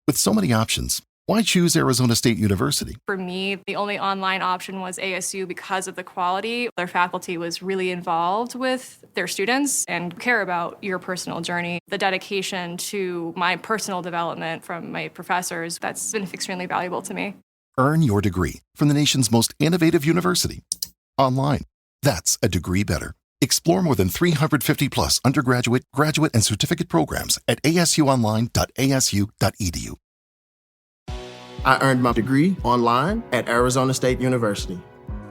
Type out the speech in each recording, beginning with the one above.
With so many options, why choose Arizona State University? For me, the only online option was ASU because of the quality. Their faculty was really involved with their students and care about your personal journey. The dedication to my personal development from my professors, that's been extremely valuable to me. Earn your degree from the nation's most innovative university. Online. That's a degree better. Explore more than 350 plus undergraduate, graduate, and certificate programs at asuonline.asu.edu. I earned my degree online at Arizona State University.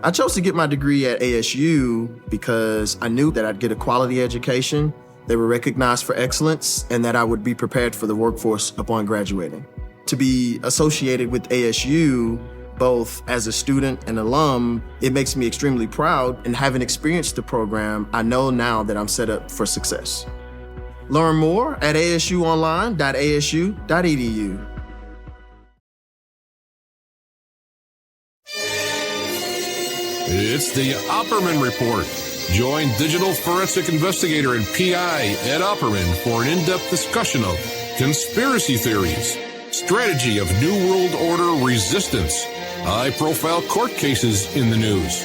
I chose to get my degree at ASU because I knew that I'd get a quality education, they were recognized for excellence, and that I would be prepared for the workforce upon graduating. To be associated with ASU, both as a student and alum, it makes me extremely proud, and having experienced the program, I know now that I'm set up for success. Learn more at asuonline.asu.edu. It's the Opperman Report. Join digital forensic investigator and PI Ed Opperman for an in-depth discussion of conspiracy theories, strategy of New World Order resistance, high-profile court cases in the news,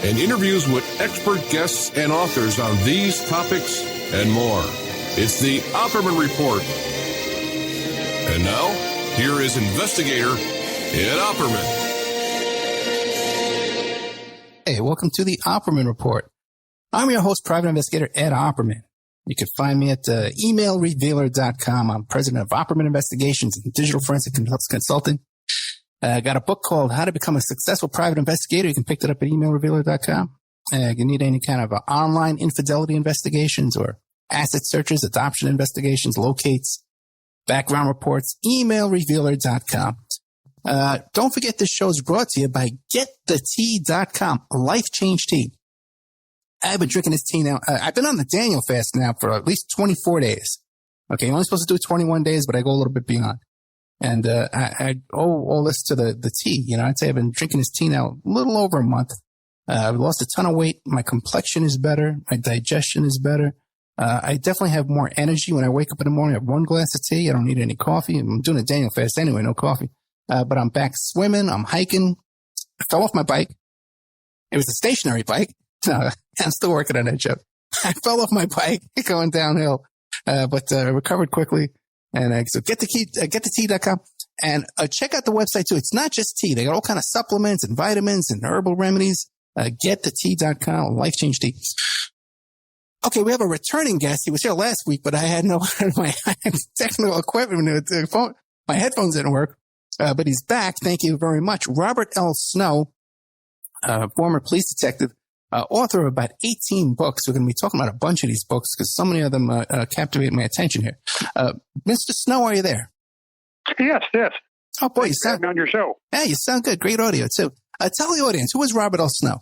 and interviews with expert guests and authors on these topics and more. It's the Opperman Report. And now, here is investigator Ed Opperman. Hey, welcome to the Opperman Report. I'm your host, private investigator Ed Opperman. You can find me at emailrevealer.com. I'm president of Opperman Investigations and Digital Forensic Consulting. I got a book called How to Become a Successful Private Investigator. You can pick that up at emailrevealer.com. If you need any kind of online infidelity investigations or asset searches, adoption investigations, locates, background reports, emailrevealer.com. Don't forget this show is brought to you by GetTheTea.com, a life change tea. I've been drinking this tea now. I've been on the Daniel fast now for at least 24 days. Okay, you're only supposed to do 21 days, but I go a little bit beyond. And I owe all this to the tea. You know, I'd say I've been drinking this tea now a little over a month. I've lost a ton of weight. My complexion is better. My digestion is better. I definitely have more energy when I wake up in the morning. I have one glass of tea. I don't need any coffee. I'm doing a Daniel fast anyway, no coffee. But I'm back swimming. I'm hiking. I fell off my bike. It was a stationary bike. No, I'm still working on that joke. I fell off my bike going downhill, but recovered quickly. And so GetTheTea.com and check out the website too. It's not just tea. They got all kind of supplements and vitamins and herbal remedies. GetTheTea.com, life change tea. Okay, we have a returning guest. He was here last week, but I had no my technical equipment. My headphones didn't work. But he's back. Thank you very much. Robert L. Snow, former police detective, author of about 18 books. We're going to be talking about a bunch of these books because so many of them captivate my attention here. Mr. Snow, are you there? Yes. Oh, boy. You sound on your show. Yeah, you sound good. Great audio, too. Tell the audience, who is Robert L. Snow?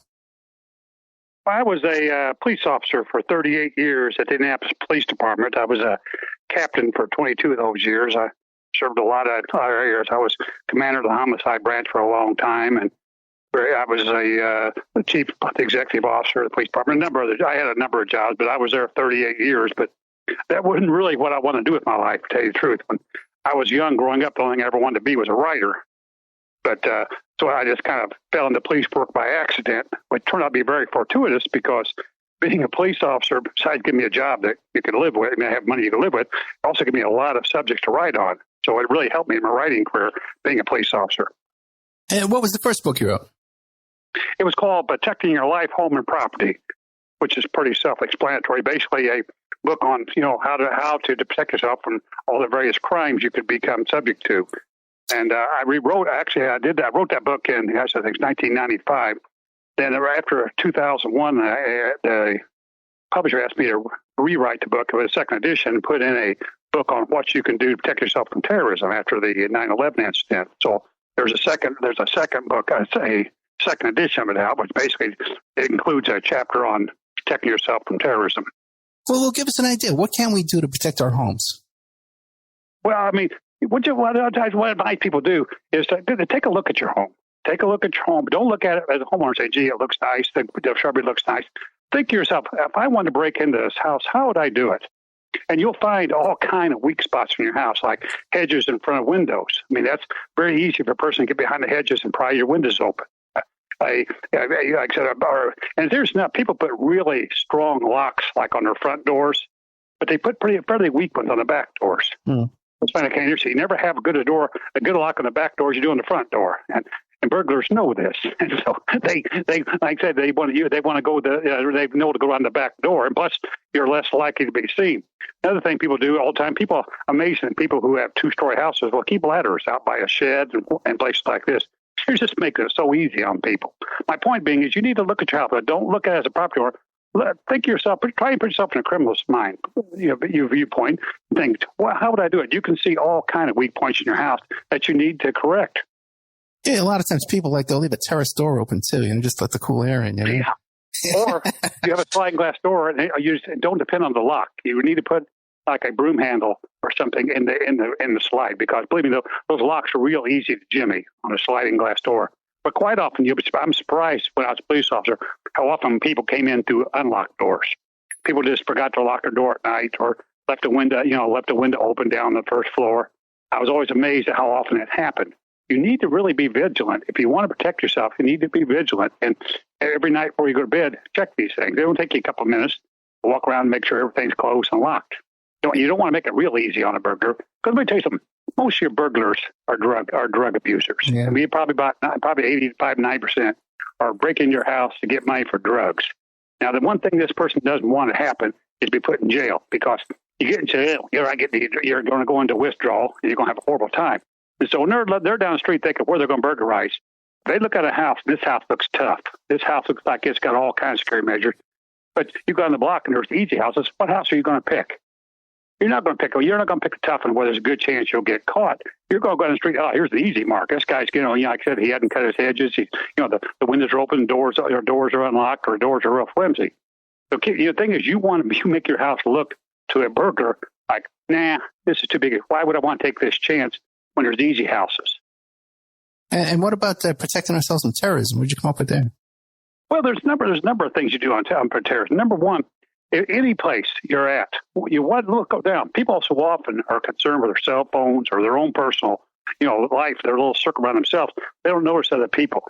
I was a police officer for 38 years at the Indianapolis Police Department. I was a captain for 22 of those years. I served a lot of other areas. I was commander of the homicide branch for a long time, and I was the chief executive officer of the police department. I had a number of jobs, but I was there 38 years. But that wasn't really what I wanted to do with my life, to tell you the truth. When I was young, growing up, the only thing I ever wanted to be was a writer. But so I just kind of fell into police work by accident, which turned out to be very fortuitous because being a police officer, besides giving me a job that you can live with, I have money you can live with, also gave me a lot of subjects to write on. So it really helped me in my writing career, being a police officer. And what was the first book you wrote? It was called Protecting Your Life, Home, and Property, which is pretty self-explanatory. Basically, a book on how to protect yourself from all the various crimes you could become subject to. And I wrote that book in, I think it's 1995. Then after 2001, the publisher asked me to rewrite the book. It was a second edition, put in a book on what you can do to protect yourself from terrorism after the 9/11 incident. So there's a second book, a second edition of it out, which basically it includes a chapter on protecting yourself from terrorism. Well, give us an idea. What can we do to protect our homes? Well, I mean, what advice people do is to take a look at your home. Take a look at your home. Don't look at it as a homeowner and say, gee, it looks nice. The shrubbery looks nice. Think to yourself, if I wanted to break into this house, how would I do it? And you'll find all kind of weak spots in your house, like hedges in front of windows. I mean, that's very easy for a person to get behind the hedges and pry your windows open. Like I said, and there's now people put really strong locks like on their front doors, but they put fairly weak ones on the back doors. That's kind of interesting. You never have a good lock on the back door as you do on the front door, and burglars know this, and so they like I said, they want to go they know to go around the back door, and plus you're less likely to be seen. Another thing people do all the time, amazing people who have 2-story houses will keep ladders out by a shed and places like this. You're just making it so easy on people. My point being is you need to look at your house, but don't look at it as a property owner. Think to yourself, try and put yourself in a criminal's mind, your viewpoint. Think, well, how would I do it? You can see all kind of weak points in your house that you need to correct. Yeah, a lot of times people they'll leave a terrace door open too, and just let the cool air in. You know? Yeah. Or you have a sliding glass door, and you just don't depend on the lock. You need to put like a broom handle or something in the slide, because believe me, those locks are real easy to jimmy on a sliding glass door. But quite often, I'm surprised when I was a police officer how often people came in through unlocked doors. People just forgot to lock their door at night or left a window open down the first floor. I was always amazed at how often it happened. You need to really be vigilant. If you want to protect yourself, you need to be vigilant. And every night before you go to bed, check these things. They don't take you a couple of minutes to walk around and make sure everything's closed and locked. You don't want to make it real easy on a burglar. Because let me tell you something. Most of your burglars are drug abusers. Yeah. I mean, probably 85-90% are breaking your house to get money for drugs. Now, the one thing this person doesn't want to happen is be put in jail, because you get in jail, you're going to go into withdrawal, and you're going to have a horrible time. And so when they're down the street thinking where they're going to burglarize, they look at a house. This house looks tough. This house looks like it's got all kinds of security measures. But you go on the block and there's easy houses. What house are you going to pick? You're not going to pick a tough one where there's a good chance you'll get caught. You're going to go down the street. Oh, here's the easy mark. This guy's, like I said, he hadn't cut his hedges. The windows are open, doors are unlocked, or doors are real flimsy. So the thing is, you make your house look to a burglar like, nah, this is too big. Why would I want to take this chance when there's easy houses? And what about protecting ourselves from terrorism? What did you come up with there? Well, there's a number of things you do on terrorism. Number one, any place you're at, you want to look down. People so often are concerned with their cell phones or their own personal, life, their little circle around themselves. They don't notice other people.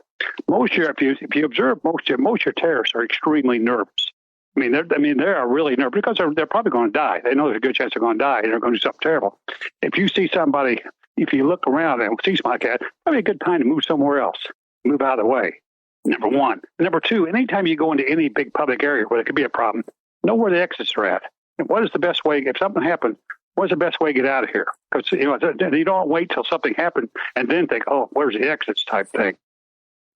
If you observe most of your terrorists are extremely nervous. They are really nervous because they're probably going to die. They know there's a good chance they're going to die and they're going to do something terrible. If you look around and see something like that, probably a good time to move somewhere else, move out of the way. Number one. Number two, anytime you go into any big public area where there could be a problem, know where the exits are at. And what is the best way, if something happens, what's the best way to get out of here? Because you don't wait till something happens and then think, oh, where's the exits type thing.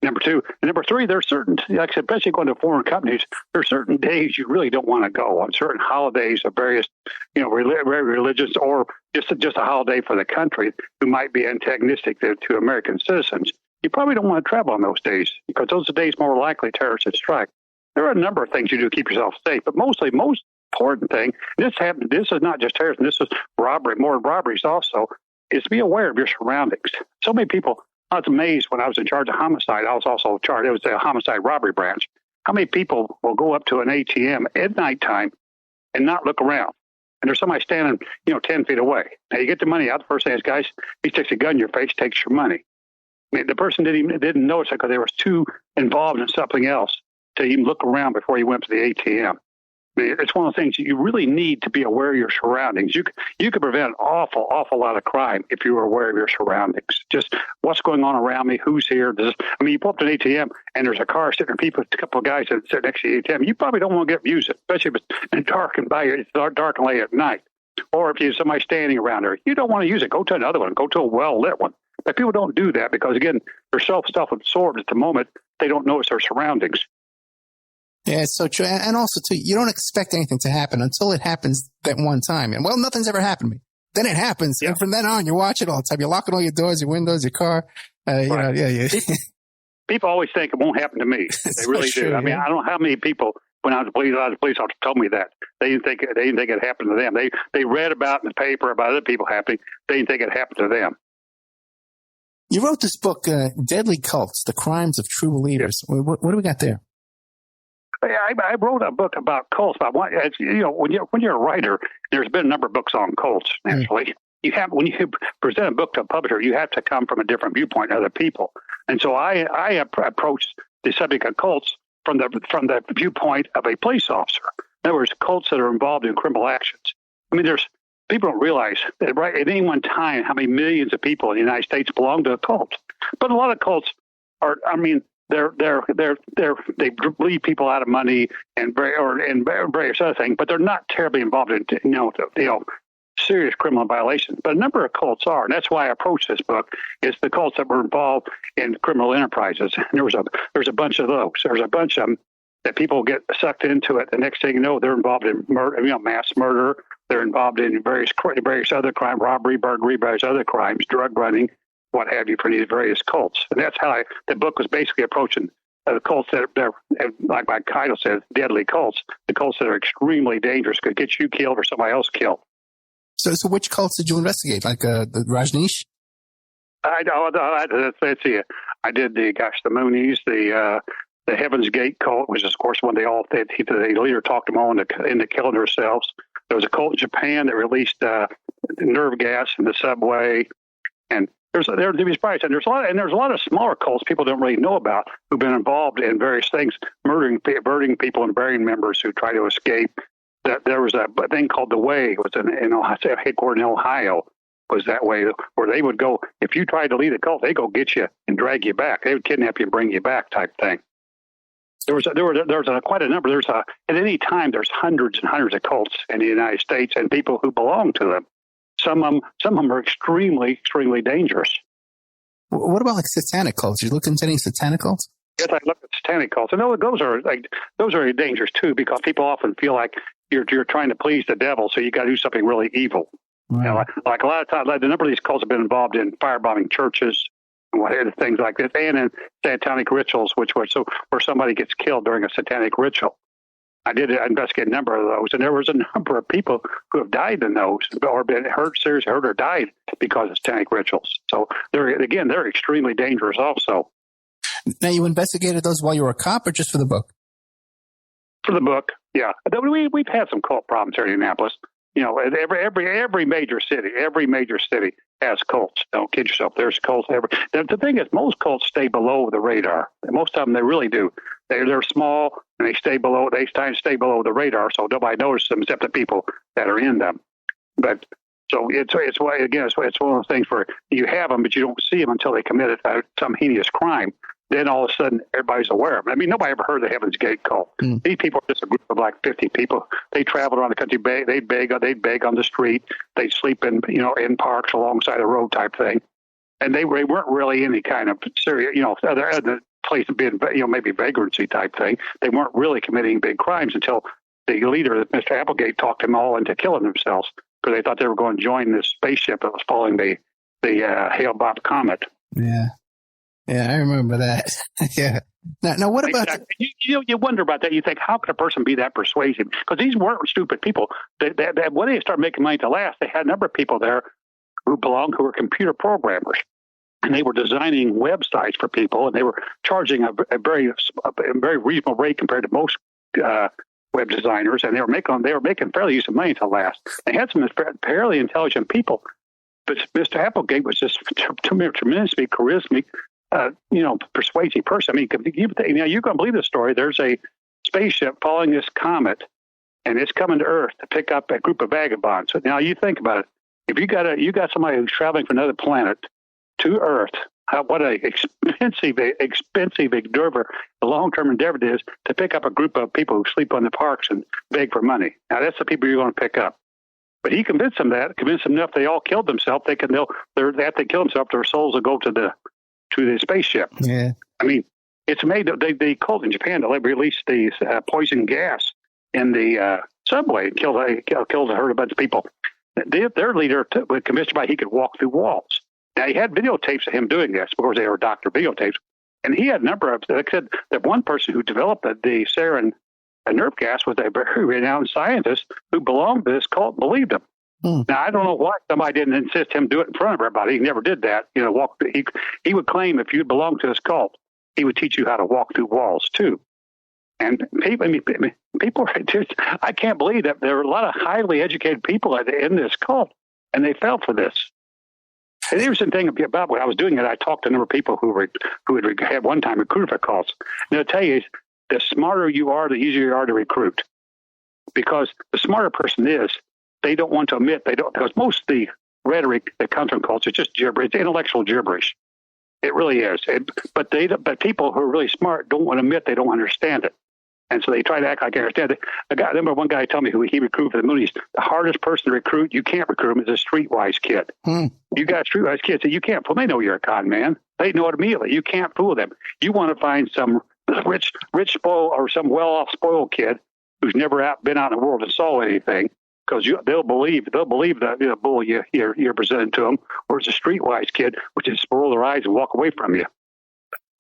Number two. And number three, there's certain, like I said, especially going to foreign companies, there's certain days you really don't want to go on certain holidays of various, religious or just a holiday for the country who might be antagonistic to American citizens. You probably don't want to travel on those days because those are the days more likely terrorists would strike. There are a number of things you do to keep yourself safe, but most important thing, this is not just terrorism, this is robbery, more robberies also, is to be aware of your surroundings. So many people, I was amazed when I was in charge of homicide. I was also in charge, it was a homicide robbery branch. How many people will go up to an ATM at nighttime and not look around? And there's somebody standing, 10 feet away. Now you get the money out, the first thing is, guys, he sticks a gun in your face, takes your money. The person didn't notice it because they were too involved in something else to even look around before you went to the ATM. It's one of the things you really need to be aware of your surroundings. You could prevent an awful lot of crime if you were aware of your surroundings. Just what's going on around me, who's here. You pull up to an ATM and there's a car sitting there, a couple of guys that sit next to the ATM. You probably don't want to use it, especially if it's dark and late at night. Or if you have somebody standing around there, you don't want to use it. Go to another one. Go to a well-lit one. But people don't do that because, again, they're self-absorbed at the moment. They don't notice their surroundings. Yeah, it's so true. And also, too, you don't expect anything to happen until it happens that one time. And, nothing's ever happened to me. Then it happens. Yeah. And from then on, you watch it all the time. You're locking all your doors, your windows, your car. Right. People always think it won't happen to me. They really do. I don't know how many people, when I was a police officer, told me that. They didn't think it happened to them. They read about in the paper about other people happening. They didn't think it happened to them. You wrote this book, Deadly Cults, The Crimes of True Believers. Yeah. What do we got there? I wrote a book about cults. When you're a writer, there's been a number of books on cults. Naturally, when you present a book to a publisher, you have to come from a different viewpoint than other people. And so I approached the subject of cults from the viewpoint of a police officer. In other words, cults that are involved in criminal actions. I mean, people don't realize that right at any one time how many millions of people in the United States belong to a cult. But a lot of cults are, I mean, they bleed people out of money and various other things, but they're not terribly involved in serious criminal violations. But a number of cults are, and that's why I approached this book. Is the cults that were involved in criminal enterprises. And there's a bunch of those. There's a bunch of them that people get sucked into it. The next thing you know, they're involved in murder, mass murder. They're involved in various other crimes, robbery, burglary, various other crimes, drug running, what have you, for these various cults. And that's how the book was basically approaching the cults that are, like my title says, deadly cults, the cults that are extremely dangerous, could get you killed or somebody else killed. So which cults did you investigate? Like the Rajneesh? Let's see. I did the Moonies, the Heaven's Gate cult, which is, of course, when the leader talked them all into killing themselves. There was a cult in Japan that released nerve gas in the subway, and there's a lot of smaller cults people don't really know about who've been involved in various things, murdering people and burying members who try to escape. There was a thing called the Way. It was in Ohio, headquartered in Ohio. Was that way where they would go, if you tried to lead a cult, they go get you and drag you back. They would kidnap you and bring you back, type thing. There was quite a number. At any time there's hundreds and hundreds of cults in the United States and people who belong to them. Some of them are extremely, extremely dangerous. What about like satanic cults? You looked into any satanic cults? Yes, I looked at satanic cults, and those are dangerous too, because people often feel like you're trying to please the devil, so you got to do something really evil. Right. Like a lot of times, the number of these cults have been involved in firebombing churches and things like this, and in satanic rituals, where somebody gets killed during a satanic ritual. I did investigate a number of those, and there was a number of people who have died in those, or been seriously hurt or died because of satanic rituals. So they're extremely dangerous also. Now, you investigated those while you were a cop, or just for the book? For the book, yeah. We've had some cult problems here in Indianapolis. Every major city has cults. Don't kid yourself. There's cults. The thing is, most cults stay below the radar. Most of them, they really do. They're small and they stay below the radar, so nobody notices them except the people that are in them. But so it's one of those things where you have them, but you don't see them until they committed some heinous crime. Then all of a sudden, everybody's aware of them. I mean, nobody ever heard of the Heaven's Gate cult. These people are just a group of like 50 people. They traveled around the country. They'd beg on the street. They'd sleep in parks alongside the road type thing. And they weren't really any kind of serious, other place being, maybe vagrancy type thing. They weren't really committing big crimes until the leader, Mr. Applegate, talked them all into killing themselves because they thought they were going to join this spaceship that was following the Hale-Bopp comet. Yeah. Yeah, I remember that. Yeah. Now, what about you wonder about that? You think, how could a person be that persuasive? Because these weren't stupid people. When they started making money to last, they had a number of people there who were computer programmers, and they were designing websites for people, and they were charging a very reasonable rate compared to most web designers, and they were making fairly decent money to last. They had some fairly intelligent people, but Mr. Applegate was just tremendously charismatic. Persuasive person. I mean, you're going to believe this story. There's a spaceship following this comet, and it's coming to Earth to pick up a group of vagabonds. So now you think about it. If you got somebody who's traveling from another planet to Earth, what a expensive endeavor, a long-term endeavor it is to pick up a group of people who sleep on the parks and beg for money. Now that's the people you're going to pick up. But he convinced them enough they all killed themselves. After they kill themselves, their souls will go to the spaceship. Yeah. I mean, it's made. They called in Japan. They released the poison gas in the subway and killed a herd of bunch of people. Their leader was convinced by he could walk through walls. Now he had videotapes of him doing this because they were doctor videotapes, and he had a number of. Like I said, that one person who developed the sarin nerve gas was a very renowned scientist who belonged to this cult and believed him. Now, I don't know why somebody didn't insist him do it in front of everybody. He never did that. He would claim if you belonged to this cult, he would teach you how to walk through walls, too. And people are just, I can't believe that there are a lot of highly educated people in this cult, and they fell for this. And the interesting thing about when I was doing it, I talked to a number of people who had one time recruited for cults. And they'll tell you, the smarter you are, the easier you are to recruit. Because the smarter person is, they don't want to admit, because most of the rhetoric that comes from cults is just gibberish. It's intellectual gibberish. It really is. But people who are really smart don't want to admit they don't understand it. And so they try to act like they understand it. I remember one guy told me who he recruited for the Moonies. The hardest person to recruit, you can't recruit him, is a streetwise kid. You got a streetwise kid, so you can't fool them. They know you're a con man. They know it immediately. You can't fool them. You want to find some rich spoiled or some well-off spoiled kid who's never been out in the world and saw anything, because they'll believe the bull you're presenting to them, or it's a streetwise kid, which is roll their eyes and walk away from you.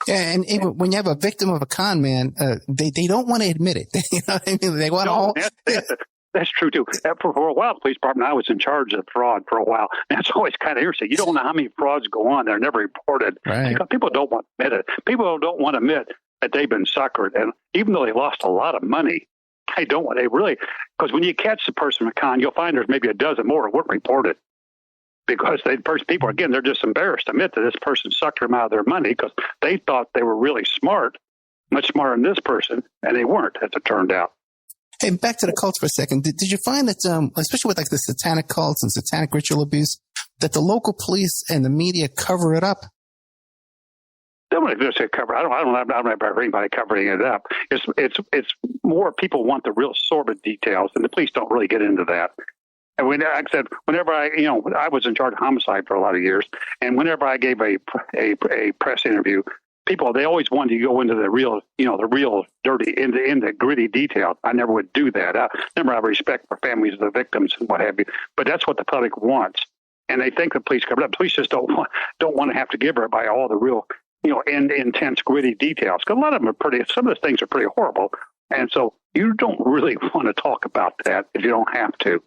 Yeah, and even when you have a victim of a con man, they don't want to admit it. You know what I mean? They want to That's true, too. For a while, the police department, I was in charge of fraud for a while. And it's always kind of interesting. You don't know how many frauds go on. They're never reported. Right. Because people don't want to admit it. People don't want to admit that they've been suckered. And even though they lost a lot of money, because when you catch the person with con, you'll find there's maybe a dozen more that weren't reported. Because people, again, they're just embarrassed to admit that this person sucked them out of their money because they thought they were really smart, much smarter than this person, and they weren't, as it turned out. Hey, back to the cults for a second. Did you find that, especially with like the satanic cults and satanic ritual abuse, that the local police and the media cover it up? They don't just say cover. I don't remember anybody covering it up. It's more people want the real sordid details, and the police don't really get into that. And like I said, whenever I was in charge of homicide for a lot of years, and whenever I gave a press interview, they always wanted to go into the real dirty, in the gritty detail. I never would do that. I have respect for families of the victims and what have you, but that's what the public wants, and they think the police cover it up. Police just don't want to have to give her by all the real, intense, gritty details. Because a lot of them some of the things are pretty horrible, and so you don't really want to talk about that if you don't have to.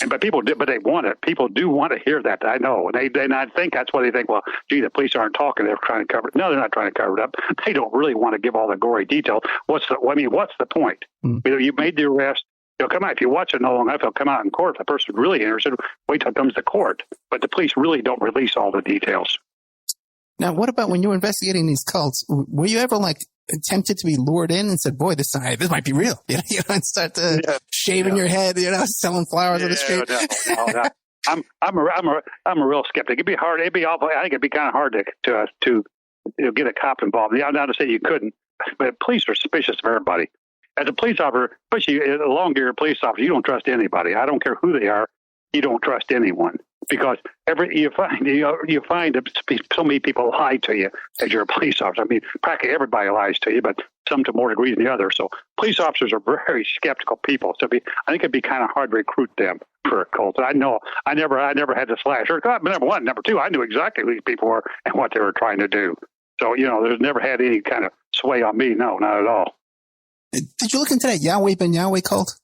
But they want it. People do want to hear that. I know. And I think that's why they think, well, gee, the police aren't talking. They're trying to cover it. No, they're not trying to cover it up. They don't really want to give all the gory detail. What's the point? You made the arrest. Come out. If you watch it long enough, it'll come out in court. If the person's really interested, wait till it comes to court. But the police really don't release all the details. Now, what about when you were investigating these cults? Were you ever tempted to be lured in and said, boy, this might be real, and start shaving your head, selling flowers on the street? No. I'm a real skeptic. It'd be hard. I think it'd be kind of hard to get a cop involved. Not to say you couldn't, but police are suspicious of everybody. As a police officer, especially a long-gear police officer, you don't trust anybody. I don't care who they are. You don't trust anyone. Because you find so many people lie to you as you're a police officer. I mean, practically everybody lies to you, but some to more degree than the other. So police officers are very skeptical people. So I think it'd be kind of hard to recruit them for a cult. And I know I never had to slash. Number one, number two, I knew exactly who these people were and what they were trying to do. So there's never had any kind of sway on me. No, not at all. Did you look into that Yahweh Ben Yahweh cult?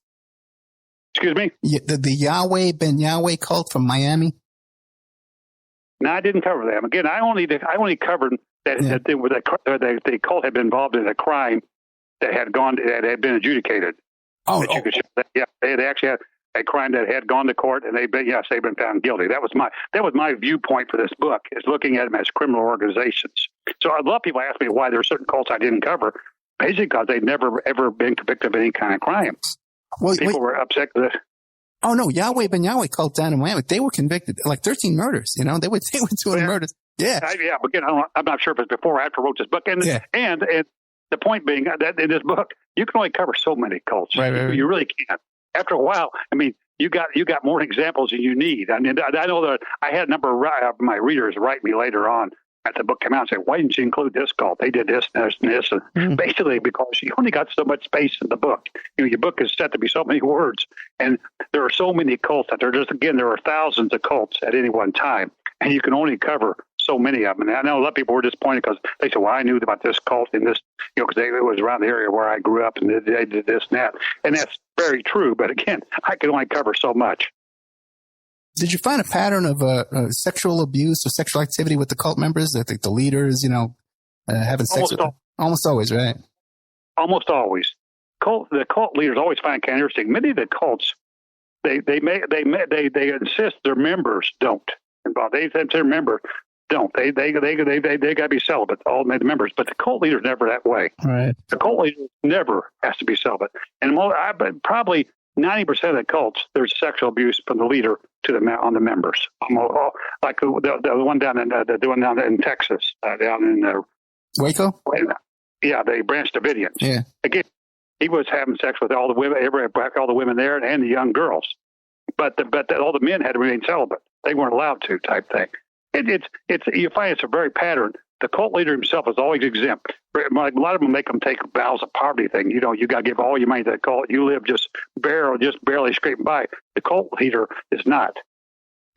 Excuse me? The Yahweh Ben Yahweh cult from Miami? No, I didn't cover them. Again, I only covered that the cult had been involved in a crime that had been adjudicated. They had actually had a crime that had gone to court, and they've been found guilty. That was my viewpoint for this book, is looking at them as criminal organizations. So a lot of people ask me why there are certain cults I didn't cover, basically because they'd never ever been convicted of any kind of crime. People were upset with it. Oh no, Yahweh Ben Yahweh cult down in Miami. They were convicted 13 murders. They were doing murders. Yeah. But again, I'm not sure if it's before or after I wrote this book. And the point being that in this book, you can only cover so many cults. Right. You really can't. After a while, I mean, you got more examples than you need. I mean, I know that I had a number of my readers write me later on after the book came out and say, why didn't you include this cult? They did this and this and this. And basically because you only got so much space in the book. Your book is set to be so many words. And there are so many cults out there. There are thousands of cults at any one time. And you can only cover so many of them. And I know a lot of people were disappointed because they said, well, I knew about this cult and this, because it was around the area where I grew up and they did this and that. And that's very true. But again, I can only cover so much. Did you find a pattern of sexual abuse or sexual activity with the cult members? I think the leaders, having sex with them? Almost always, right? almost always. The cult leaders always find it kind of interesting. Many of the cults, they insist their members don't. They insist their members don't. They got to be celibate, all the members. But the cult leader's never that way. Right. The cult leader never has to be celibate. And probably 90% of the cults, there's sexual abuse from the leader to on the members. Like the one down in Texas, down in Waco. Yeah, the Branch Davidians. Yeah. Again, he was having sex with all the women there and the young girls, but all the men had to remain celibate. They weren't allowed to, type thing. You find it's a very pattern. The cult leader himself is always exempt. Like a lot of them make them take vows of poverty thing. You got to give all your money to the cult. You live just barely scraping by. The cult leader is not.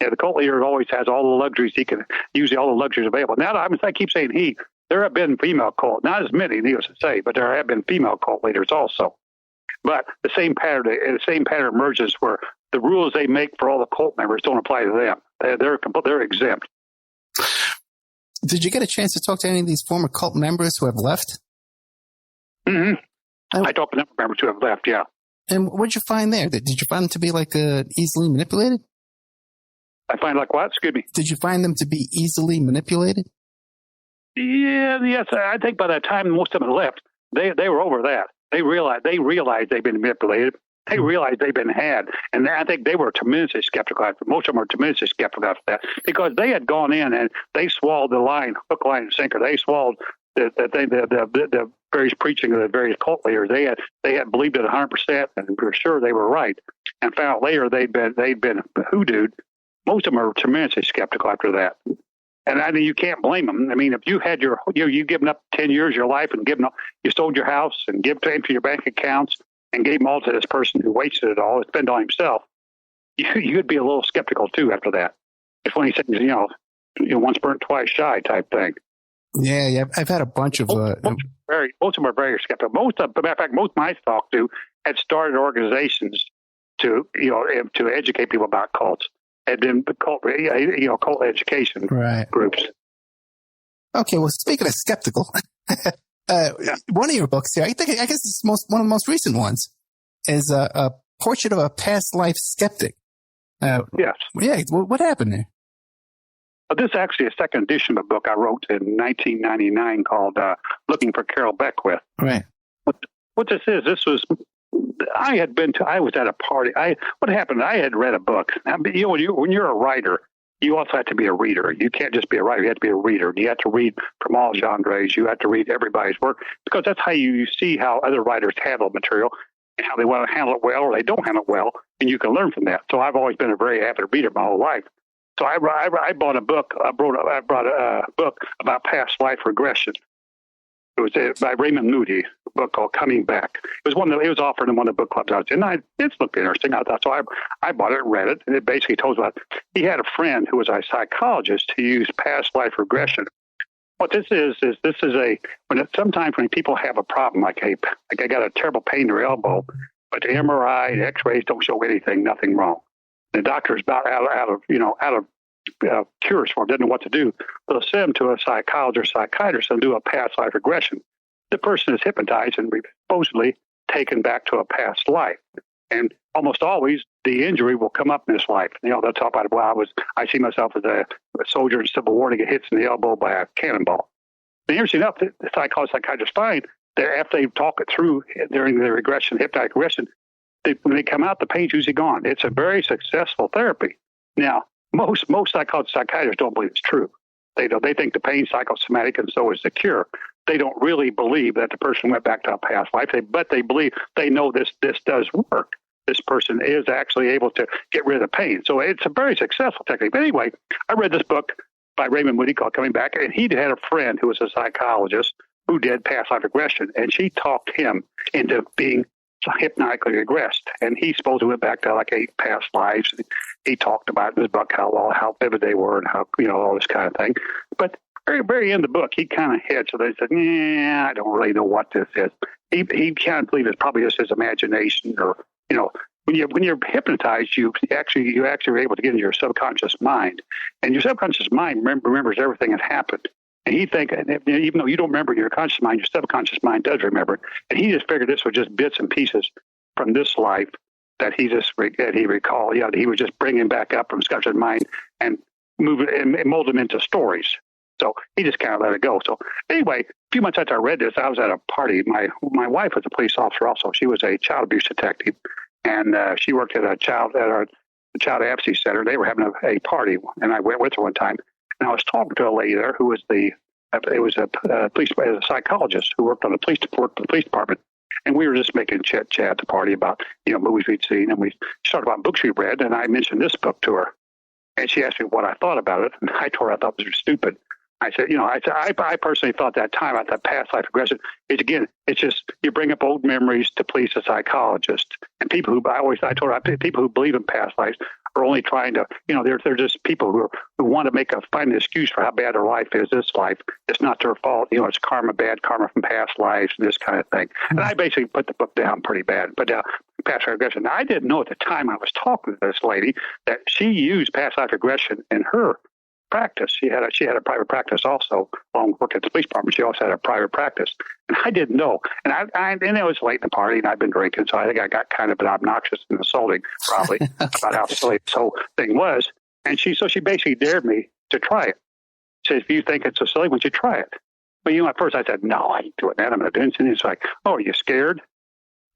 Yeah, the cult leader always has all the luxuries. He can use all the luxuries available. Now, I keep saying there have been female cult, not as many, needless to say, but there have been female cult leaders also. But the same pattern emerges where the rules they make for all the cult members don't apply to them. They're exempt. Did you get a chance to talk to any of these former cult members who have left? Mm-hmm. I talked to number members who have left, yeah. And what did you find there? Did you find them to be easily manipulated? I find what? Excuse me. Did you find them to be easily manipulated? Yes. I think by the time most of them left, they were over that. They realized they've been manipulated. They realized they've been had, and I think they were tremendously skeptical. Most of them were tremendously skeptical after that because they had gone in and they swallowed the line, hook, line, and sinker. They swallowed the various preaching of the various cult leaders. They had believed it 100%, and were sure they were right. And found out later they'd been hoodooed. Most of them are tremendously skeptical after that. And I mean, you can't blame them. I mean, if you had you've given up 10 years of your life and you sold your house and empty your bank accounts and gave them all to this person who wasted it all, spent on himself, you'd be a little skeptical too after that. It's one of these things, once burnt, twice shy type thing. Yeah. I've had a bunch of most of them are very skeptical. Matter of fact, most I talked to had started organizations to educate people about cults. Had been cult education groups. Okay, well, speaking of skeptical, one of your books here, I guess it's one of the most recent ones, is a portrait of a past life skeptic. Yes. Yeah. What happened there? This is actually a second edition of a book I wrote in 1999 called "Looking for Carroll Beckwith." Right. What this was. I was at a party. What happened? I had read a book. Now, when you're a writer, you also have to be a reader. You can't just be a writer. You have to be a reader. You have to read from all genres. You have to read everybody's work because that's how you see how other writers handle material and how they want to handle it well or they don't handle it well, and you can learn from that. So I've always been a very avid reader my whole life. So I bought a book. I brought a book about past life regression. It was by Raymond Moody, a book called Coming Back. It was offered in one of the book clubs I was in. It looked interesting. I thought so. I bought it and read it, and it basically told about. He had a friend who was a psychologist who used past life regression. What this is sometimes when people have a problem, like I got a terrible pain in their elbow, but the MRI, the X-rays don't show anything, nothing wrong. The doctor's about out of cures for them, didn't know what to do. They'll send them to a psychologist, psychiatrist, and do a past life regression. The person is hypnotized and supposedly taken back to a past life. And almost always, the injury will come up in this life. They'll talk about it. Well, I see myself as a soldier in the Civil War to get hit in the elbow by a cannonball. And interesting enough, the psychiatrists find that after they talk it through during the regression, hypnotic regression, when they come out, the pain's usually gone. It's a very successful therapy. Now, most psychiatrists don't believe it's true. They think the pain's psychosomatic and so is the cure. They don't really believe that the person went back to a past life, but they know this does work. This person is actually able to get rid of the pain. So it's a very successful technique. But anyway, I read this book by Raymond Moody called Coming Back, and he had a friend who was a psychologist who did past life regression, and she talked him into being hypnotically regressed. And he supposedly went back to like 8 past lives. He talked about in his book how vivid they were and how, all this kind of thing. But very, very end of the book, he kind of hid. So they said, I don't really know what this is. He can't believe it's probably just his imagination or, when you're hypnotized, you actually are able to get into your subconscious mind, and your subconscious mind remembers everything that happened. And he think, even though you don't remember your conscious mind, your subconscious mind does remember. And he just figured this was just bits and pieces from this life that he recalled. Yeah, that he was just bringing back up from his conscious mind and move it and mold them into stories. So he just kind of let it go. So anyway, a few months after I read this, I was at a party. My wife was a police officer also. She was a child abuse detective, and she worked at a child advocacy center. They were having a party, and I went with her one time. And I was talking to a lady there who was a psychologist who worked for the police department. And we were just making chat at the party about, movies we'd seen. And we started about books we read. And I mentioned this book to her. And she asked me what I thought about it. And I told her I thought it was stupid. I said, I personally thought that time, I thought past life regression is, again, it's just you bring up old memories to please a psychologist. And people who, I told her, people who believe in past lives are only trying to, they're just people who want to find an excuse for how bad their life is, this life. It's not their fault. It's karma, bad karma from past lives, and this kind of thing. And I basically put the book down pretty bad, but past life regression. Now, I didn't know at the time I was talking to this lady that she used past life regression in her practice. She had a private practice also. Along with working at the police department, she also had a private practice, and I didn't know. And and it was late in the party, and I'd been drinking, so I think I got kind of obnoxious and insulting, probably about how silly this whole thing was. And she basically dared me to try it. She said, "If you think it's so silly, why don't you try it?" But at first I said, "No, I ain't doing that. I'm going to do it." And it's like, "Oh, are you scared?"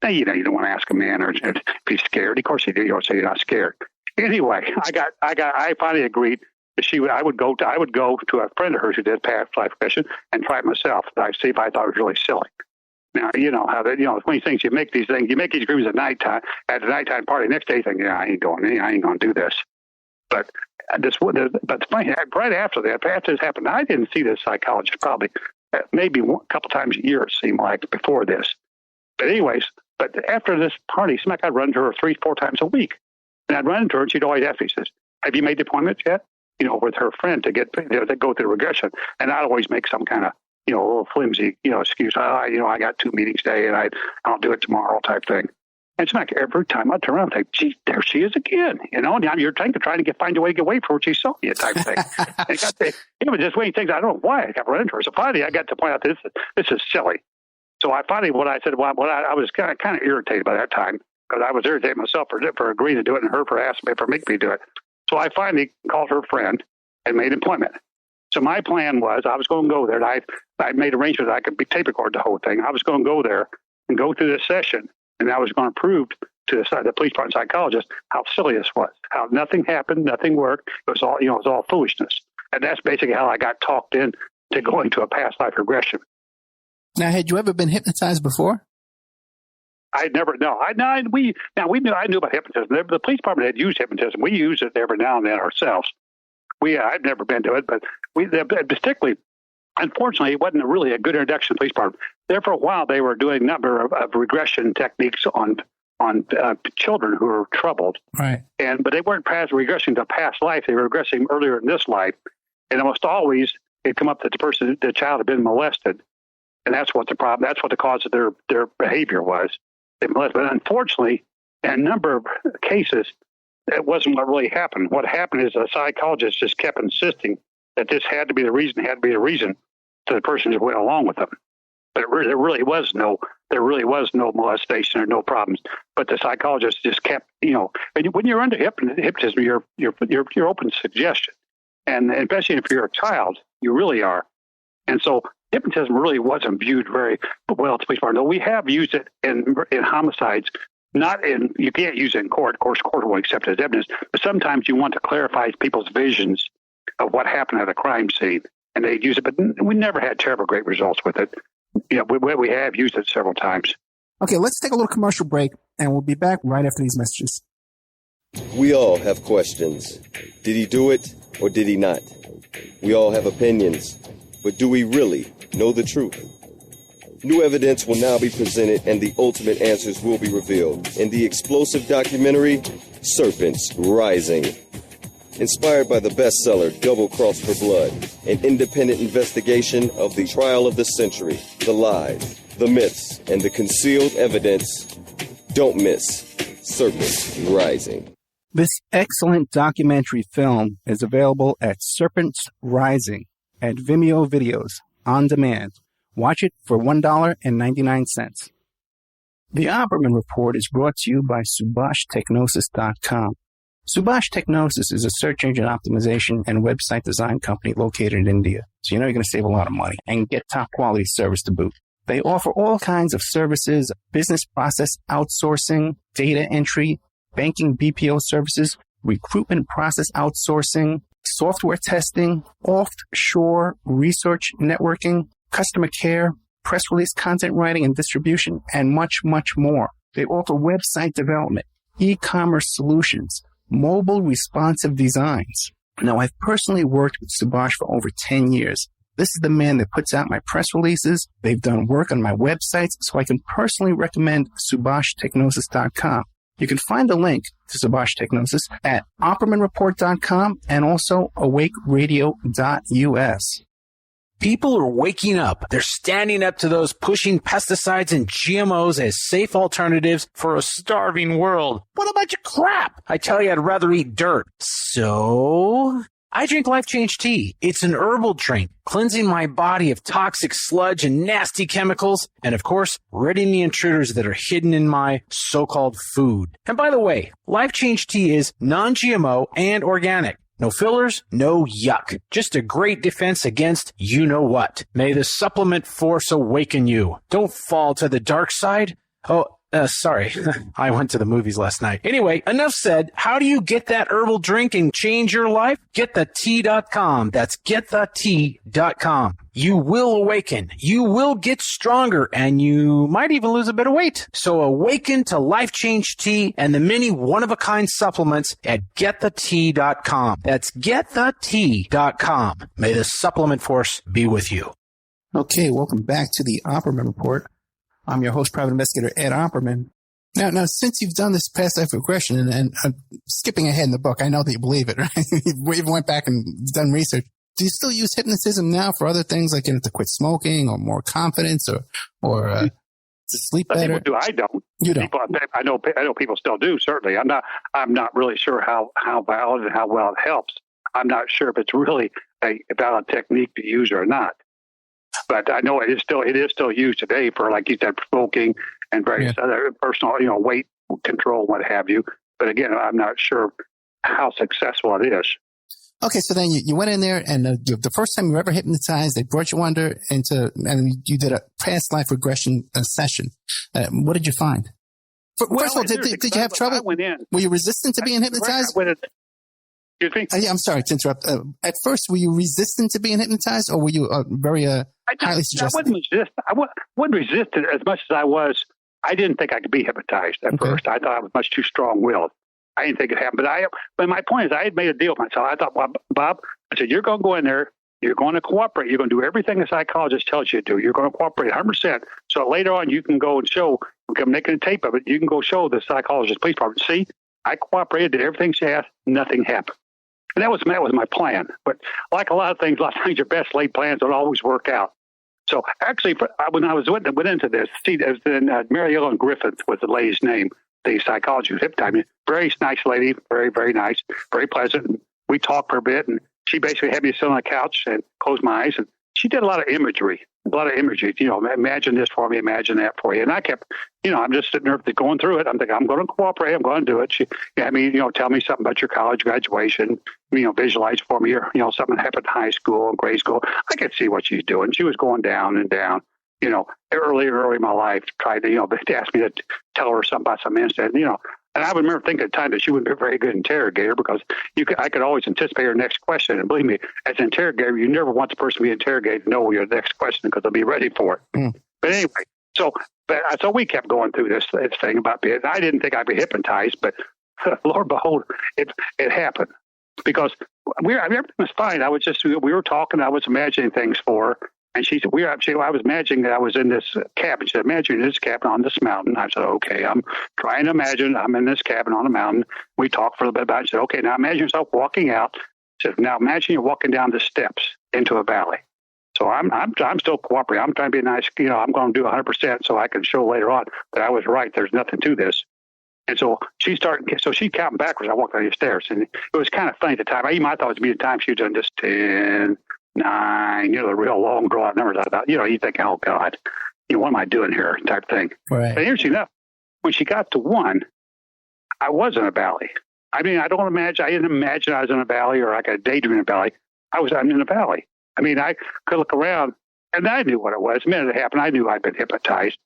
Now you don't want to ask a man or if he's scared. Of course you do. You don't say you're not scared. Anyway, I finally agreed. I would go to a friend of hers who did past life regression and try it myself. I'd see if I thought it was really silly. Now, how that, it's one of these things, you make these agreements at the nighttime party. Next day you think, I ain't going to do this. But it's funny, right after this happened, I didn't see this psychologist probably maybe a couple times a year, it seemed like, before this. But anyways, after this party, it seemed like I'd run to her 3-4 times a week. And I'd run into her and she'd always ask me, she says, "Have you made the appointment yet?" With her friend to go through regression. And I'd always make some kind of, little flimsy, excuse. I got 2 meetings today and I'll do it tomorrow type thing. And it's like every time I turn around, I think, gee, there she is again. Now you're trying to find a way to get away from what she saw you type thing. It was just one of things. I don't know why I got run into her. So finally I got to point out this is silly. So I was kind of irritated by that time because I was irritated myself for agreeing to do it and her for asking me for making me do it. So I finally called her friend and made an appointment. So my plan was I was going to go there. And I made arrangements that I could tape record the whole thing. I was going to go there and go through this session, and I was going to prove to the police department psychologist how silly this was, how nothing happened, nothing worked. It was all foolishness. And that's basically how I got talked in to going to a past life regression. Now, had you ever been hypnotized before? I never. No, I knew about hypnotism. The police department had used hypnotism. We use it every now and then ourselves. I've never been to it, but particularly, unfortunately, it wasn't really a good introduction to the police department. There for a while, they were doing a number of regression techniques on children who were troubled. Right. But they weren't regressing to past life. They were regressing earlier in this life, and almost always it'd come up that the child had been molested, and that's what the problem. That's what the cause of their behavior was. But unfortunately, in a number of cases, that wasn't what really happened. What happened is a psychologist just kept insisting that this had to be the reason, to the person who went along with them. But there really was no molestation or no problems. But the psychologist just kept, when you're under hypnotism, you're open to suggestion, and especially if you're a child, you really are. And so hypnotism really wasn't viewed very well at the police department. We have used it in homicides, you can't use it in court. Of course, court won't accept it as evidence, but sometimes you want to clarify people's visions of what happened at a crime scene, and they'd use it, but we never had terrible great results with it. We have used it several times. Okay, let's take a little commercial break, and we'll be back right after these messages. We all have questions. Did he do it or did he not? We all have opinions, but do we really know the truth? New evidence will now be presented and the ultimate answers will be revealed in the explosive documentary, Serpents Rising. Inspired by the bestseller Double Cross for Blood, an independent investigation of the trial of the century, the lies, the myths, and the concealed evidence. Don't miss Serpents Rising. This excellent documentary film is available at Serpents Rising. at Vimeo Videos on demand. Watch it for $1.99. The Opperman Report is brought to you by SubhashTechnosis.com. Subash Technosis is a search engine optimization and website design company located in India. So you know you're going to save a lot of money and get top quality service to boot. They offer all kinds of services, business process outsourcing, data entry, banking BPO services, recruitment process outsourcing, software testing, offshore research networking, customer care, press release content writing and distribution, and much, much more. They offer website development, e-commerce solutions, mobile responsive designs. Now, I've personally worked with Subhash for over 10 years. This is the man that puts out my press releases. They've done work on my websites, so I can personally recommend SubhashTechnosis.com. You can find the link to Subhash Technosis at OppermanReport.com and also awakeradio.us. People are waking up. They're standing up to those pushing pesticides and GMOs as safe alternatives for a starving world. What a bunch of crap! I tell you, I'd rather eat dirt. So I drink Life Change Tea. It's an herbal drink, cleansing my body of toxic sludge and nasty chemicals, and of course, ridding the intruders that are hidden in my so-called food. And by the way, Life Change Tea is non-GMO and organic. No fillers, no yuck. Just a great defense against you-know-what. May the supplement force awaken you. Don't fall to the dark side. Sorry. I went to the movies last night. Anyway, enough said. How do you get that herbal drink and change your life? GetTheTea.com. That's GetTheTea.com. You will awaken. You will get stronger, and you might even lose a bit of weight. So awaken to Life Change Tea and the many one-of-a-kind supplements at GetTheTea.com. That's GetTheTea.com. May the supplement force be with you. Okay, welcome back to the Opperman Report. I'm your host, private investigator Ed Opperman. Now, since you've done this past life regression, and skipping ahead in the book, I know that you believe it, right? You went back and done research. Do you still use hypnotism now for other things, like to quit smoking or more confidence or to sleep better? People do. I don't. You don't. I know people still do. Certainly, I'm not really sure how valid and how well it helps. I'm not sure if it's really a valid technique to use or not. But I know it is still used today for, like you said, smoking and various other personal, weight control, what have you. But again, I'm not sure how successful it is. Okay, so then you went in there, and the first time you ever hypnotized, they brought you and you did a past life regression session. What did you find? First of all, did you have trouble? I went in. Were you resistant to being hypnotized? Excuse me? I'm sorry to interrupt. At first, were you resistant to being hypnotized, or were you very highly suggestive? I wouldn't resist it as much as I was. I didn't think I could be hypnotized at first. I thought I was much too strong-willed. I didn't think it happened. But my point is, I had made a deal with myself. I thought, well, Bob, I said, you're going to go in there. You're going to cooperate. You're going to do everything a psychologist tells you to do. You're going to cooperate 100%. So later on, you can go and show, I'm making a tape of it. You can go show the psychologist, police department, see, I cooperated, did everything she asked, nothing happened. And that was my plan. But like a lot of things, your best laid plans don't always work out. So actually, when I went into this, Mary Ellen Griffith was the lady's name, the psychologist who hypnotized me. Very nice lady, very, very nice, very pleasant. And we talked for a bit, and she basically had me sit on the couch and close my eyes. And she did a lot of imagery. Imagine this for me, imagine that for you. And I kept, I'm just sitting there going through it. I'm thinking, I'm going to cooperate. I'm going to do it. She had me, tell me something about your college graduation, visualize for me, or, something happened in high school and grade school. I could see what she's doing. She was going down and down, early in my life, tried to, ask me to tell her something about some incident, And I remember thinking at the time that she wouldn't be a very good interrogator because I could always anticipate her next question. And believe me, as an interrogator, you never want the person to be interrogated to know your next question because they'll be ready for it. Mm. But anyway, so we kept going through this thing about being. I didn't think I'd be hypnotized, but Lord behold, it happened because everything was fine. We were talking. I was imagining things for her. And she said, I was imagining that I was in this cabin. She said, imagine this cabin on this mountain. I said, okay, I'm trying to imagine I'm in this cabin on a mountain. We talked for a little bit about it. She said, okay, now imagine yourself walking out. She said, now imagine you're walking down the steps into a valley. So I'm still cooperating. I'm trying to be nice. I'm going to do 100% so I can show later on that I was right. There's nothing to this. And so she's counting backwards. I walked down the stairs, and it was kind of funny at the time. I thought it was be the time she was doing this 10, 9, the real long drawn numbers. I thought, you think, oh God, what am I doing here type thing. Right. But interesting enough, when she got to 1, I was in a valley. I didn't imagine I was in a valley or I could daydream in a valley. I'm in a valley. I could look around and I knew what it was. The minute it happened, I knew I'd been hypnotized.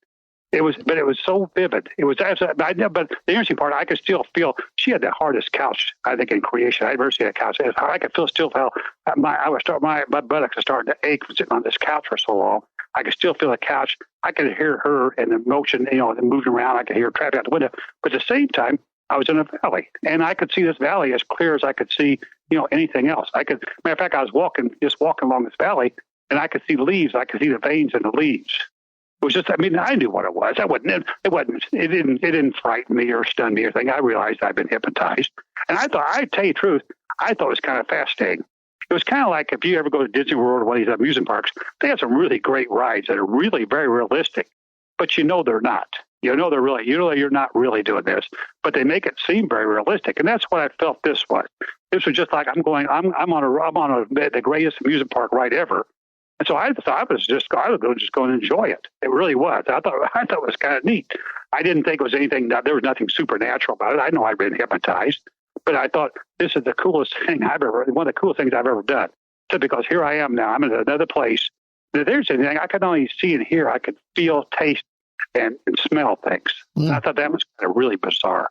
It was so vivid. It was absolutely, but the interesting part, I could still feel, she had the hardest couch, I think, in creation. I'd never seen a couch. I could still feel my buttocks are starting to ache from sitting on this couch for so long. I could still feel the couch. I could hear her and the motion, moving around. I could hear her traffic out the window. But at the same time, I was in a valley, and I could see this valley as clear as I could see, anything else. Matter of fact, I was walking along this valley, and I could see leaves. I could see the veins in the leaves. It was just, I knew what it was. It didn't frighten me or stun me or anything. I realized I'd been hypnotized. And I'd tell you the truth, I thought it was kind of fascinating. It was kind of like if you ever go to Disney World or one of these amusement parks, they have some really great rides that are really very realistic, but they're not. They're really, you're not really doing this, but they make it seem very realistic. And that's what I felt this was. This was just like I'm on the greatest amusement park ride ever. And so I was just going to enjoy it. It really was. I thought it was kind of neat. I didn't think it was anything, there was nothing supernatural about it. I know I'd been hypnotized, but I thought this is the coolest thing one of the coolest things I've ever done. So because here I am now, I'm in another place. If there's anything, I could not only see and hear, I could feel, taste, and smell things. Mm. I thought that was kind of really bizarre.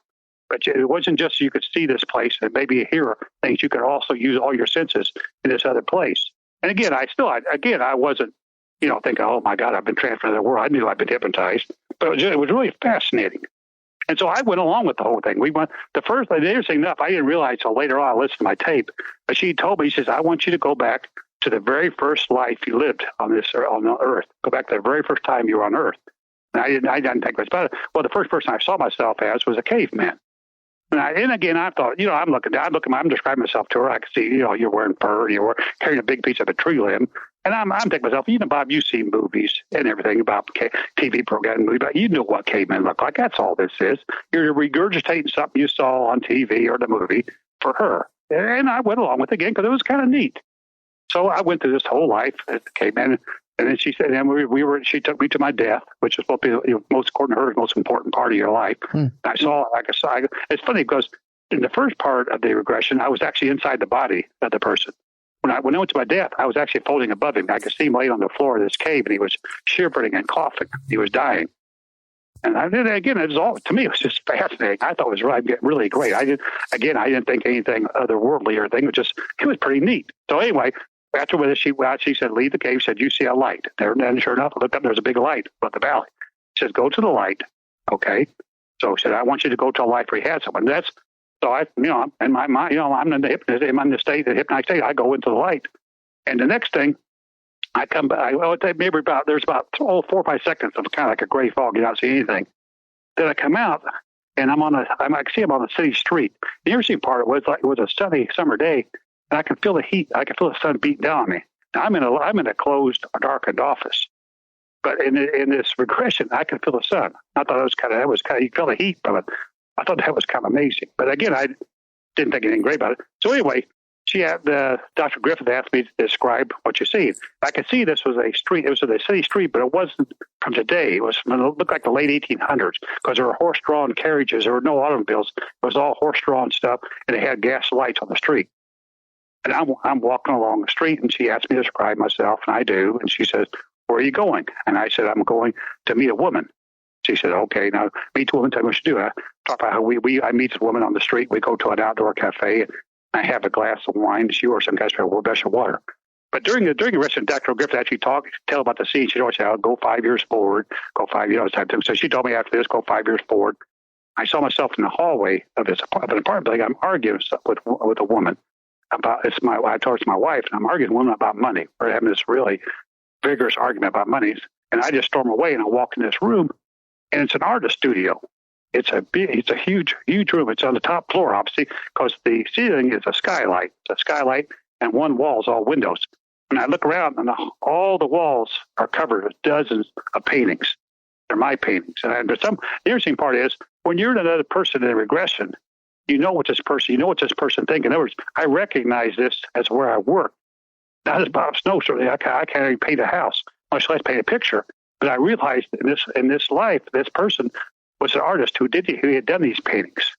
But it wasn't just you could see this place and maybe hear things. You could also use all your senses in this other place. And again, I wasn't, thinking, oh my God, I've been transferred to the world. I knew I'd been hypnotized, but it was really fascinating. And so I went along with the whole thing. Interesting enough, I didn't realize until later on, I listened to my tape, but she told me, she says, I want you to go back to the very first life you lived on the earth. Go back to the very first time you were on earth. And I didn't think much about it. Well, the first person I saw myself as was a caveman. And again, I thought, I'm describing myself to her. I could see, you're wearing fur, you're carrying a big piece of a tree limb. And I'm thinking to myself, Bob, you've seen movies and everything about TV programs, but you know what cavemen look like. That's all this is. You're regurgitating something you saw on TV or the movie for her. And I went along with it again because it was kind of neat. So I went through this whole life as a caveman. And then she said, and she took me to my death, which is what according to her, the most important part of your life. I saw, it's funny because in the first part of the regression, I was actually inside the body of the person. When I went to my death, I was actually floating above him. I could see him laying on the floor of this cave, and he was shivering and coughing. He was dying. And to me, it was just fascinating. I thought it was really great. I didn't think anything otherworldly or anything. It was pretty neat. So anyway, after with it, she said, leave the cave. She said, you see a light. And sure enough, I looked up, there's a big light above the valley. She says, go to the light. Okay. So she said, I want you to go to a light where you had someone. In my mind, I'm in the state, the hypnotic state. I go into the light. And the next thing, I come back, there's about 4 or 5 seconds of kind of like a gray fog. You don't see anything. Then I come out and I see I'm on the city street. The interesting part was it was a sunny summer day. And I can feel the heat. I can feel the sun beating down on me. Now, I'm in a closed, darkened office. But in this regression, I can feel the sun. I thought you feel the heat from it. I thought that was kind of amazing. But again, I didn't think anything great about it. So anyway, Dr. Griffith asked me to describe what you see. I could see this was a street. It was a city street, but it wasn't from today. It looked like the late 1800s because there were horse-drawn carriages. There were no automobiles. It was all horse-drawn stuff, and it had gas lights on the street. And I'm walking along the street, and she asked me to describe myself, and I do. And she says, where are you going? And I said, I'm going to meet a woman. She said, okay, now meet a woman, tell me what you do. I talk about how I meet this woman on the street. We go to an outdoor cafe, and I have a glass of wine. She orders some guys for a dash of water. But during the rest of Dr. Griffith actually tell about the scene. She always said, I'll go 5 years forward, go 5 years type thing. So she told me after this, go 5 years forward. I saw myself in the hallway of an apartment building. I'm arguing with a woman. I told my wife, and I'm arguing with a woman about money. We're having this really vigorous argument about money. And I just storm away, and I walk in this room, and it's an artist studio. It's a huge, huge room. It's on the top floor, obviously, because the ceiling is a skylight. It's a skylight, and one wall is all windows. And I look around, and all the walls are covered with dozens of paintings. They're my paintings. And the interesting part is, when you're another person in a regression, you know what this person thinks. In other words, I recognize this as where I work. Now, this Bob Snow, certainly I can't even paint a house, much less paint a picture. But I realized in this life, this person was an artist who had done these paintings.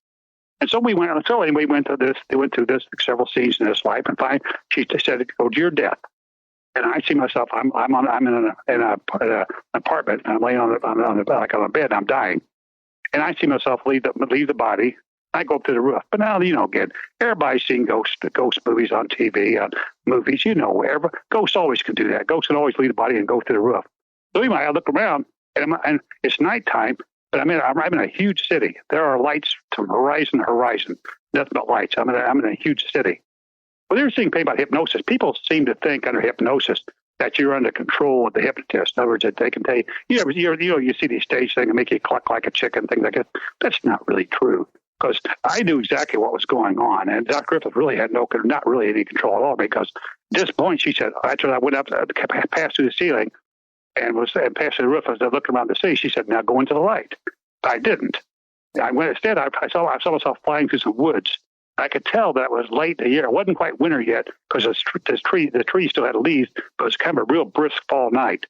And so we went through this. They went through this several scenes in this life, and finally, she said, "Go to your death." And I see myself. I'm in an apartment. And I'm laying on a bed. And I'm dying, and I see myself leave the body. I go up to the roof. But now, again, everybody's seen ghost movies on TV, on movies. Ghosts always can do that. Ghosts can always leave the body and go to the roof. So anyway, I look around, and it's nighttime, but I'm in a huge city. There are lights from horizon to horizon. Nothing but lights. I'm in a huge city. Well, they're seeing about hypnosis. People seem to think under hypnosis that you're under control of the hypnotist. In other words, that they can tell you, you see these stage things and make you cluck like a chicken, things like that. That's not really true, because I knew exactly what was going on, and Dr. Griffith really had not really any control at all, because at this point, she said, after I went up, passed through the ceiling, and passed through the roof, as I looked around the city, she said, "Now go into the light." I didn't. I went instead. I saw myself flying through some woods. I could tell that it was late in the year. It wasn't quite winter yet, because the tree still had leaves, but it was kind of a real brisk fall night.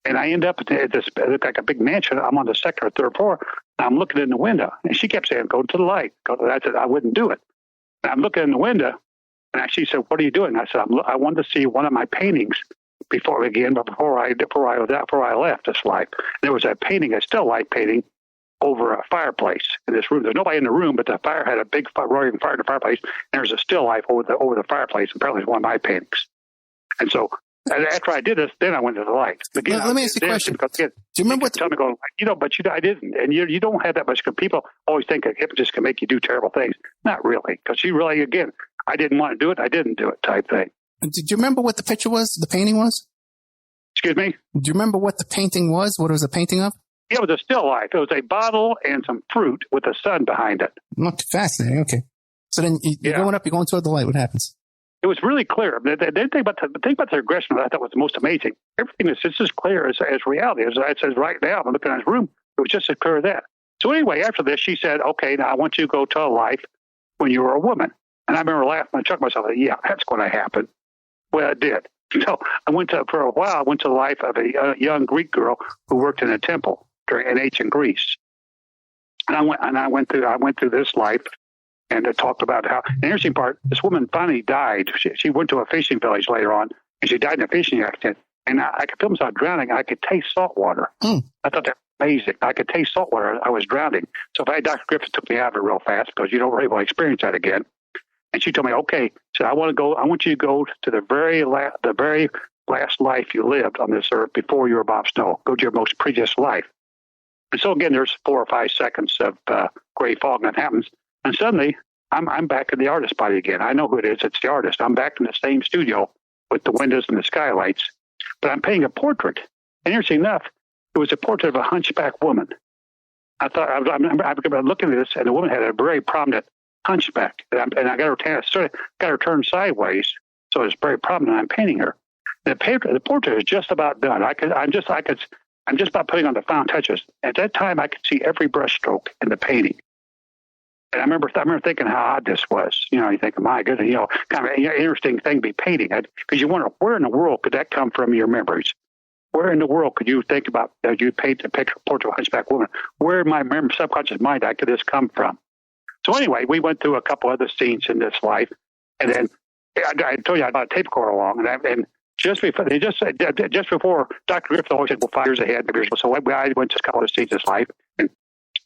And I end up at this, it looked like a big mansion. I'm on the second or third floor. And I'm looking in the window, and she kept saying, "Go to the light." I said I wouldn't do it. And I'm looking in the window, and she said, "What are you doing?" I said, I wanted to see one of my paintings before I left this life. There was a painting, a still life painting, over a fireplace in this room. There's nobody in the room, but the fire had a big roaring fire in the fireplace. And there's a still life over the fireplace. Apparently, it's one of my paintings. And so after I did this, then I went to the light. Again, let me ask you a question. Do you remember what? Tell me, I didn't. And you don't have that much. People always think that hypnotists can make you do terrible things. Not really, because she really, again, I didn't want to do it. I didn't do it type thing. Did you remember what the picture was? The painting was? Excuse me? Do you remember what the painting was? What it was a painting of? It was a still life. It was a bottle and some fruit with the sun behind it. Look, fascinating. Okay. So then you're going toward the light. What happens? It was really clear. The thing about the regression that I thought was the most amazing. Everything is just as clear as reality. As it says right now, I'm looking at his room. It was just as clear as that. So anyway, after this, she said, "Okay, now I want you to go to a life when you were a woman." And I remember laughing. I chuckled myself, "Yeah, that's going to happen." Well, it did. So for a while, I went to the life of a young Greek girl who worked in a temple in ancient Greece. And I went through this life, and it talked about how, the interesting part, this woman finally died. She went to a fishing village later on, and she died in a fishing accident. And I could feel myself drowning. I could taste salt water. I thought that was amazing. I could taste salt water. I was drowning. So Dr. Griffith took me out of it real fast, because you don't really want to experience that again. And she told me, "Okay, so I want you to go to the very last life you lived on this earth before you were Bob Snow. Go to your most previous life." And so again, there's 4 or 5 seconds of gray fog that happens, and suddenly I'm back in the artist body again. I know who it is. It's the artist. I'm back in the same studio with the windows and the skylights, but I'm painting a portrait. And interesting enough, it was a portrait of a hunchback woman. I remember looking at this, and the woman had a very prominent hunchback, and I got her turned sideways, so it's very prominent. I'm painting her. The portrait is just about done. I'm just about putting on the final touches. At that time, I could see every brushstroke in the painting. And I remember thinking how odd this was. You think, my goodness, kind of an interesting thing to be painting. Because you wonder, where in the world could that come from, your memories? Where in the world could you think about, as you paint a picture, portrait of a hunchback woman, where in my subconscious mind could this come from? So anyway, we went through a couple other scenes in this life. And then I told you I brought a tape recorder along. And just before Dr. Griffith always said, "Well, 5 years ahead." So I went to a couple of scenes in this life. And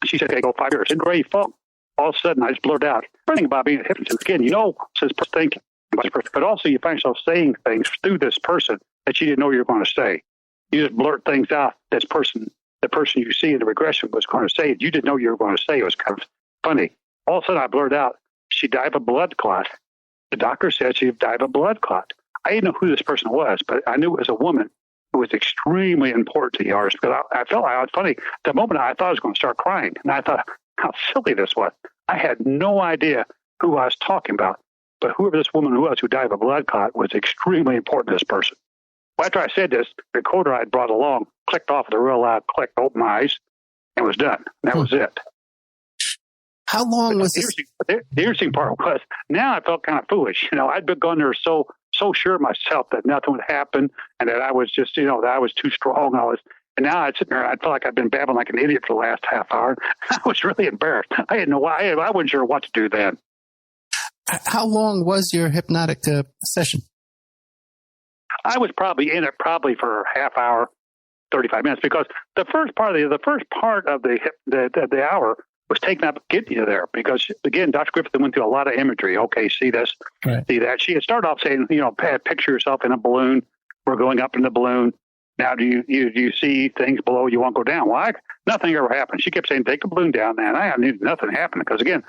she said, "Okay, go 5 years." And great fog. All of a sudden, I just blurred out. Everything about being a hypnotist. Again, says thinking, but also you find yourself saying things through this person that you didn't know you were going to say. You just blurt things out. The person you see in the regression was going to say it. You didn't know you were going to say it. It was kind of funny. All of a sudden, I blurred out, "She died of a blood clot." The doctor said she died of a blood clot. I didn't know who this person was, but I knew it was a woman who was extremely important to the artist, because I felt like it was funny. At the moment, I thought I was going to start crying, and I thought how silly this was. I had no idea who I was talking about, but whoever this woman was who died of a blood clot was extremely important to this person. Well, after I said this, the recorder I had brought along clicked off with a real loud click, opened my eyes, and was done. And that was it. How long was this? The interesting part was, now I felt kind of foolish. I'd been going there so so sure of myself that nothing would happen and that I was just, that I was too strong. And now I'd sit there, I felt like I'd been babbling like an idiot for the last half hour. I was really embarrassed. I didn't know why. I wasn't sure what to do then. How long was your hypnotic session? I was probably in it for a half hour, 35 minutes, because the first part of the hour was taken up getting you there, because again, Dr. Griffith went through a lot of imagery. Okay, see this, right. See that. She had started off saying, picture yourself in a balloon. We're going up in the balloon. Now, do you see things below you won't go down? Well, nothing ever happened. She kept saying, take the balloon down, man. I knew nothing happened, because again,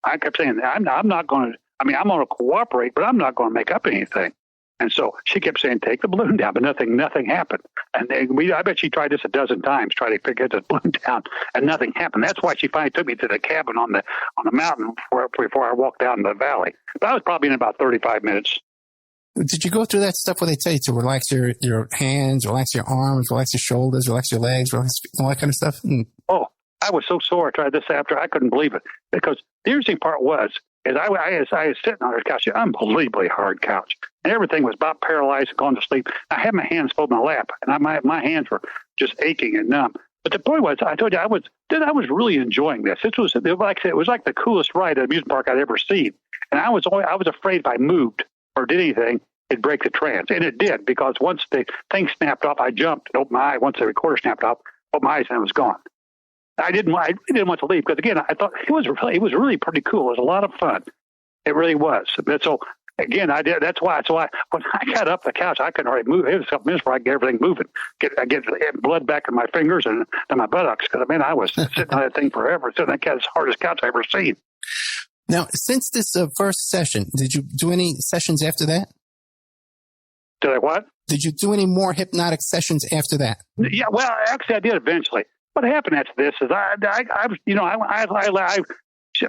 I kept saying, I'm not going to. I'm going to cooperate, but I'm not going to make up anything. And so she kept saying, take the balloon down, but nothing happened. And I bet she tried this a dozen times, trying to get the balloon down, and nothing happened. That's why she finally took me to the cabin on the mountain before I walked down the valley. But I was probably in about 35 minutes. Did you go through that stuff where they tell you to relax your hands, relax your arms, relax your shoulders, relax your legs, relax all that kind of stuff? Oh, I was so sore. I tried this after. I couldn't believe it, because the interesting part was, I was sitting on her couch, an unbelievably hard couch, and everything was about paralyzed and going to sleep. I had my hands folded in my lap, and my hands were just aching and numb. But the point was, I told you, I was really enjoying this. It was like the coolest ride at an amusement park I'd ever seen. And I was afraid if I moved or did anything, it'd break the trance, and it did, because once the thing snapped off, I jumped and opened my eye. Once the recorder snapped off, opened my eyes, and it was gone. I didn't want to leave, because again, I thought it was really pretty cool. It was a lot of fun. It really was. But so again, I did. That's why. So when I got up the couch, I couldn't already move. It was a couple minutes before I get everything moving. I get blood back in my fingers and my buttocks, because I was sitting on that thing forever. Sitting on that couch, hardest couch I ever seen. Now, since this first session, did you do any sessions after that? Did I what? Did you do any more hypnotic sessions after that? Yeah, well, actually, I did eventually. What happened after this is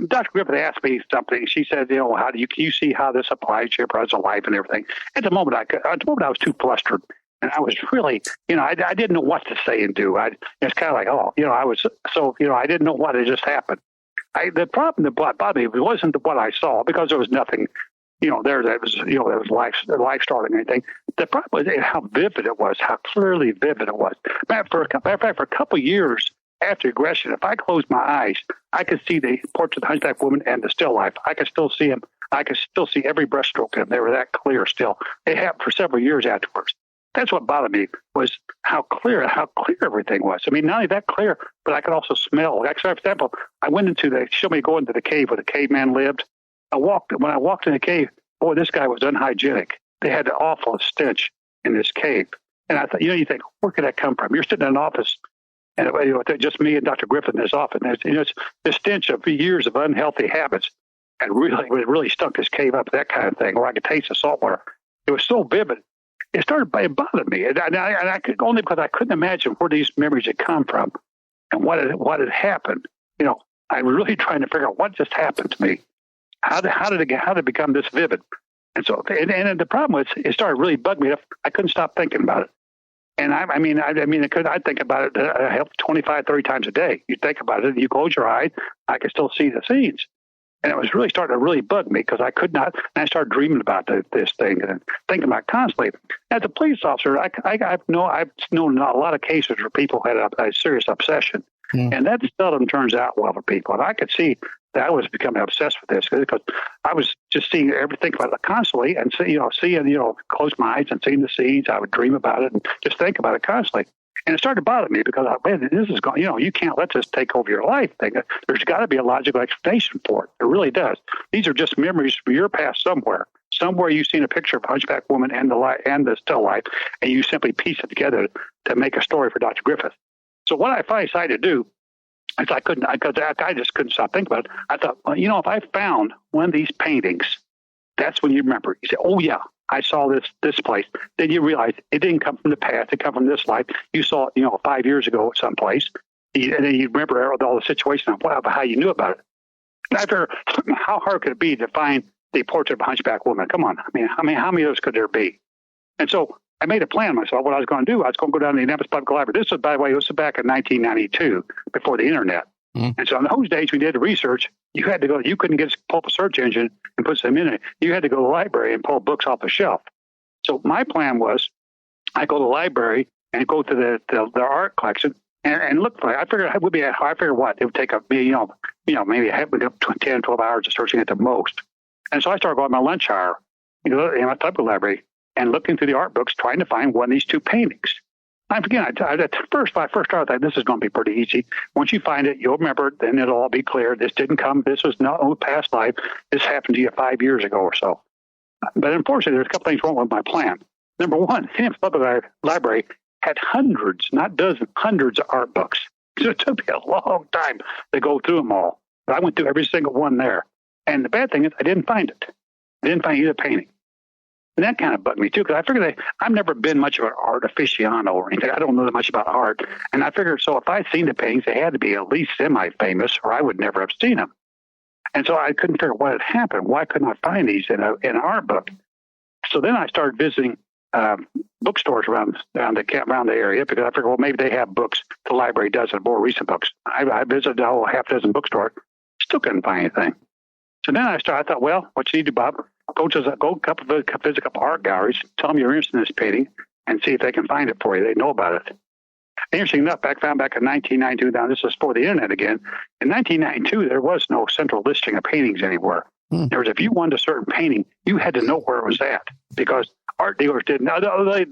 Dr. Griffith asked me something. She said, can you see how this applies to your present life and everything? At the moment, I was too flustered, and I was really, I didn't know what to say and do. It's kind of like, I didn't know what had just happened. The problem that bothered me wasn't what I saw, because there was nothing, there was life starting or anything. The problem was how vivid it was, how clearly vivid it was. Matter of fact, for a couple of years after regression, if I closed my eyes, I could see the portrait of the hunchback woman and the still life. I could still see them. I could still see every breaststroke of them. They were that clear still. It happened for several years afterwards. That's what bothered me, was how clear everything was. I mean, not only that clear, but I could also smell. Like, for example, I went showed me going to the cave where the caveman lived. When I walked in the cave, boy, this guy was unhygienic. They had an awful stench in this cave. And I thought, you think, where could that come from? You're sitting in an office, and just me and Dr. Griffith in this office. And it's the stench of years of unhealthy habits, and it really stunk this cave up, that kind of thing, where I could taste the salt water. It was so vivid. It bothered me. And I could, only because I couldn't imagine where these memories had come from and what had happened. I was really trying to figure out what just happened to me. How did it become this vivid? And so, and the problem was, it started really bugging me. I couldn't stop thinking about it. And I'd think about it 25, 30 times a day. You think about it, you close your eyes, I could still see the scenes. And it was really starting to really bug me, because I could not, and I started dreaming about this thing and thinking about it constantly. As a police officer, I've known a lot of cases where people had a serious obsession. And that seldom turns out well for people. And I could see that I was becoming obsessed with this, because I was just seeing everything about it constantly, and close my eyes and seeing the scenes. I would dream about it and just think about it constantly. And it started to bother me, because this is going, you can't let this take over your life. There's got to be a logical explanation for it. It really does. These are just memories from your past somewhere. Somewhere you've seen a picture of a hunchback woman and the still life, and you simply piece it together to make a story for Dr. Griffith. So what I finally decided to do is I just couldn't stop thinking about it. I thought, if I found one of these paintings, that's when you remember. You say, oh, yeah, I saw this place. Then you realize it didn't come from the past. It come from this life. You saw it, 5 years ago someplace. And then you remember all the situation of how you knew about it. And I figured, how hard could it be to find the portrait of a hunchback woman? Come on. I mean, how many of those could there be? And so I made a plan myself. What I was going to do, I was going to go down to the Indianapolis Public Library. This was, by the way, back in 1992, before the internet. And so in those days, we did the research. You had to go. You couldn't pull up a search engine and put some in it. You had to go to the library and pull books off the shelf. So my plan was I go to the library and go to the art collection and look for it. I figured it would be, I figured what? It would take maybe 10, 12 hours of searching at the most. And so I started going my lunch hour, in my type library and looking through the art books, trying to find one of these two paintings. When I first started, I thought this is going to be pretty easy. Once you find it, you'll remember it, then it'll all be clear. This was not past life. This happened to you 5 years ago or so. But unfortunately, there's a couple things wrong with my plan. Number one, the public library had hundreds, not dozens, hundreds of art books. So it took me a long time to go through them all. But I went through every single one there. And the bad thing is I didn't find it. I didn't find either painting. And that kind of bugged me, too, because I figured I've never been much of an art aficionado or anything. I don't know that much about art. And I figured, so if I'd seen the paintings, they had to be at least semi-famous, or I would never have seen them. And so I couldn't figure what had happened. Why couldn't I find these in an art book? So then I started visiting bookstores around the area because I figured, well, maybe they have books the library doesn't, more recent books. I visited a whole half dozen bookstores, still couldn't find anything. So then I thought, well, what you need to do, Bob, visit a couple art galleries, tell them you're interested in this painting, and see if they can find it for you. They know about it. Interesting enough, found back in 1992, now this is before the internet again, in 1992, there was no central listing of paintings anywhere. There was, if you wanted a certain painting, you had to know where it was at because art dealers didn't.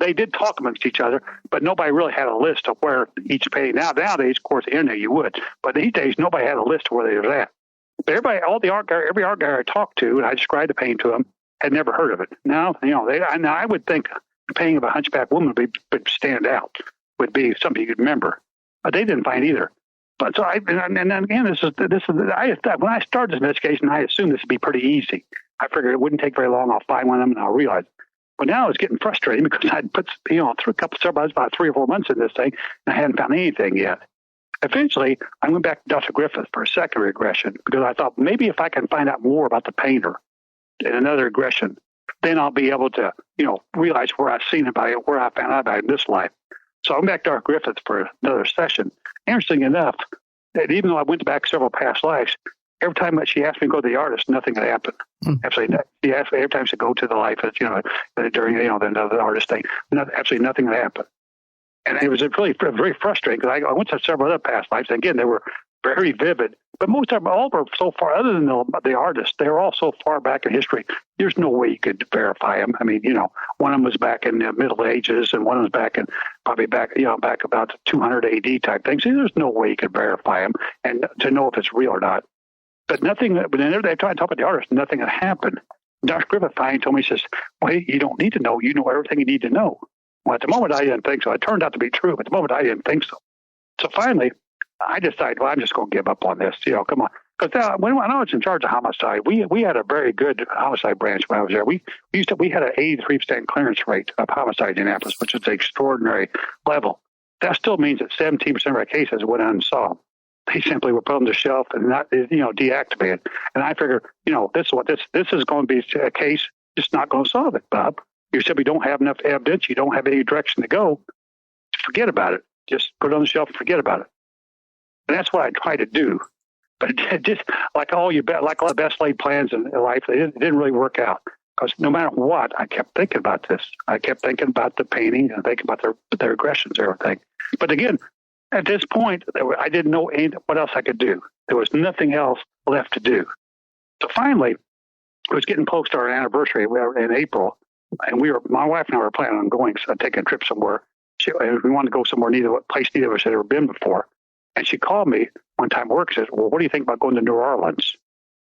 They did talk amongst each other, but nobody really had a list of where each painting. Nowadays, of course, the internet you would, but these days nobody had a list of where they were at. But every art gallery I talked to, and I described the painting to them, had never heard of it. Now, I would think the painting of a hunchback woman would stand out, would be something you could remember, but they didn't find either. But so and then again, I thought when I started this investigation, I assumed this would be pretty easy. I figured it wouldn't take very long. I'll find one of them and I'll realize. But now it's getting frustrating because I'd put about 3 or 4 months in this thing and I hadn't found anything yet. Eventually, I went back to Dr. Griffith for a second regression because I thought maybe if I can find out more about the painter in another regression, then I'll be able to, realize where I've seen about it, where I found out about it in this life. So I went back to Dr. Griffith for another session. Interesting enough, that even though I went back several past lives, every time that she asked me to go to the artist, nothing had happened. Absolutely, she asked me every time she go to the life, during the artist thing, absolutely nothing had happened. And it was really very frustrating because I went to several other past lives. And again, they were very vivid, but most of them all were so far, other than the artists, they were all so far back in history. There's no way you could verify them. I mean, one of them was back in the Middle Ages, and one of them was back about 200 AD type things. So there's no way you could verify them and to know if it's real or not. But nothing. Whenever they tried to talk about the artist, nothing had happened. Dr. Griffith finally told me, he says, "Well, you don't need to know. You know everything you need to know." Well, at the moment, I didn't think so. It turned out to be true, but at the moment, I didn't think so. So finally, I decided, well, I'm just going to give up on this. Come on. Because when I was in charge of homicide, we had a very good homicide branch when I was there. We had an 83% clearance rate of homicide in Indianapolis, which is an extraordinary level. That still means that 17% of our cases went unsolved. They simply were put on the shelf and not, deactivated. And I figured, this is going to be a case. It's not going to solve it, Bob. You simply don't have enough evidence. You don't have any direction to go. Forget about it. Just put it on the shelf and forget about it. And that's what I try to do. But it just like all the best laid plans in life, it didn't really work out. Because no matter what, I kept thinking about this. I kept thinking about the painting and thinking about the regressions and everything. But again, at this point, I didn't know what else I could do. There was nothing else left to do. So finally, it was getting close to our anniversary. We were in April, and my wife and I were planning on taking a trip somewhere. We wanted to go somewhere, neither of us had ever been before. And she called me one time at work and says, "Well, what do you think about going to New Orleans?"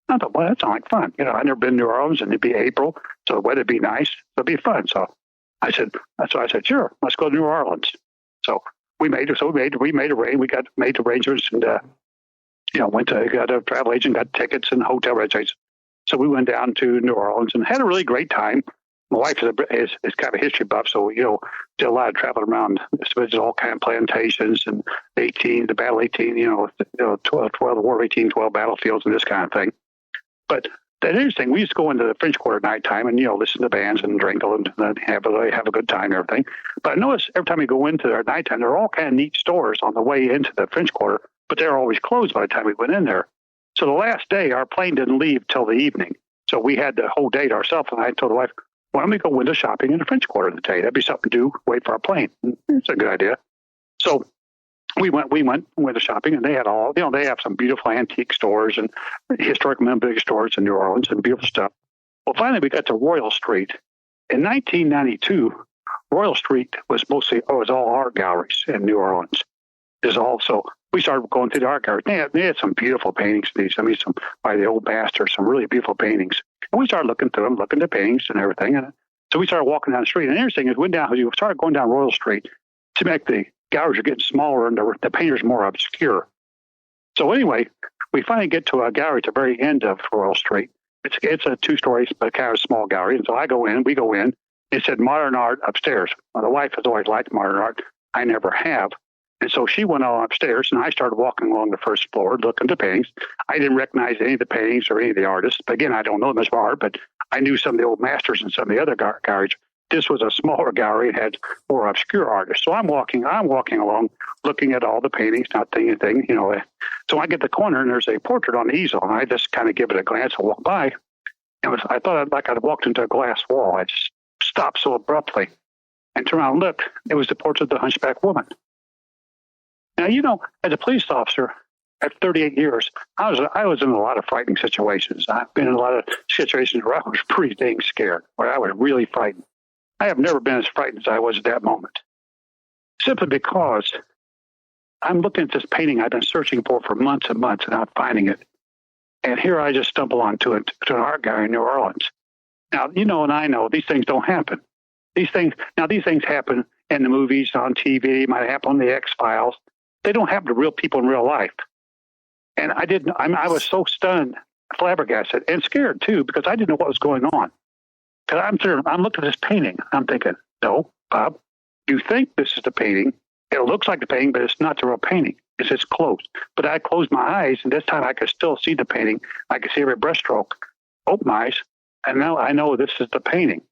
I thought, well, that sounds like fun. I'd never been to New Orleans, and it'd be April, so the weather'd be nice. It'd be fun. So I said, sure, let's go to New Orleans. So we made arrangements and, got a travel agent, got tickets and hotel reservations. So we went down to New Orleans and had a really great time. My wife is kind of a history buff, so, did a lot of traveling around, visited all kind of plantations and the Battle 18, 12, the War of 1812 battlefields and this kind of thing. But the interesting, we used to go into the French Quarter at nighttime and, listen to bands and drink and have a good time and everything. But I noticed every time we go into there at nighttime, there are all kind of neat stores on the way into the French Quarter, but they're always closed by the time we went in there. So the last day, our plane didn't leave till the evening. So we had the whole day to ourselves, and I told the wife, why don't we go window shopping in the French Quarter today? That'd be something to do, wait for our plane. It's a good idea. So we went window shopping, and they had all, they have some beautiful antique stores and historic memorabilia stores in New Orleans and beautiful stuff. Well, finally, we got to Royal Street. In 1992, Royal Street was all art galleries in New Orleans. So we started going through the art galleries. They had some beautiful paintings. Some by the old masters, some really beautiful paintings. And we started looking through them, looking at paintings and everything. And so we started walking down the street. And the interesting is, you started going down Royal Street, to make the galleries are getting smaller and the painters more obscure. So anyway, we finally get to a gallery at the very end of Royal Street. It's a 2-story, but kind of a small gallery. And so we go in. It said modern art upstairs. Well, the wife has always liked modern art. I never have. And so she went on upstairs, and I started walking along the first floor, looking at the paintings. I didn't recognize any of the paintings or any of the artists. But again, I don't know much about art, but I knew some of the old masters and some of the other galleries. This was a smaller gallery and had more obscure artists. So I'm walking along, looking at all the paintings, not thinking anything, So I get the corner, and there's a portrait on the easel, and I just kind of give it a glance and walk by. I thought I'd walked into a glass wall. I just stopped so abruptly and turned around and looked. It was the portrait of the hunchback woman. Now, as a police officer, after 38 years, I was in a lot of frightening situations. I've been in a lot of situations where I was pretty dang scared, where I was really frightened. I have never been as frightened as I was at that moment, simply because I'm looking at this painting I've been searching for months and months and not finding it. And here I just stumble onto it, to an art gallery in New Orleans. Now, and I know these things don't happen. These things happen in the movies, on TV, might happen on the X-Files. They don't happen to real people in real life. And I was so stunned, flabbergasted, and scared too, because I didn't know what was going on. Because I'm looking at this painting. I'm thinking, no, Bob, you think this is the painting. It looks like the painting, but it's not the real painting. It's just closed. But I closed my eyes, and this time I could still see the painting. I could see every brushstroke. Open my eyes, and now I know this is the painting.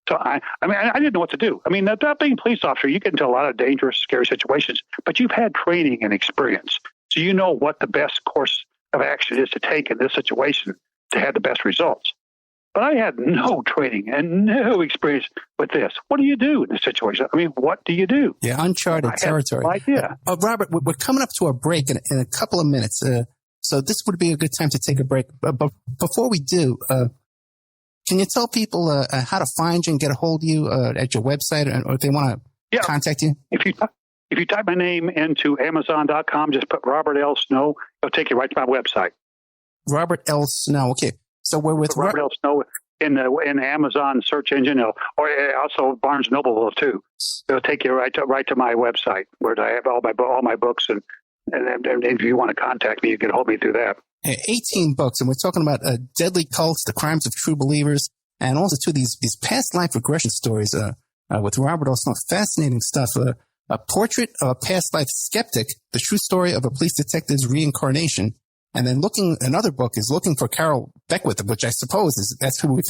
So I didn't know what to do. That being a police officer, you get into a lot of dangerous, scary situations, but you've had training and experience. So you know what the best course of action is to take in this situation to have the best results. But I had no training and no experience with this. What do you do in this situation? What do you do? Yeah, uncharted territory. No idea. Robert, we're coming up to a break in a couple of minutes. So this would be a good time to take a break. But before we do, can you tell people how to find you and get a hold of you at your website, or if they want to contact you? If you type my name into Amazon.com, just put Robert L. Snow, it'll take you right to my website. Robert L. Snow. Okay. So we're with Robert L. Snow in the Amazon search engine, or also Barnes & Noble too. It'll take you right to my website where I have all my books, and if you want to contact me, you can hold me through that. 18 books, and we're talking about Deadly Cults, The Crimes of True Believers, and also too these past life regression stories with Robert L. Snow. Fascinating stuff. A Portrait of a Past Life Skeptic, The True Story of a Police Detective's Reincarnation. And then another book is Looking for Carroll Beckwith, which I suppose that's who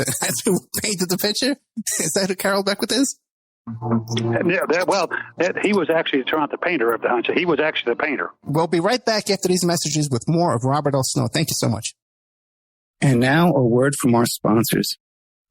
painted the picture. Is that who Carroll Beckwith is? Yeah, he was actually the painter of the hunch. He was actually the painter. We'll be right back after these messages with more of Robert L. Snow. Thank you so much. And now a word from our sponsors.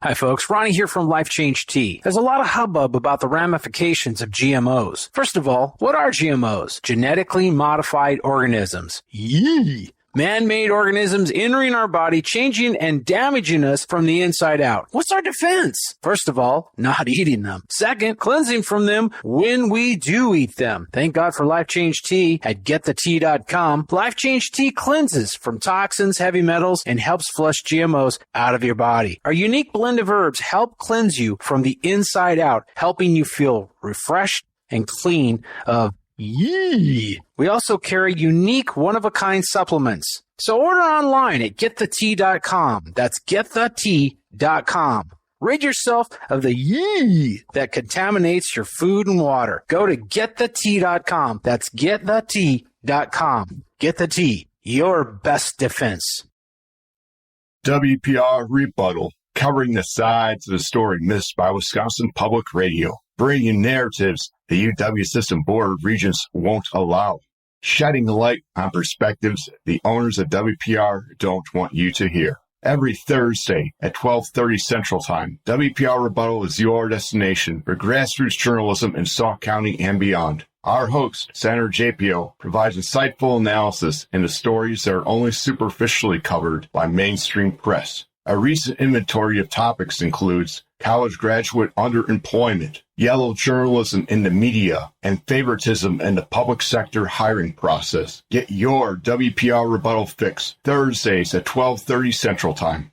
Hi, folks. Ronnie here from Life Change Tea. There's a lot of hubbub about the ramifications of GMOs. First of all, what are GMOs? Genetically modified organisms. Yee! Man-made organisms entering our body, changing and damaging us from the inside out. What's our defense? First of all, not eating them. Second, cleansing from them when we do eat them. Thank God for Life Change Tea at getthetea.com. Life Change Tea cleanses from toxins, heavy metals, and helps flush GMOs out of your body. Our unique blend of herbs help cleanse you from the inside out, helping you feel refreshed and clean of yee. We also carry unique one-of-a-kind supplements. So order online at getthetea.com. That's getthetea.com. Rid yourself of the yee that contaminates your food and water. Go to getthetea.com. That's getthetea.com. Get the Tea, your best defense. WPR Rebuttal, covering the sides of the story missed by Wisconsin Public Radio. Bringing narratives the UW System Board of Regents won't allow. Shedding light on perspectives the owners of WPR don't want you to hear. Every Thursday at 12:30 Central Time, WPR Rebuttal is your destination for grassroots journalism in Sauk County and beyond. Our host, Senator JPO, provides insightful analysis into stories that are only superficially covered by mainstream press. A recent inventory of topics includes college graduate underemployment, yellow journalism in the media, and favoritism in the public sector hiring process. Get your WPR Rebuttal fix Thursdays at 12:30 Central Time.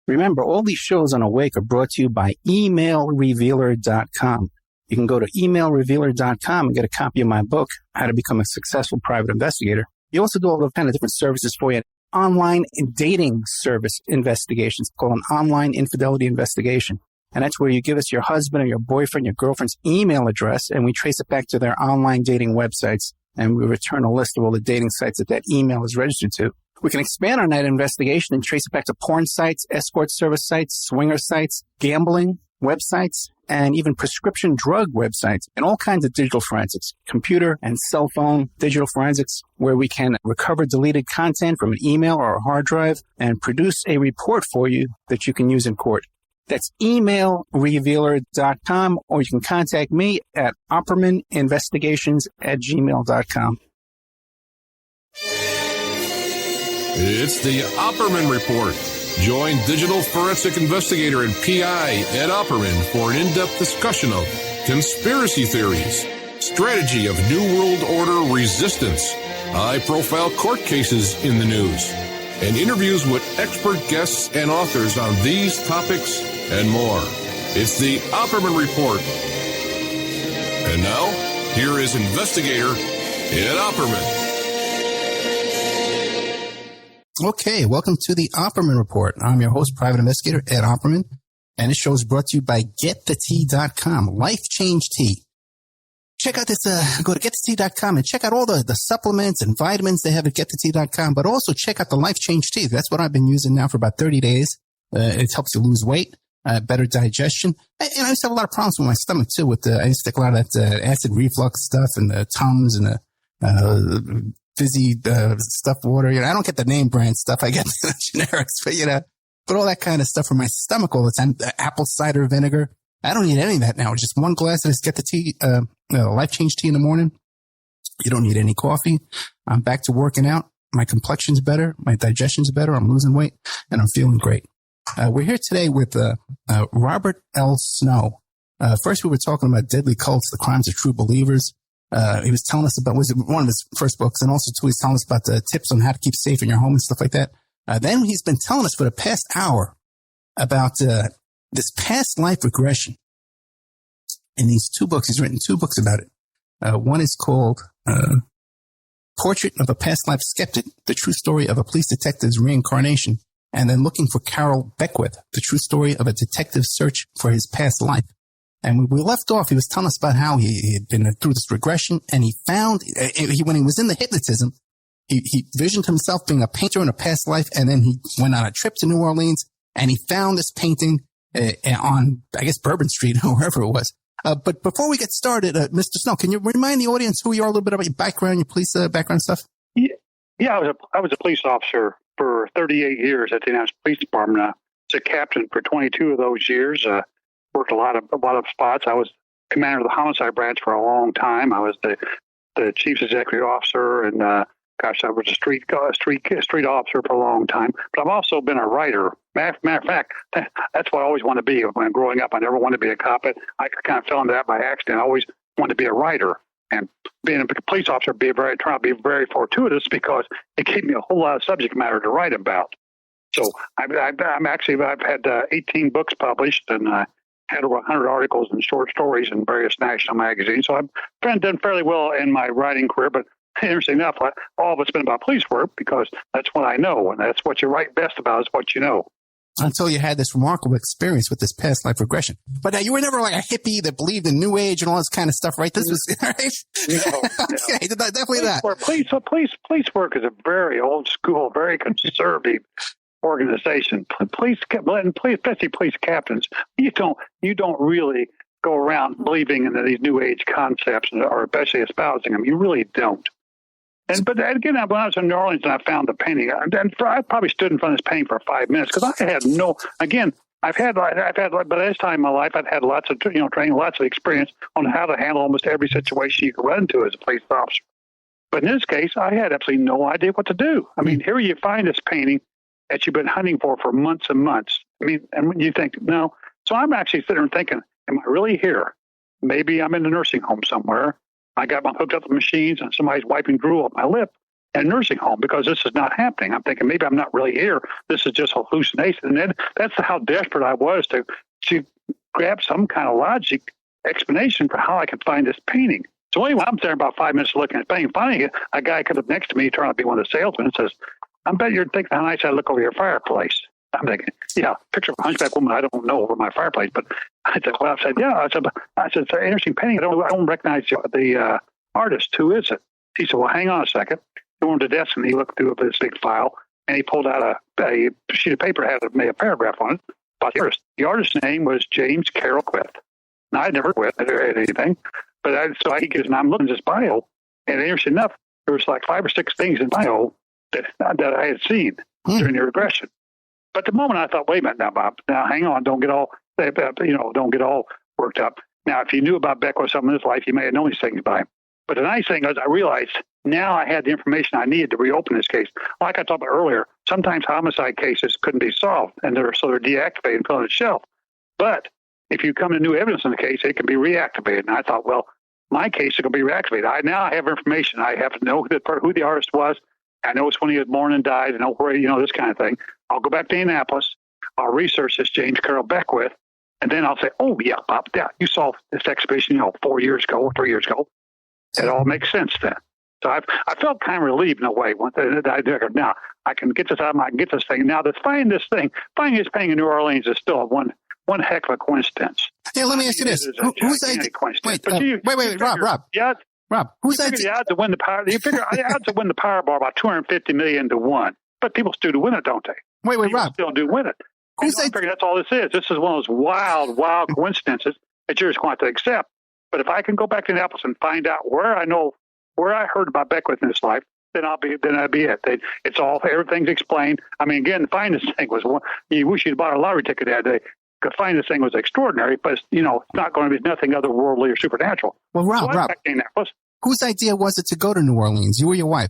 Remember, all these shows on Awake are brought to you by emailrevealer.com. You can go to emailrevealer.com and get a copy of my book, How to Become a Successful Private Investigator. You also do all the kind of different services for you. Online dating service investigations called an online infidelity investigation. And that's where you give us your husband or your boyfriend, your girlfriend's email address, and we trace it back to their online dating websites, and we return a list of all the dating sites that email is registered to. We can expand on that investigation and trace it back to porn sites, escort service sites, swinger sites, gambling websites, and even prescription drug websites, and all kinds of digital forensics, computer and cell phone digital forensics, where we can recover deleted content from an email or a hard drive and produce a report for you that you can use in court. That's emailrevealer.com, or you can contact me at oppermaninvestigations@gmail.com. It's the Opperman Report. Join digital forensic investigator and PI Ed Opperman for an in-depth discussion of conspiracy theories, strategy of New World Order resistance, high-profile court cases in the news, and interviews with expert guests and authors on these topics and more. It's the Opperman Report. And now, here is investigator Ed Opperman. Okay, welcome to the Opperman Report. I'm your host, private investigator Ed Opperman, and this show is brought to you by GetTheTea.com, Life Change Tea. Check out this, go to GetTheTea.com and check out all the supplements and vitamins they have at GetTheTea.com, but also check out the Life Change Tea. That's what I've been using now for about 30 days. It helps you lose weight, better digestion. And I used to have a lot of problems with my stomach, too. I used to take a lot of that acid reflux stuff and the Tums and the fizzy stuff water. I don't get the name brand stuff. I get the generics, but all that kind of stuff for my stomach all the time. Apple cider vinegar. I don't need any of that now. Just one glass of this Get the Tea, Life Change Tea in the morning. You don't need any coffee. I'm back to working out. My complexion's better. My digestion's better. I'm losing weight and I'm feeling great. We're here today with Robert L. Snow. First, we were talking about deadly cults, the crimes of true believers. He was telling us about, was one of his first books, and also too, he's telling us about the tips on how to keep safe in your home and stuff like that. Then he's been telling us for the past hour about this past life regression. In these two books, he's written two books about it. One is called Portrait of a Past Life Skeptic, the true story of a police detective's reincarnation, and then Looking for Carroll Beckwith, the true story of a detective's search for his past life. And when we left off, he was telling us about how he had been through this regression, and he found, when he was in the hypnotism, he visioned himself being a painter in a past life, and then he went on a trip to New Orleans, and he found this painting on, I guess, Bourbon Street, or wherever it was. But before we get started, Mr. Snow, can you remind the audience who you are, a little bit about your background, your police background stuff? Yeah, I was a police officer for 38 years at the Indianapolis Police Department. I was a captain for 22 of those years. Worked a lot of spots. I was commander of the homicide branch for a long time. I was the chief's executive officer, and I was a street officer for a long time. But I've also been a writer. Matter of fact, that's what I always wanted to be. When growing up, I never wanted to be a cop. I kind of fell into that by accident. I always wanted to be a writer. And being a police officer, trying to be very fortuitous because it gave me a whole lot of subject matter to write about. So I've had 18 books published, and had over 100 articles and short stories in various national magazines. So I've done fairly well in my writing career, but interesting enough, all of it's been about police work because that's what I know, and that's what you write best about is what you know. Until you had this remarkable experience with this past life regression. But you were never like a hippie that believed in New Age and all this kind of stuff, right? This was, right? No. Okay, definitely that. Police work is a very old school, very conservative organization. Police, especially police captains, you don't really go around believing in these New Age concepts or especially espousing them. You really don't. But again, when I was in New Orleans and I found the painting, I probably stood in front of this painting for 5 minutes because I had I've had, but at this time in my life, I've had lots of, training, lots of experience on how to handle almost every situation you can run into as a police officer. But in this case, I had absolutely no idea what to do. I mean, here you find this painting that you've been hunting for months and months. I mean, and you think, no. So I'm actually sitting there thinking, am I really here? Maybe I'm in a nursing home somewhere. I got my hooked up to machines and somebody's wiping drool off my lip in a nursing home because this is not happening. I'm thinking maybe I'm not really here. This is just hallucination. And then that's how desperate I was to grab some kind of logic explanation for how I could find this painting. So anyway, I'm there about 5 minutes looking at the painting. Finally, a guy comes up next to me, turned out to be one of the salesmen, and says, I bet you're thinking how nice I look over your fireplace. I'm thinking, yeah, picture of a hunchback woman I don't know over my fireplace. But I said, well, I said, it's an interesting painting. I don't recognize the artist. Who is it? He said, well, hang on a second. He went to the desk and he looked through this big file and he pulled out a sheet of paper that had a paragraph on it about the artist. The artist's name was James Carroll Beckwith. Now, I'd never read anything, but I'm looking at his bio, and interesting enough, there was like 5 or 6 things in bio that I had seen during the regression. But the moment I thought, wait a minute now, Bob, now hang on, don't get all worked up. Now, if you knew about Beckwith something in his life, you may have known these things by him. But the nice thing is I realized now I had the information I needed to reopen this case. Like I talked about earlier, sometimes homicide cases couldn't be solved, and they're deactivated and put on the shelf. But if you come to new evidence in the case, it can be reactivated. And I thought, well, my case is going to be reactivated. I have information. I have to know who the artist was. I know it's when he was born and died. I know where, this kind of thing. I'll go back to Indianapolis. I'll research this James Carroll Beckwith. And then I'll say, oh, yeah, Bob, yeah, you solved this exhibition, 4 years ago or 3 years ago. It all makes sense then. So I felt kind of relieved in a way. Now, I can get this out of I can get this thing. Now, to find this painting in New Orleans is still one heck of a coincidence. Yeah, let me ask you this. Whose idea? Wait, Rob. Yeah, Rob, whose idea? The odds to win the power. You figure the odds to win the Powerball about 250 million to 1. But people still do win it, don't they? Wait, Rob. Still do win it. I figure that's all this is. This is one of those wild coincidences that you're just going to have to accept. But if I can go back to Indianapolis and find out where I heard about Beckwith in his life, then that'd be it. It's all, everything's explained. I mean, again, find this thing was one. You wish you'd bought a lottery ticket that day. Could find this thing was extraordinary, but it's not going to be nothing otherworldly or supernatural. Well, Rob, whose idea was it to go to New Orleans? You or your wife?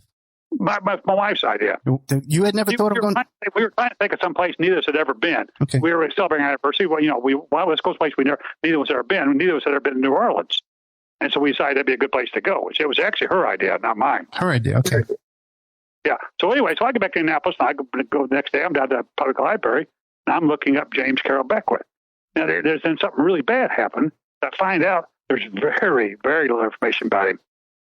My wife's idea. You had never thought of going? We were trying to think of some place neither of us had ever been. Okay. We were celebrating our anniversary. Well, West Coast place neither of us had ever been. Neither of us had ever been to New Orleans. And so we decided that'd be a good place to go. It was actually her idea, not mine. Her idea, okay. Yeah. So anyway, I get back to Indianapolis, and I go the next day. I'm down to the public library, and I'm looking up James Carroll Beckwith. Now, there's then something really bad happened. I find out there's very, very little information about him.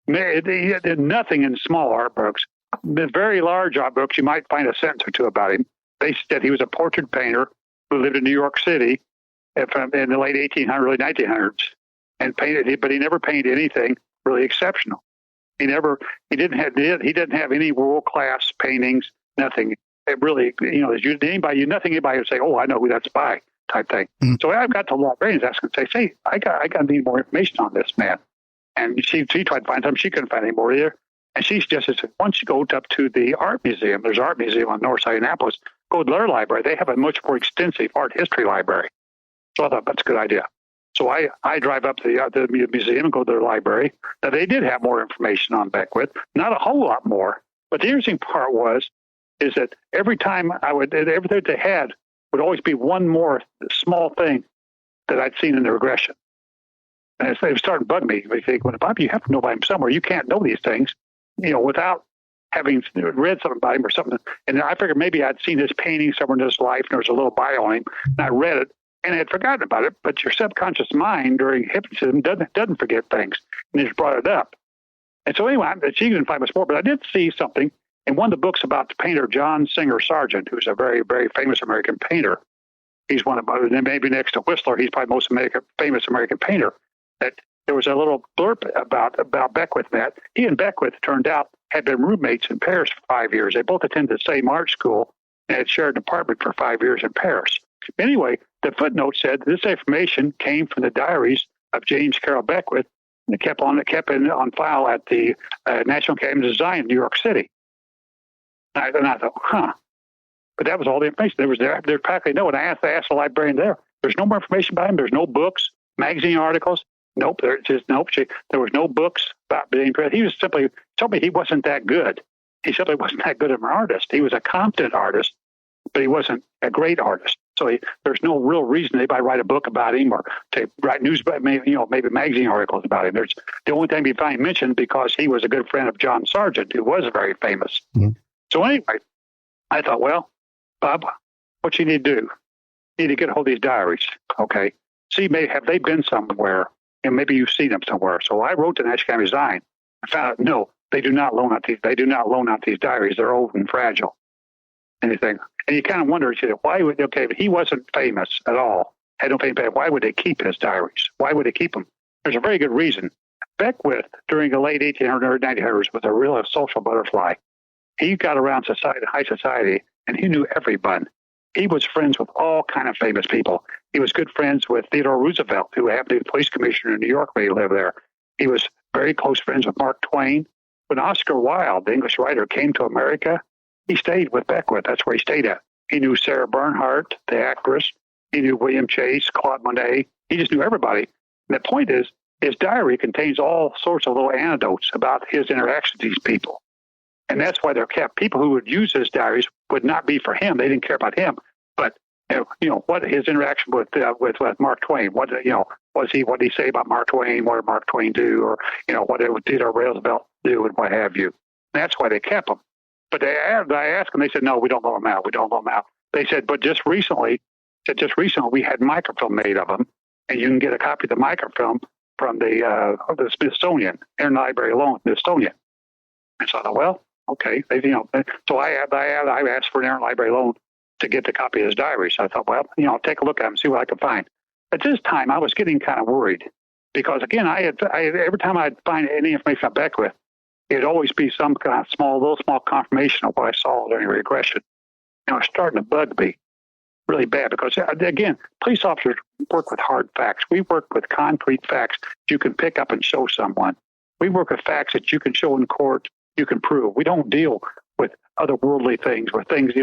There's nothing in small art books. The very large art books, you might find a sentence or two about him. They said he was a portrait painter who lived in New York City in the late 1800s, early 1900s, and painted. But he never painted anything really exceptional. He didn't have any world class paintings. Nothing. It really, nothing anybody would say, oh, I know who that's by, type thing. Mm-hmm. So I've got to librarians ask and say, I got to need more information on this man. And she tried to find something. She couldn't find any more either. And she suggested, once you go up to the art museum, there's an art museum on North Side of Annapolis, go to their library. They have a much more extensive art history library. So I thought that's a good idea. So I drive up to the museum and go to their library. Now, they did have more information on Beckwith, not a whole lot more. But the interesting part is that every time everything they had would always be one more small thing that I'd seen in the regression. And it started bugging me. They think, well, Bob, you have to know about him somewhere. You can't know these things, without having read something about him or something. And I figured maybe I'd seen his painting somewhere in his life, and there was a little bio on him, and I read it, and I had forgotten about it. But your subconscious mind during hypnotism doesn't forget things, and just brought it up. And so anyway, she didn't find much more, but I did see something in one of the books about the painter John Singer Sargent, who's a very, very famous American painter. He's one of, maybe next to Whistler, he's probably the most famous American painter. That there was a little blurb about Beckwith that he and Beckwith, turned out, had been roommates in Paris for 5 years. They both attended the same art school and had shared an apartment for 5 years in Paris. Anyway, the footnote said this information came from the diaries of James Carroll Beckwith, And it kept on file at the National Academy of Design in New York City. And I thought, But that was all the information. There practically no. And I asked the librarian there's no more information about him. There's no books, magazine articles. Nope. There was no books about being present. He was simply told me he wasn't that good. He simply wasn't that good of an artist. He was a competent artist, but he wasn't a great artist. So there's no real reason anybody write a book about him or to write news, maybe magazine articles about him. There's the only time you find mentioned because he was a good friend of John Sargent, who was very famous. Mm-hmm. So anyway, I thought, well, Bob, what you need to do, you need to get a hold of these diaries, okay? See, have they been somewhere, and maybe you've seen them somewhere. So I wrote to the National Academy of Design and found out, no, they do not loan out these diaries. They're old and fragile. Anything. And you kind of wonder, why would, if he wasn't famous at all, had no fame, why would they keep his diaries? Why would they keep them? There's a very good reason. Beckwith, during the late 1800s, 1900s, was a real social butterfly. He got around society, high society, and he knew everyone. He was friends with all kind of famous people. He was good friends with Theodore Roosevelt, who happened to be the police commissioner in New York when he lived there. He was very close friends with Mark Twain. When Oscar Wilde, the English writer, came to America, he stayed with Beckwith. That's where he stayed at. He knew Sarah Bernhardt, the actress. He knew William Chase, Claude Monet. He just knew everybody. And the point is, his diary contains all sorts of little anecdotes about his interactions with these people. And that's why they're kept. People who would use his diaries would not be for him. They didn't care about him. But, what his interaction with Mark Twain, what did he say about Mark Twain? What did Mark Twain do? Or, what did Theodore Roosevelt do and what have you? And that's why they kept them. But I asked them, they said, no, we don't loan them out. We don't loan them out. They said, but just recently we had microfilm made of them, and you can get a copy of the microfilm from the Smithsonian, Internet Library alone, Smithsonian. And so I thought, well, okay. So I asked for an Internet Library loan to get the copy of his diary. So I thought, well, I'll take a look at them, see what I can find. At this time, I was getting kind of worried because, again, I had every time I'd find any information on Beckwith, it'd always be some kind of small confirmation of what I saw during regression. It's starting to bug me really bad because, again, police officers work with hard facts. We work with concrete facts you can pick up and show someone. We work with facts that you can show in court, you can prove. We don't deal with otherworldly things or things,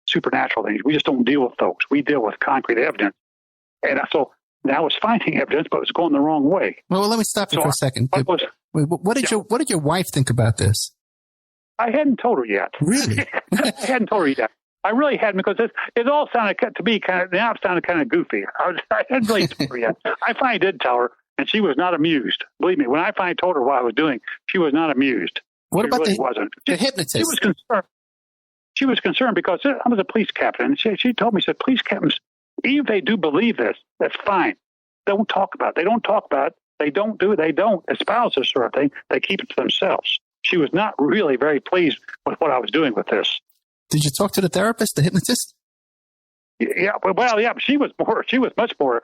supernatural things. We just don't deal with those. We deal with concrete evidence. And so now I was finding evidence, but it was going the wrong way. Well, let me stop you for a second. What did your wife think about this? I hadn't told her yet. Really? I hadn't told her yet. I really hadn't because it all sounded to me kind of goofy. I hadn't really told her yet. I finally did tell her, and she was not amused. Believe me, when I finally told her what I was doing, she was not amused. What about really wasn't. The hypnotist? She was concerned. She was concerned because I was a police captain. And she told me, police captains, even if they do believe this, that's fine. Don't talk about it. They don't talk about it. They don't espouse this sort of thing. They keep it to themselves. She was not really very pleased with what I was doing with this. Did you talk to the therapist, the hypnotist? Yeah, yeah. But she was much more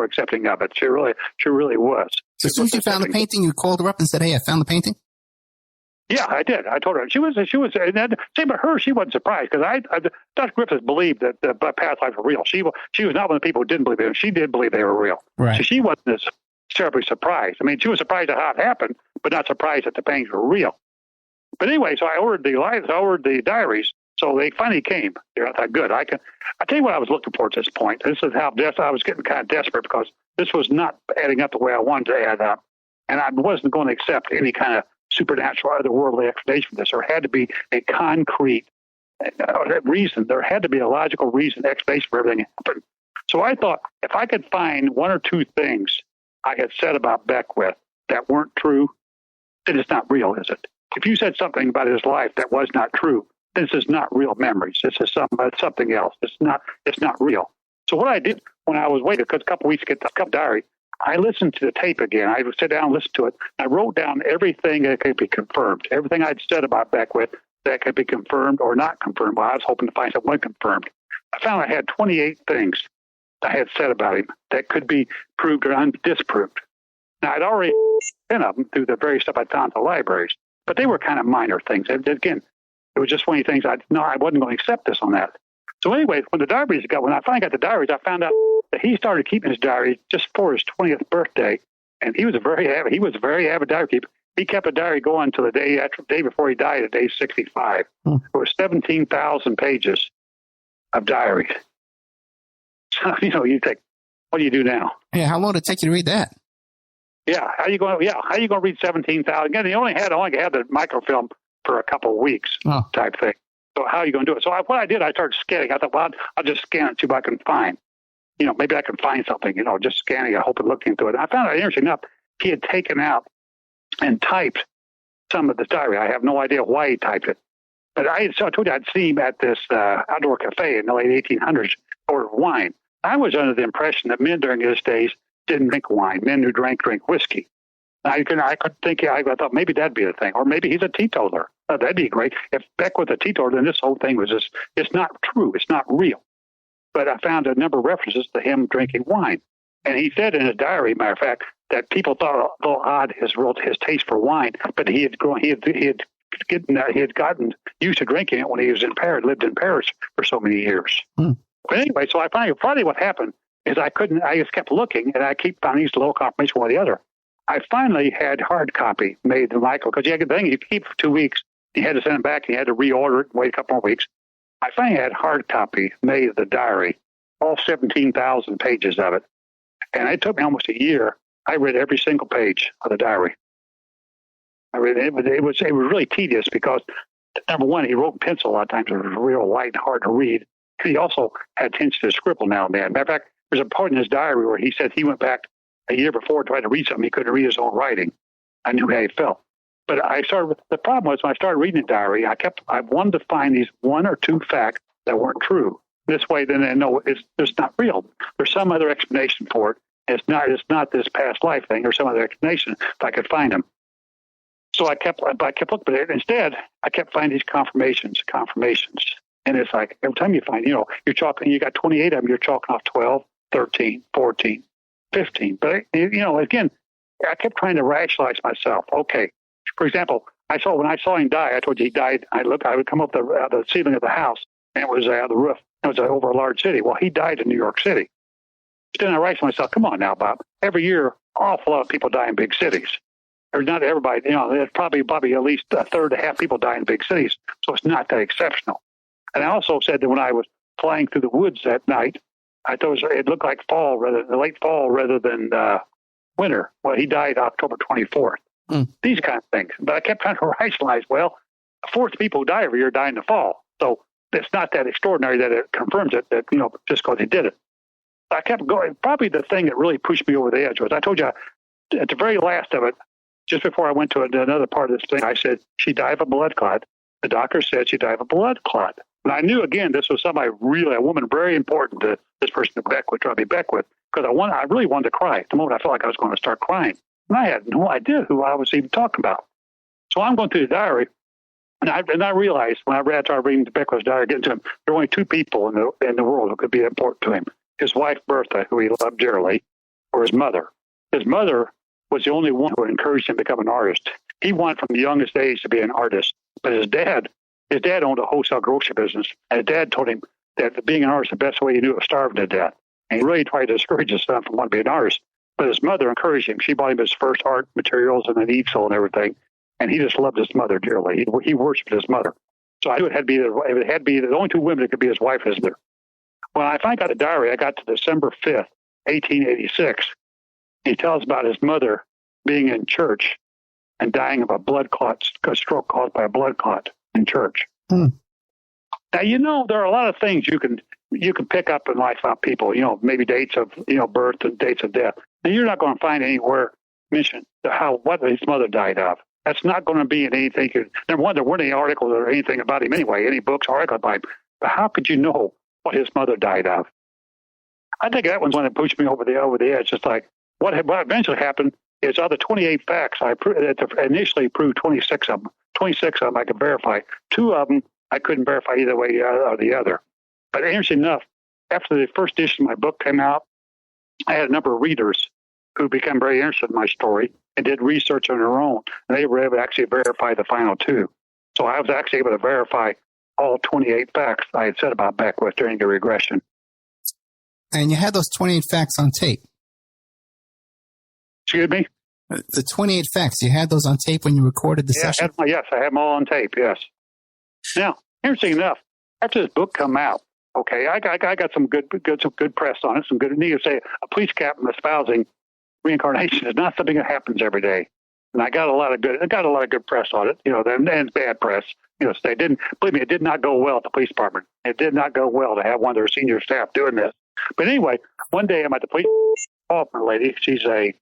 accepting of it. She really was. So as soon as you found the painting, you called her up and said, "Hey, I found the painting." Yeah, I did. I told her. She was, and then, same with her, she wasn't surprised because Dr. Griffiths believed that the past lives were real. She was not one of the people who didn't believe them. She did believe they were real. Right. So she wasn't as terribly surprised. I mean, she was surprised at how it happened, but not surprised that the paintings were real. But anyway, so I ordered the diaries. So they finally came. I thought, good. I tell you what I was looking for at this point. This is how I was getting kind of desperate because this was not adding up the way I wanted to add up. And I wasn't going to accept any kind of supernatural, otherworldly explanation for this. There had to be a concrete reason. There had to be a logical reason, explanation for everything that happened. So I thought if I could find one or two things I had said about Beckwith that weren't true, then it's not real, is it? If you said something about his life that was not true, this is not real memories. This is something else. It's not real. So what I did when I was waiting, because a couple of weeks to get the diary, I listened to the tape again. I would sit down and listen to it. I wrote down everything that could be confirmed, everything I'd said about Beckwith that could be confirmed or not confirmed. Well, I was hoping to find something confirmed. I found I had 28 things I had said about him that could be proved or disproved. Now, I'd already 10 of them through the various stuff I found in the libraries, but they were kind of minor things. And again, it was just one of the things I wasn't going to accept this on that. So anyway, when I finally got the diaries, I found out that he started keeping his diary just for his 20th birthday And he was a very avid diary keeper. He kept a diary going until the day before he died at age 65. It was 17,000 pages of diaries. So, you think, what do you do now? Yeah, how long did it take you to read that? Yeah, how you going to read 17,000? Again, he only had the microfilm for a couple of weeks type thing. So how are you going to do it? So what I did, I started scanning. I thought, well, I'll just scan it, see what I can find. Maybe I can find something, just scanning it, hoping, looking into it. And I found out, interesting enough, he had taken out and typed some of the diary. I have no idea why he typed it. But I told you I'd seen him at this outdoor cafe in the late 1800s order wine. I was under the impression that men during his days didn't drink wine. Men who drink whiskey. I could think, I thought maybe that'd be the thing. Or maybe he's a teetotaler. That'd be great. If Beckwith a teetotaler, then this whole thing was just, it's not true. It's not real. But I found a number of references to him drinking wine. And he said in his diary, matter of fact, that people thought a little odd his taste for wine, but he had gotten used to drinking it when he was in Paris, lived in Paris for so many years. But anyway, so I finally what happened is I just kept looking, and I keep finding these little confirmation one or the other. I finally had hard copy made to Michael, because you keep for 2 weeks. He had to send it back, and he had to reorder it and wait a couple more weeks. I finally had hard copy made of the diary, all 17,000 pages of it. And it took me almost a year. I read every single page of the diary. I read it. It was really tedious because, number one, he wrote in pencil a lot of times. It was real light and hard to read. He also had tendency to scribble now and then. Matter of fact, there's a part in his diary where he said he went back a year before to try to read something. He couldn't read his own writing. I knew how he felt. But the problem was when I started reading the diary, I wanted to find these one or two facts that weren't true. This way, then I know it's not real. There's some other explanation for it. It's not this past life thing or some other explanation if I could find them. So I kept looking, but instead I kept finding these confirmations. And it's like every time you find, you got 28 of them, you're chalking off 12, 13, 14, 15. But, again, I kept trying to rationalize myself. Okay. For example, when I saw him die, I told you he died. I would come up the ceiling of the house, and it was the roof. It was over a large city. Well, he died in New York City. Then I rationalized myself, come on now, Bob. Every year, an awful lot of people die in big cities. Or not everybody, there's probably at least a third to half people die in big cities. So it's not that exceptional. And I also said that when I was flying through the woods that night, I thought it looked like late fall rather than winter. Well, he died October 24th. These kind of things. But I kept trying to rationalize, well, a fourth of people who die every year die in the fall. So it's not that extraordinary that it confirms it, that, just because he did it. I kept going. Probably the thing that really pushed me over the edge was, I told you, at the very last of it, just before I went to another part of this thing, I said, she died of a blood clot. The doctor said she died of a blood clot. And I knew, again, this was a woman very important to this person, Robbie Beckwith, because I really wanted to cry. At the moment, I felt like I was going to start crying. And I had no idea who I was even talking about. So I'm going through the diary, and I realized when I started reading the Beckwith's diary, getting to him, there were only two people in the world who could be important to him. His wife, Bertha, who he loved dearly, or his mother. His mother was the only one who encouraged him to become an artist. He wanted from the youngest age to be an artist. But his dad owned a wholesale grocery business, and his dad told him that being an artist, the best way you knew it was starving to death. And he really tried to discourage his son from wanting to be an artist. But his mother encouraged him. She bought him his first art materials and an easel and everything. And he just loved his mother dearly. He worshipped his mother. So I knew it had to be the only two women that could be his wife and his mother. When I finally got a diary, I got to December 5th, 1886. He tells about his mother being in church and dying of a stroke caused by a blood clot in church. Now, there are a lot of things you can pick up in life about people, maybe dates of, birth and dates of death. And you're not going to find anywhere mentioned what his mother died of. That's not going to be in anything. Number one, there weren't any articles or anything about him anyway, any books or articles about him. But how could you know what his mother died of? I think that one's one that pushed me over the edge. It's like, what eventually happened is of the 28 facts, I initially proved 26 of them. 26 of them I could verify. 2 of them I couldn't verify either way or the other. But interesting enough, after the first edition of my book came out, I had a number of readers who became very interested in my story and did research on their own. And they were able to actually verify the final 2. So I was actually able to verify all 28 facts I had said about Beckwith during the regression. And you had those 28 facts on tape. Excuse me? The 28 facts, you had those on tape when you recorded the session? Yes, I have them all on tape, yes. Now, interesting enough, after this book come out, okay, I got some good press on it, some good need to say a police captain espousing reincarnation is not something that happens every day. And I got a lot of good press on it, and bad press. They didn't, believe me, it did not go well at the police department. It did not go well to have one of their senior staff doing this. But anyway, one day I'm at the police department lady. She's a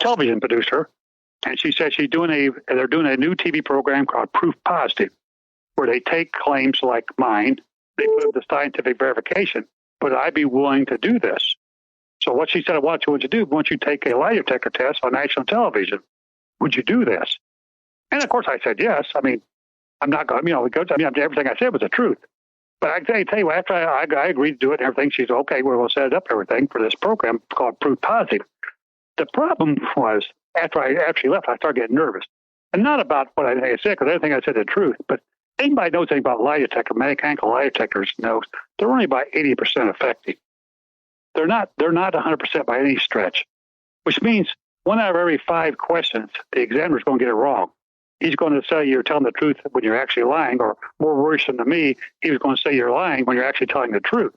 television producer, and she said they're doing a new TV program called Proof Positive, where they take claims like mine, they put them to scientific verification. Would I be willing to do this? So what she said, I want you to do, once you take a lie detector test on national television, would you do this? And of course I said yes. I mean, I'm not going, because everything I said was the truth. But I tell you, after I agreed to do it and everything, she said, okay, we're going to set it up everything for this program called Proof Positive. The problem was, after she left, I started getting nervous. And not about what I said, because I didn't think I said the truth. But anybody knows anything about lie detector, mechanical lie detectors knows they're only about 80% effective. They're not 100% by any stretch, which means 1 out of every 5 questions, the examiner's going to get it wrong. He's going to say you're telling the truth when you're actually lying, or more worrisome to me, he was going to say you're lying when you're actually telling the truth.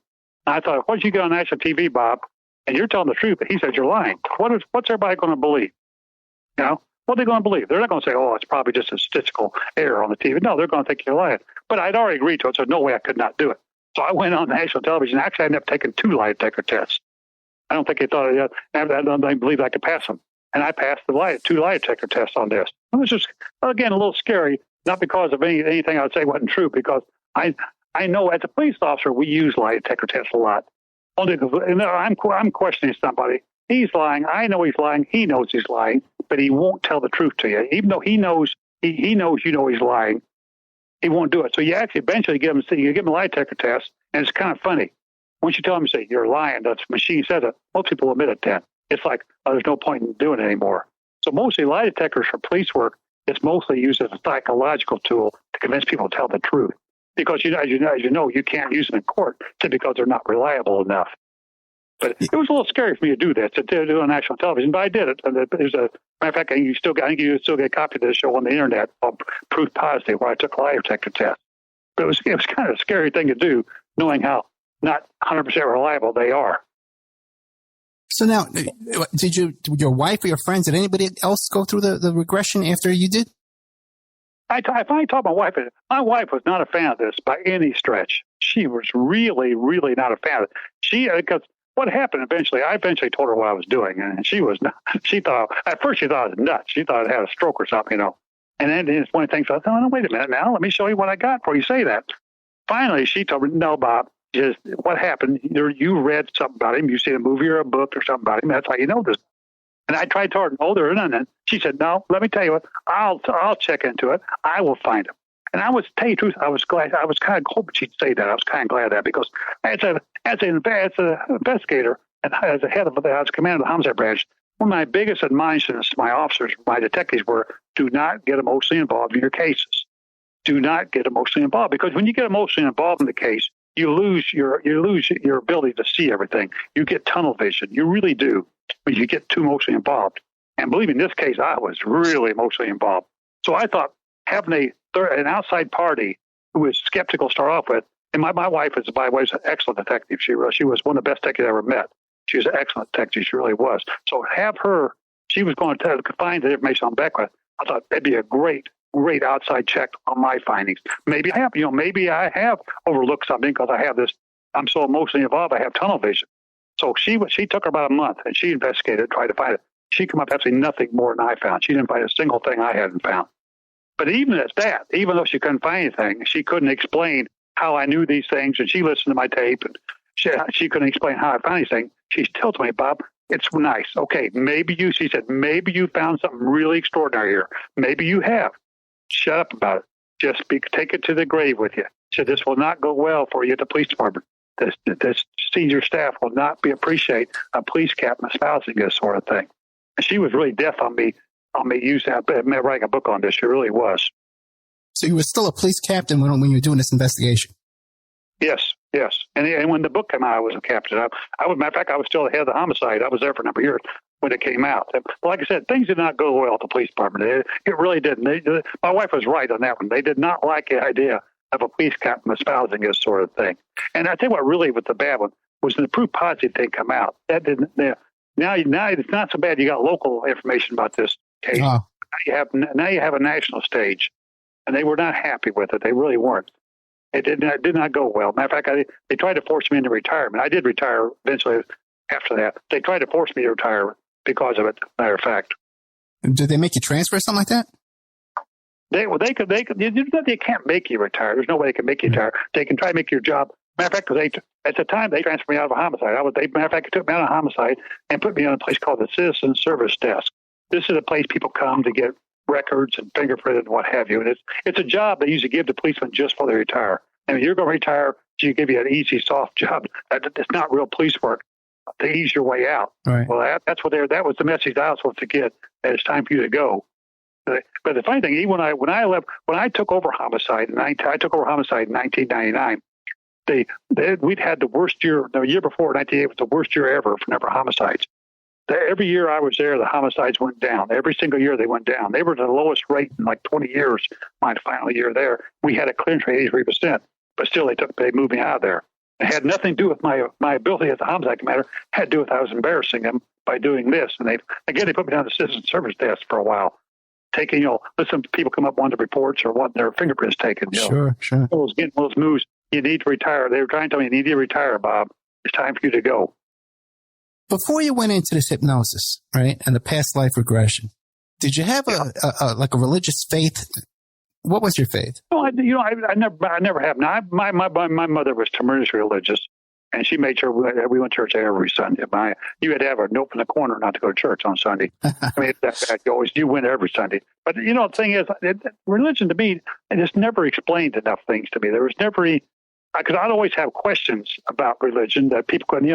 And I thought, once you get on national TV, Bob, and you're telling the truth, but he says you're lying, what's everybody going to believe? What are they going to believe? They're not going to say, oh, it's probably just a statistical error on the TV. No, they're going to think you're lying. But I'd already agreed to it, so no way I could not do it. So I went on national television. Actually, I ended up taking 2 lie detector tests. I don't think they thought I believed I could pass them. And I passed the 2 lie detector tests on this. It was just, again, a little scary, not because of anything I would say wasn't true, because I know as a police officer, we use lie detector tests a lot. Only because I'm questioning somebody. He's lying. I know he's lying. He knows he's lying, but he won't tell the truth to you. Even though he knows he knows you know he's lying, he won't do it. So you actually eventually give him a lie detector test, and it's kind of funny. Once you tell him, you say, you're lying, the machine says it, most people admit it then. It's like, there's no point in doing it anymore. So mostly lie detectors for police work, it's mostly used as a psychological tool to convince people to tell the truth. Because as you know, you can't use them in court simply because they're not reliable enough. But it was a little scary for me to do this, to do it on national television, but I did it. And there's a matter of fact, I think you still get a copy of this show on the internet called Proof Positive, where I took a lie detector test. But it was kind of a scary thing to do, knowing how not 100% reliable they are. So now, did your wife or your friends, did anybody else go through the regression after you did? I finally told my wife, my wife was not a fan of this by any stretch. She was really, really not a fan of it. Because what happened eventually, I eventually told her what I was doing, and she was not, at first she thought I was nuts. She thought I had a stroke or something, And then it's one of the things I thought, no, wait a minute now, let me show you what I got before you say that. Finally, she told me, no, Bob, just what happened, you read something about him, you seen a movie or a book or something about him, that's how you know this. And I tried to tell her, oh, there isn't none. She said, no, let me tell you what, I'll check into it. I will find him. And I was, tell you the truth, I was glad. I was kind of hoping she'd say that. I was kind of glad of that, because as an investigator and as a head of as commander of the homicide branch, one of my biggest admonitions to my officers, my detectives, were do not get emotionally involved in your cases. Do not get emotionally involved, because when you get emotionally involved in the case, you lose your ability to see everything. You get tunnel vision. You really do when you get too emotionally involved. And believe me, in this case, I was really emotionally involved. So I thought having an outside party who was skeptical to start off with, and my wife is, by the way, an excellent detective. She was one of the best detectives I ever met. She was an excellent detective. She really was. So have her, she was going to find the information on Beckwith. I thought that'd be a great outside check on my findings. Maybe I have overlooked something because I'm so emotionally involved, I have tunnel vision. So she took her about a month, and she investigated, tried to find it. She came up with absolutely nothing more than I found. She didn't find a single thing I hadn't found. But even at that, even though she couldn't find anything, she couldn't explain how I knew these things, and she listened to my tape, and she couldn't explain how I found anything. She still told me, Bob, it's nice. Okay, she said, maybe you found something really extraordinary here. Maybe you have. Shut up about it. Just take it to the grave with you. She said, this will not go well for you at the police department. This senior staff will not appreciate a police captain espousing this sort of thing. And she was really deaf on me writing a book on this. She really was. So you were still a police captain when you were doing this investigation? Yes. And when the book came out, I was a captain. Matter of fact, I was still the head of the homicide. I was there for a number of years. when it came out. But like I said, things did not go well at the police department. It really didn't. My wife was right on that one. They did not like the idea of a police captain espousing this sort of thing. And I tell you what really was the bad one was the proof positive didn't come out. That didn't. Now it's not so bad. You got local information about this case. Oh. Now you have a national stage, and they were not happy with it. They really weren't. It did not go well. Matter of fact, they tried to force me into retirement. I did retire eventually after that. They tried to force me to retire because of it, matter of fact. Did they make you transfer or something like that? They can't make you retire. There's no way they can make you retire. They can try to make your job. Matter of fact, at the time, they transferred me out of a homicide. Matter of fact, they took me out of a homicide and put me on a place called the Citizen Service Desk. This is a place people come to get records and fingerprinted and what have you. And it's a job they usually give to policemen just before they retire. And you're going to retire, so you give you an easy, soft job. It's not real police work. To ease your way out. Right. Well, that was the message I was supposed to get. That it's time for you to go. But the funny thing, even when I took over homicide, I took over homicide in 1999. We'd had the worst year. The year before, 1998 was the worst year ever for number of homicides. Every year I was there, the homicides went down. Every single year they went down. They were the lowest rate in like 20 years. My final year there, we had a clearance rate of 83%, but still they moved me out of there. It had nothing to do with my ability as a homicide commander. It had to do with I was embarrassing them by doing this. And they put me down the citizen service desk for a while, taking, listen to people come up wanting reports or want their fingerprints taken. Sure. Getting those moves. You need to retire. They were trying to tell me, you need to retire, Bob. It's time for you to go. Before you went into this hypnosis, right, and the past life regression, did you have a religious faith? What was your faith? No, I never have. Now, my mother was tremendously religious, and she made sure we went to church every Sunday. You had to have a note in the corner not to go to church on Sunday. I mean, you went every Sunday. But the thing is, religion to me, it just never explained enough things to me. There was never because I'd always have questions about religion that people couldn't.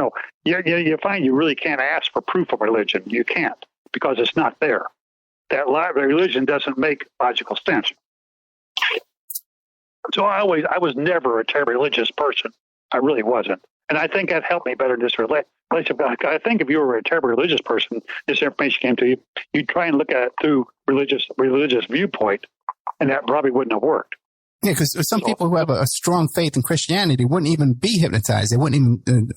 You find you really can't ask for proof of religion. You can't because it's not there. That religion doesn't make logical sense. So I was never a terribly religious person. I really wasn't. And I think that helped me better in this relationship. I think if you were a terribly religious person, this information came to you, you'd try and look at it through religious viewpoint, and that probably wouldn't have worked. Yeah, because some people who have a strong faith in Christianity wouldn't even be hypnotized. They wouldn't even...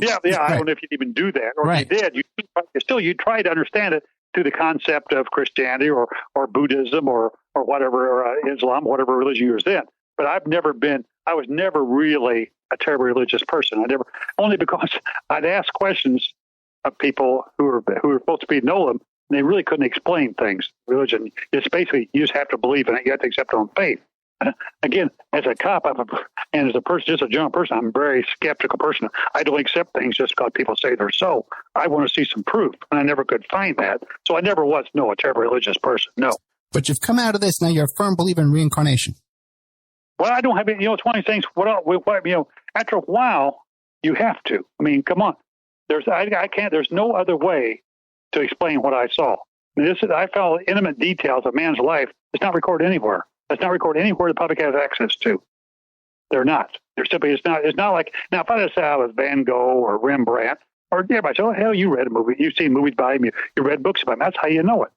Yeah. Right. I don't know if you'd even do that. Or right. If you did, you'd try to understand it through the concept of Christianity or Buddhism or whatever, or Islam, whatever religion you was in. But I was never really a terribly religious person. Only because I'd ask questions of people who were supposed to know them, and they really couldn't explain things. Religion, it's basically, you just have to believe in it. You have to accept it on faith. Again, as a cop, and as a person, just a general person, I'm a very skeptical person. I don't accept things just because people say they're so. I want to see some proof, and I never could find that. So I never was, a terribly religious person, no. But you've come out of this, now you're a firm believer in reincarnation. Well, I don't have any, it's one of these things, after a while, you have to. I mean, come on. There's no other way to explain what I saw. I found intimate details of man's life. It's not recorded anywhere. It's not recorded anywhere the public has access to. They're not. It's not like, now if I just say I was Van Gogh or Rembrandt, or everybody says, oh, hell, you read a movie. You've seen movies by him. You read books about him. That's how you know it.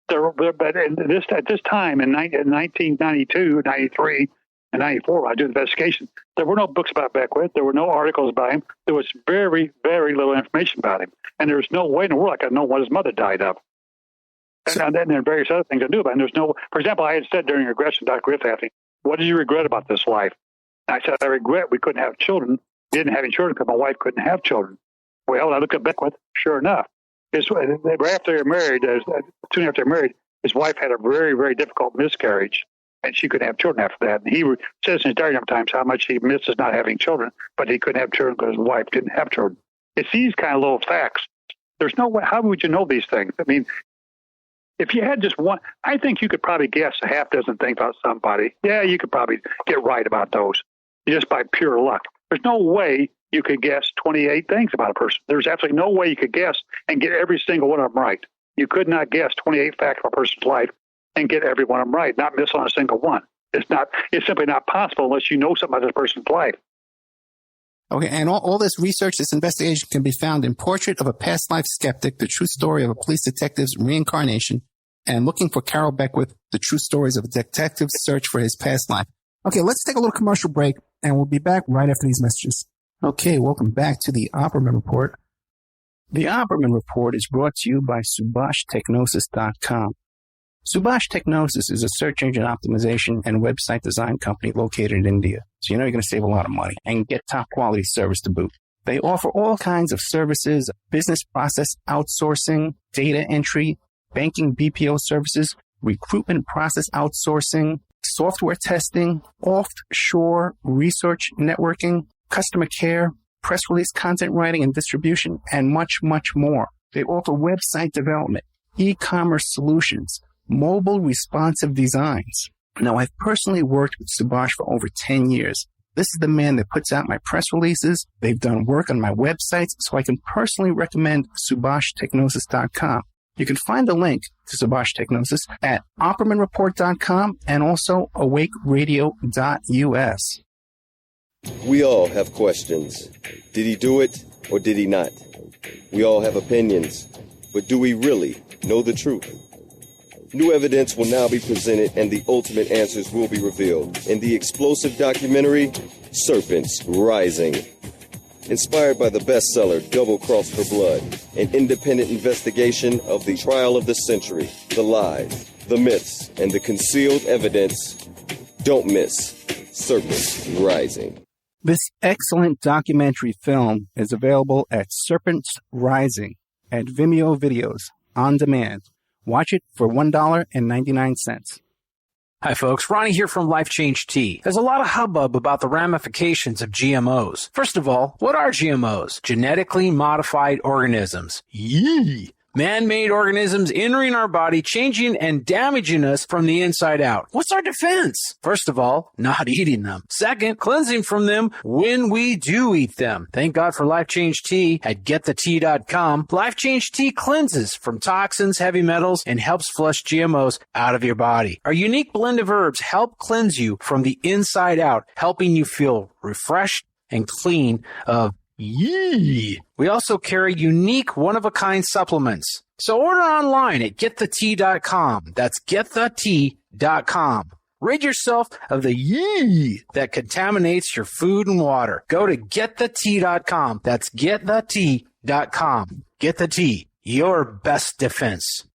But at this time, in 1992, 93, and 94, when I did the investigation, there were no books about Beckwith. There were no articles about him. There was very, very little information about him. And there's no way in the world I could know what his mother died of. And then there are various other things I knew about. And for example, I had said during regression, Dr. Griffith asked me, what did you regret about this life? And I said, I regret we couldn't have children. We didn't have any children because my wife couldn't have children. Well, I look at Beckwith, sure enough. After they're married, soon after they're married, his wife had a very, very difficult miscarriage, and she couldn't have children after that. And he says in his diary sometimes how much he misses not having children, but he couldn't have children because his wife didn't have children. It's these kind of little facts. There's no way. How would you know these things? I mean, if you had just one, I think you could probably guess a half dozen things about somebody. Yeah, you could probably get right about those just by pure luck. There's no way you could guess 28 things about a person. There's absolutely no way you could guess and get every single one of them right. You could not guess 28 facts of a person's life and get every one of them right, not miss on a single one. It's simply not possible unless you know something about this person's life. Okay, and all this research, this investigation can be found in Portrait of a Past Life Skeptic, The True Story of a Police Detective's Reincarnation, and Looking for Carroll Beckwith, The True Stories of a Detective's Search for His Past Life. Okay, let's take a little commercial break, and we'll be back right after these messages. Okay, welcome back to the Opperman Report. The Opperman Report is brought to you by SubhashTechnosis.com. Subhash Technosis is a search engine optimization and website design company located in India. So you know you're going to save a lot of money and get top quality service to boot. They offer all kinds of services, business process outsourcing, data entry, banking BPO services, recruitment process outsourcing, software testing, offshore research networking, customer care, press release content writing and distribution, and much, much more. They offer website development, e-commerce solutions, mobile responsive designs. Now, I've personally worked with Subhash for over 10 years. This is the man that puts out my press releases. They've done work on my websites, so I can personally recommend SubhashTechnosis.com. You can find the link to Subhash Technosis at OppermanReport.com and also awakeradio.us. We all have questions. Did he do it or did he not? We all have opinions, but do we really know the truth? New evidence will now be presented and the ultimate answers will be revealed in the explosive documentary, Serpents Rising. Inspired by the bestseller Double Cross for Blood, an independent investigation of the trial of the century, the lies, the myths, and the concealed evidence. Don't miss Serpents Rising. This excellent documentary film is available at Serpents Rising at Vimeo Videos on demand. Watch it for $1.99. Hi folks, Ronnie here from Life Change Tea. There's a lot of hubbub about the ramifications of GMOs. First of all, what are GMOs? Genetically modified organisms. Yee! Man-made organisms entering our body, changing and damaging us from the inside out. What's our defense? First of all, not eating them. Second, cleansing from them when we do eat them. Thank God for Life Change Tea at getthetea.com. Life Change Tea cleanses from toxins, heavy metals, and helps flush GMOs out of your body. Our unique blend of herbs help cleanse you from the inside out, helping you feel refreshed and clean of yee. We also carry unique one-of-a-kind supplements. So order online at getthetea.com. That's getthetea.com. Rid yourself of the yee that contaminates your food and water. Go to getthetea.com. That's getthetea.com. Get the Tea, your best defense.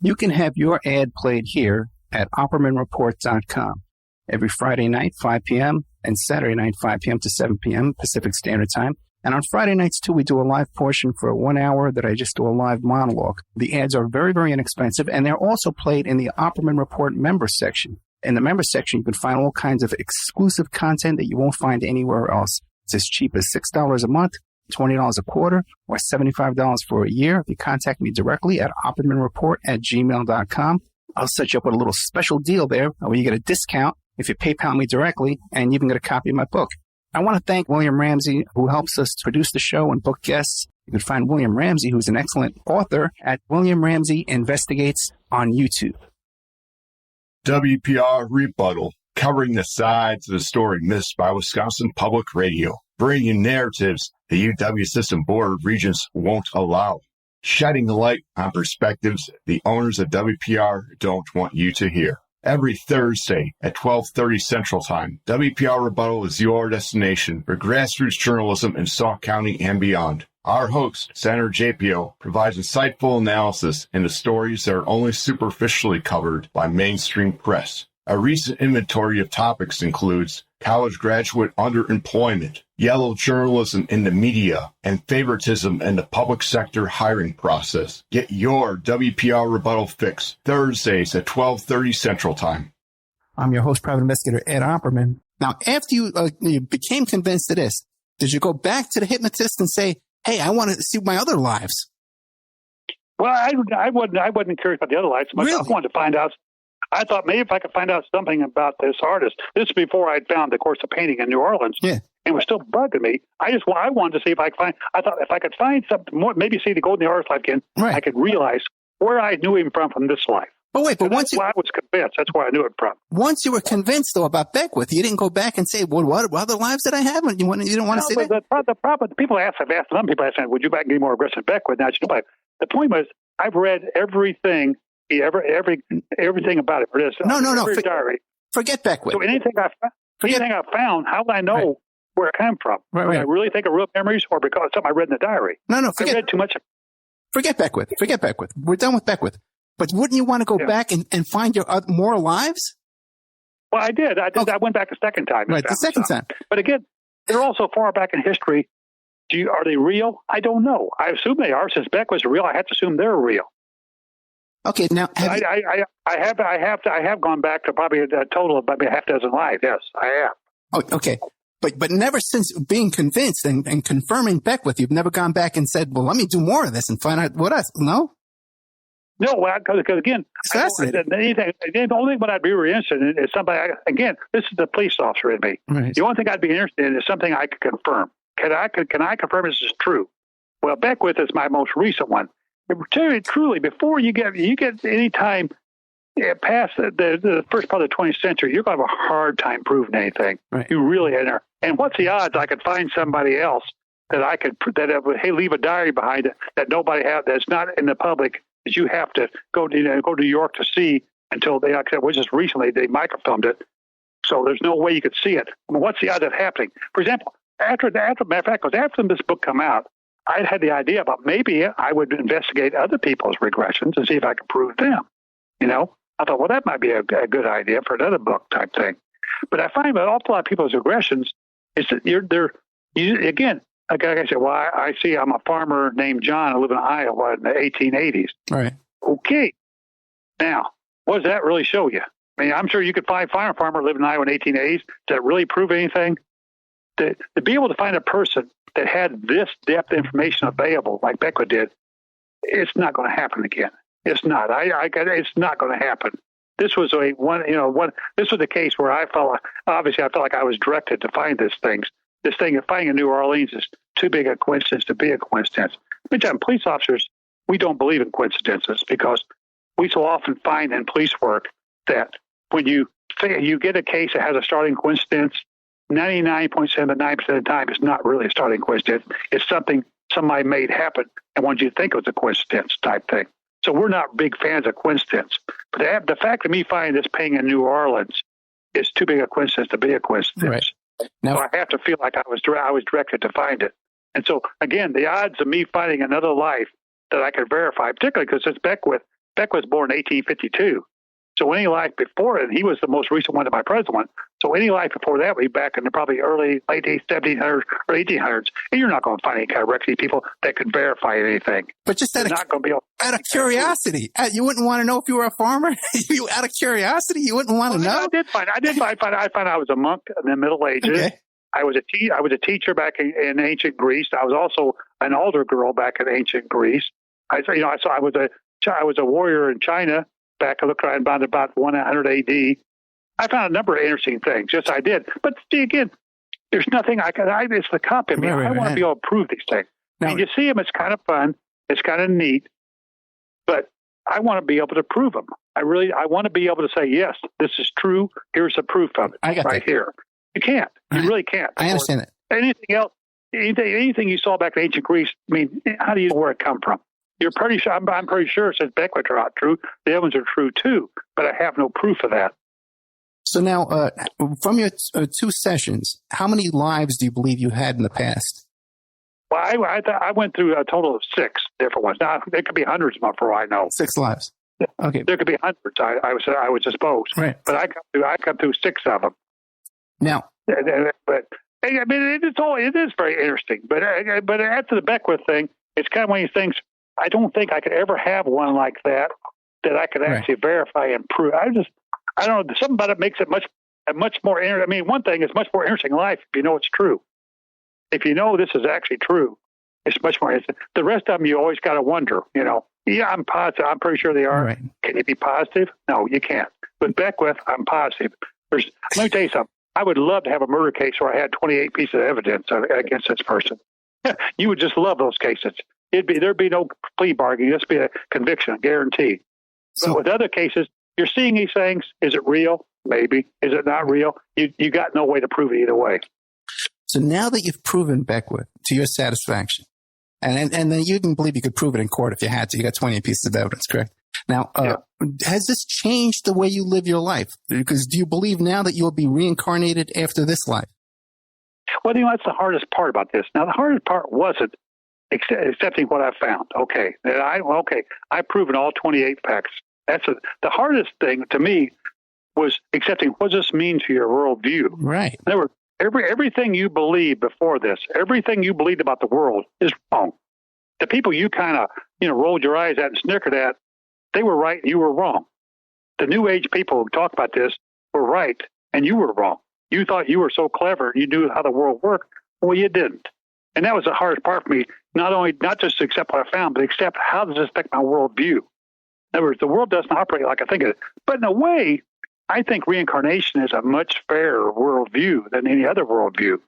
You can have your ad played here at OppermanReport.com every Friday night, 5 p.m., and Saturday night, 5 p.m. to 7 p.m. Pacific Standard Time. And on Friday nights, too, we do a live portion for 1 hour that I just do a live monologue. The ads are very, very inexpensive, and they're also played in the Opperman Report member section. In the member section, you can find all kinds of exclusive content that you won't find anywhere else. It's as cheap as $6 a month, $20 a quarter, or $75 for a year. If you contact me directly at oppermanreport@gmail.com, I'll set you up with a little special deal there where you get a discount if you PayPal me directly, and you can get a copy of my book. I want to thank William Ramsey, who helps us produce the show and book guests. You can find William Ramsey, who's an excellent author, at William Ramsey Investigates on YouTube. WPR Rebuttal, covering the sides of the story missed by Wisconsin Public Radio, bringing narratives the UW System Board of Regents won't allow, shedding light on perspectives the owners of WPR don't want you to hear. Every Thursday at 12:30 Central Time, WPR Rebuttal is your destination for grassroots journalism in Sauk County and beyond. Our host, Senator JPO, provides insightful analysis into stories that are only superficially covered by mainstream press. A recent inventory of topics includes college graduate underemployment, yellow journalism in the media, and favoritism in the public sector hiring process. Get your WPR Rebuttal fix Thursdays at 12:30 Central Time. I'm your host, Private Investigator Ed Opperman. Now, after you became convinced of this, did you go back to the hypnotist and say, hey, I want to see my other lives? Well, I wasn't curious about the other lives. Really? I wanted to find out. I thought maybe if I could find out something about this artist. This is before I'd found the course of painting in New Orleans. Yeah. It was still bugging me. I wanted to see if I could find. I thought if I could find something more, maybe see the Golden Artist life again, right, I could realize where I knew him from this life. But wait, but I was convinced. That's where I knew it from. Once you were convinced, though, about Beckwith, you didn't go back and say, well, what other lives did I have? You didn't want to say that? The problem, people ask some people ask, would you back any more aggressive Beckwith? Now, the point was, I've read everything, everything about it. No. Diary. Forget Beckwith. So anything I found, how would I know where it came from? Right. I really think of real memories or because of something I read in the diary? No, I read too much. Forget Beckwith. We're done with Beckwith. But wouldn't you want to go back and find your more lives? Well, I did. I went back a second time. Right, the second time. But again, they're all so far back in history. Are they real? I don't know. I assume they are. Since Beckwith's real, I have to assume they're real. Okay, now I have gone back to probably a total of maybe a half dozen lives. Yes, I have. Oh, okay. But never since being convinced and confirming Beckwith, you've never gone back and said, well, let me do more of this and find out what else. No? No, because again, the only thing what I'd be really interested in is somebody, again, this is the police officer in me. Right. The only thing I'd be interested in is something I could confirm. Can I confirm this is true? Well, Beckwith is my most recent one. Truly, before you get any time past the first part of the 20th century, you're going to have a hard time proving anything. Right. You really are. And what's the odds I could find somebody else that I could leave a diary behind that nobody has, that's not in the public, that you have to go to New York to see until they, like I said, was just recently they microfilmed it, so there's no way you could see it. I mean, what's the odds of happening? For example, after this book come out, I had the idea about maybe I would investigate other people's regressions and see if I could prove them. I thought, well, that might be a good idea for another book type thing. But I find that an awful lot of people's regressions is that again, like I said, well, I see I'm a farmer named John. I live in Iowa in the 1880s. Right. Okay. Now, what does that really show you? I mean, I'm sure you could find a farmer living in Iowa in the 1880s. Does that really prove anything? To be able to find a person that had this depth of information available, like Beckwith did, it's not going to happen again. It's not. It's not going to happen. This was This was the case where I felt like I was directed to find these things. This thing of finding in New Orleans is too big a coincidence to be a coincidence. Many times, police officers, we don't believe in coincidences because we so often find in police work that when you get a case that has a starting coincidence, 99.79% of the time it's not really a starting coincidence. It's something somebody made happen and wanted you to think it was a coincidence type thing. So we're not big fans of coincidence. But the fact of me finding this painting in New Orleans is too big a coincidence to be a coincidence. Right. Now, so I have to feel like I was directed to find it. And so, again, the odds of me finding another life that I could verify, particularly because it's Beckwith was born in 1852. So any life before it, he was the most recent one to my present one. So any life before that would be back in the probably late 1700s or 1800s. And you're not going to find any kind of record people that could verify anything. But just out of curiosity, you wouldn't want to know if you were a farmer? Out of curiosity, you wouldn't want to know? I did find I was a monk in the Middle Ages. Okay. I was a teacher back in ancient Greece. I was also an altar girl back in ancient Greece. I was a warrior in China. Back, I looked around about 100 AD. I found a number of interesting things. Yes, I did. But see, again, there's nothing it's the cop in me. I want to be able to prove these things. Now, and you see them, it's kind of fun. It's kind of neat. But I want to be able to prove them. I want to be able to say, yes, this is true. Here's the proof of it here. You can't. You really can't. I understand that. Anything else, anything you saw back in ancient Greece, I mean, how do you know where it come from? You're pretty sure. I'm pretty sure since Beckwith are not true, the other ones are true too. But I have no proof of that. So now, from your 2 sessions, how many lives do you believe you had in the past? Well, I went through a total of 6 different ones. Now there could be hundreds more for all I know. 6 lives. Okay. There could be hundreds. I was supposed. Right. But I come through 6 of them. Now, but I mean, it is very interesting. But after the Beckwith thing, it's kind of one of these things. I don't think I could ever have one like that I could actually verify and prove. I don't know. Something about it makes it much more interesting. I mean, one thing is much more interesting in life if you know it's true. If you know this is actually true, it's much more interesting. The rest of them, you always got to wonder, Yeah, I'm positive. I'm pretty sure they are. Right. Can you be positive? No, you can't. With Beckwith, I'm positive. Let me tell you something. I would love to have a murder case where I had 28 pieces of evidence against this person. You would just love those cases. There'd be no plea bargaining. It'd be a conviction, guaranteed. But with other cases, you're seeing these things. Is it real? Maybe. Is it not real? You got no way to prove it either way. So now that you've proven Beckwith to your satisfaction, and then you didn't believe you could prove it in court if you had to. You got 20 pieces of evidence, correct? Now, has this changed the way you live your life? Because do you believe now that you will be reincarnated after this life? Well, that's the hardest part about this. Now, the hardest part wasn't accepting what I found. Okay, I've proven all 28 facts. The hardest thing to me was accepting what does this mean to your worldview. Right. In other words, everything you believed before this, everything you believed about the world is wrong. The people you kind of rolled your eyes at and snickered at, they were right and you were wrong. The New Age people who talk about this were right and you were wrong. You thought you were so clever and you knew how the world worked. Well, you didn't. And that was the hardest part for me, not just to accept what I found, but accept how does this affect my worldview. In other words, the world doesn't operate like I think it is. But in a way, I think reincarnation is a much fairer worldview than any other worldview.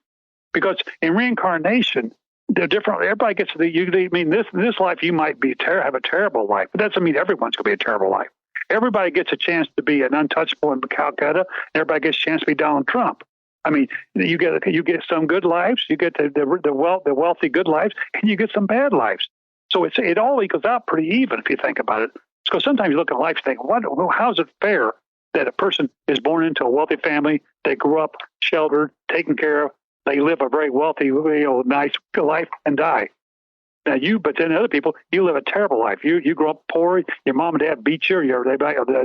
Because in reincarnation, they're different. Everybody gets this life you might have a terrible life. But that doesn't mean everyone's going to be a terrible life. Everybody gets a chance to be an untouchable in Calcutta. Everybody gets a chance to be Donald Trump. I mean, you get some good lives, you get the wealthy good lives, and you get some bad lives. So it all equals out pretty even if you think about it. Because sometimes you look at life and think, how is it fair that a person is born into a wealthy family, they grew up sheltered, taken care of, they live a very wealthy, nice life and die. Now but then other people, you live a terrible life. You grow up poor, your mom and dad beat you, they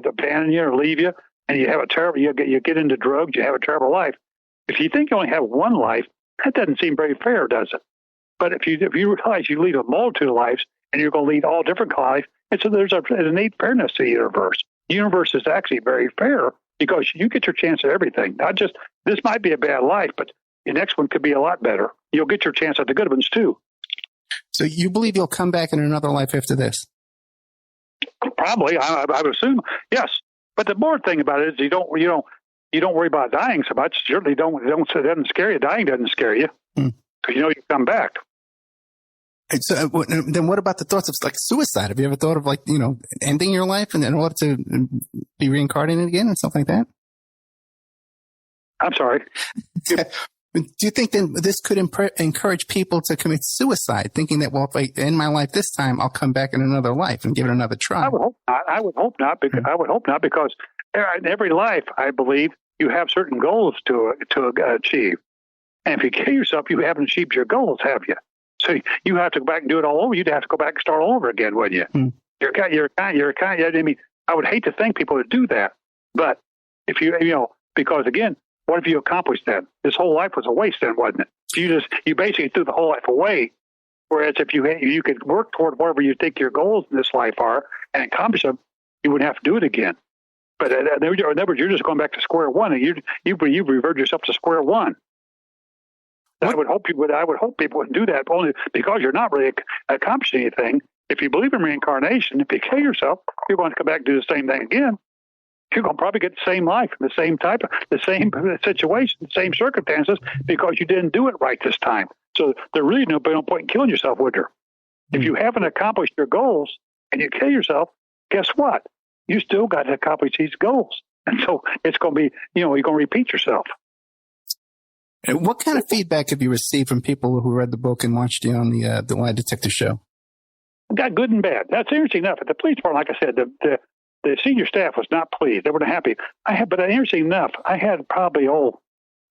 abandon you or leave you, and you have you get into drugs, you have a terrible life. If you think you only have one life, that doesn't seem very fair, does it? But if you realize you lead a multitude of lives and you're going to lead all different lives, and so there's an innate fairness to the universe. The universe is actually very fair because you get your chance at everything. Not just, this might be a bad life, but the next one could be a lot better. You'll get your chance at the good ones too. So you believe you'll come back in another life after this? Probably, I would assume, yes. But the more thing about it is you don't worry about dying so much. Certainly it doesn't scare you. Dying doesn't scare you because you come back. And so then what about the thoughts of like suicide? Have you ever thought of ending your life in order to be reincarnated again and something like that? I'm sorry. Do you think then this could encourage people to commit suicide, thinking that, well, if I end my life this time, I'll come back in another life and give it another try? I would hope not. Because in every life, I believe, you have certain goals to achieve. And if you kill yourself, you haven't achieved your goals, have you? So you have to go back and do it all over. You'd have to go back and start all over again, wouldn't you? I mean, I would hate to think people would do that. But if because again, what have you accomplished then? This whole life was a waste then, wasn't it? You basically threw the whole life away. Whereas if you could work toward whatever you think your goals in this life are and accomplish them, you wouldn't have to do it again. But in other words, you're just going back to square one, and you've reverted yourself to square one. I would hope people wouldn't do that, only because you're not really accomplishing anything. If you believe in reincarnation, if you kill yourself, you're going to come back and do the same thing again. You're going to probably get the same life, the same situation, the same circumstances, because you didn't do it right this time. So there really no point in killing yourself, would there? If you haven't accomplished your goals and you kill yourself, guess what? You still got to accomplish these goals. And so it's going to be, you're going to repeat yourself. And what kind of feedback have you received from people who read the book and watched you on the Lie Detector show? Got good and bad. That's interesting enough. At the police department, like I said, the senior staff was not pleased. They weren't happy. But interesting enough, I had probably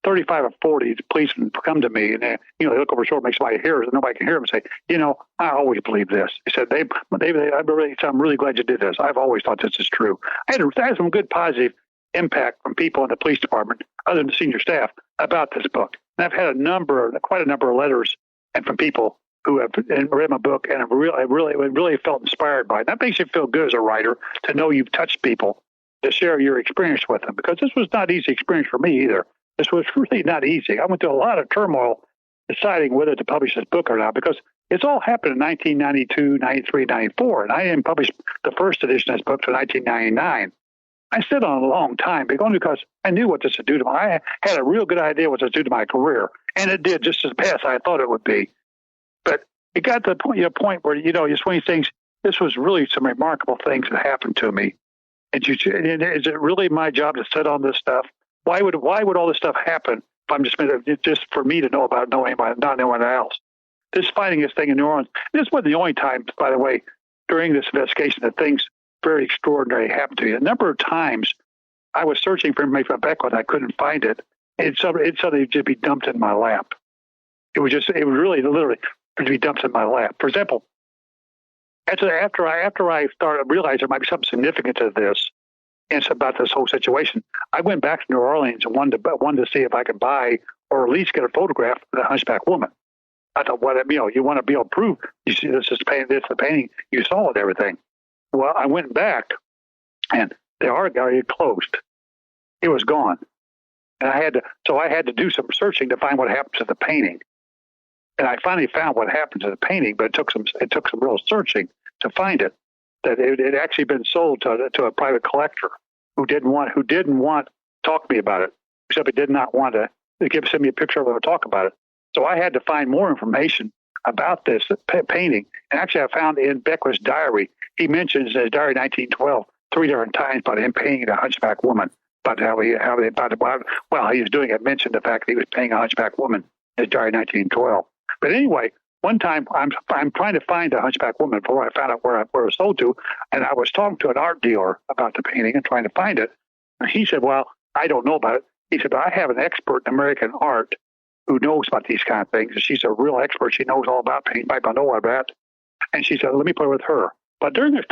35 or 40 policemen come to me, and they look over the shoulder, make somebody hear us, and nobody can hear them, and say, I always believe this. He said, I'm really glad you did this. I've always thought this is true. I had some good positive impact from people in the police department, other than the senior staff, about this book. And I've had quite a number of letters and from people who have read my book and have really felt inspired by it. That makes you feel good as a writer to know you've touched people, to share your experience with them, because this was not an easy experience for me either. This was really not easy. I went through a lot of turmoil deciding whether to publish this book or not, because it's all happened in 1992, 93, 94, and I didn't publish the first edition of this book until 1999. I stood on it a long time, only because I knew what this would do to I had a real good idea what this would do to my career, and it did just as bad as I thought it would be. But it got to the point where, it's one of these things, this was really some remarkable things that happened to me. And is it really my job to sit on this stuff? Why would all this stuff happen if I'm just for me to know about, not anyone else? This finding this thing in New Orleans, this wasn't the only time, by the way, during this investigation that things very extraordinary happened to me. A number of times I was searching for information about Beckwith, I couldn't find it. It suddenly just be dumped in my lap. It was really literally to be dumped in my lap. For example, after I started realizing there might be something significant to this, and it's about this whole situation, I went back to New Orleans and wanted to see if I could buy or at least get a photograph of the Hunchback Woman. I thought, you want to be able to prove you see this is the painting you saw and everything. Well, I went back, and the art gallery had closed. It was gone, and I had to do some searching to find what happened to the painting. And I finally found what happened to the painting, but it took some real searching to find it. That it had actually been sold to a private collector who didn't want to talk to me about it, except he did not want to send me a picture of it or talk about it. So I had to find more information about this painting. And actually, I found in Beckwith's diary, he mentions in his diary 1912 3 different times about him painting a Hunchback Woman. About how he was doing it. Mentioned the fact that he was painting a Hunchback Woman in his diary 1912. But anyway, one time I'm trying to find a Hunchback Woman before I found out where it was sold to, and I was talking to an art dealer about the painting and trying to find it. And he said, "Well, I don't know about it." He said, "I have an expert in American art who knows about these kind of things. And she's a real expert. She knows all about painting. I know all that." And she said, "Let me put it with her." But during his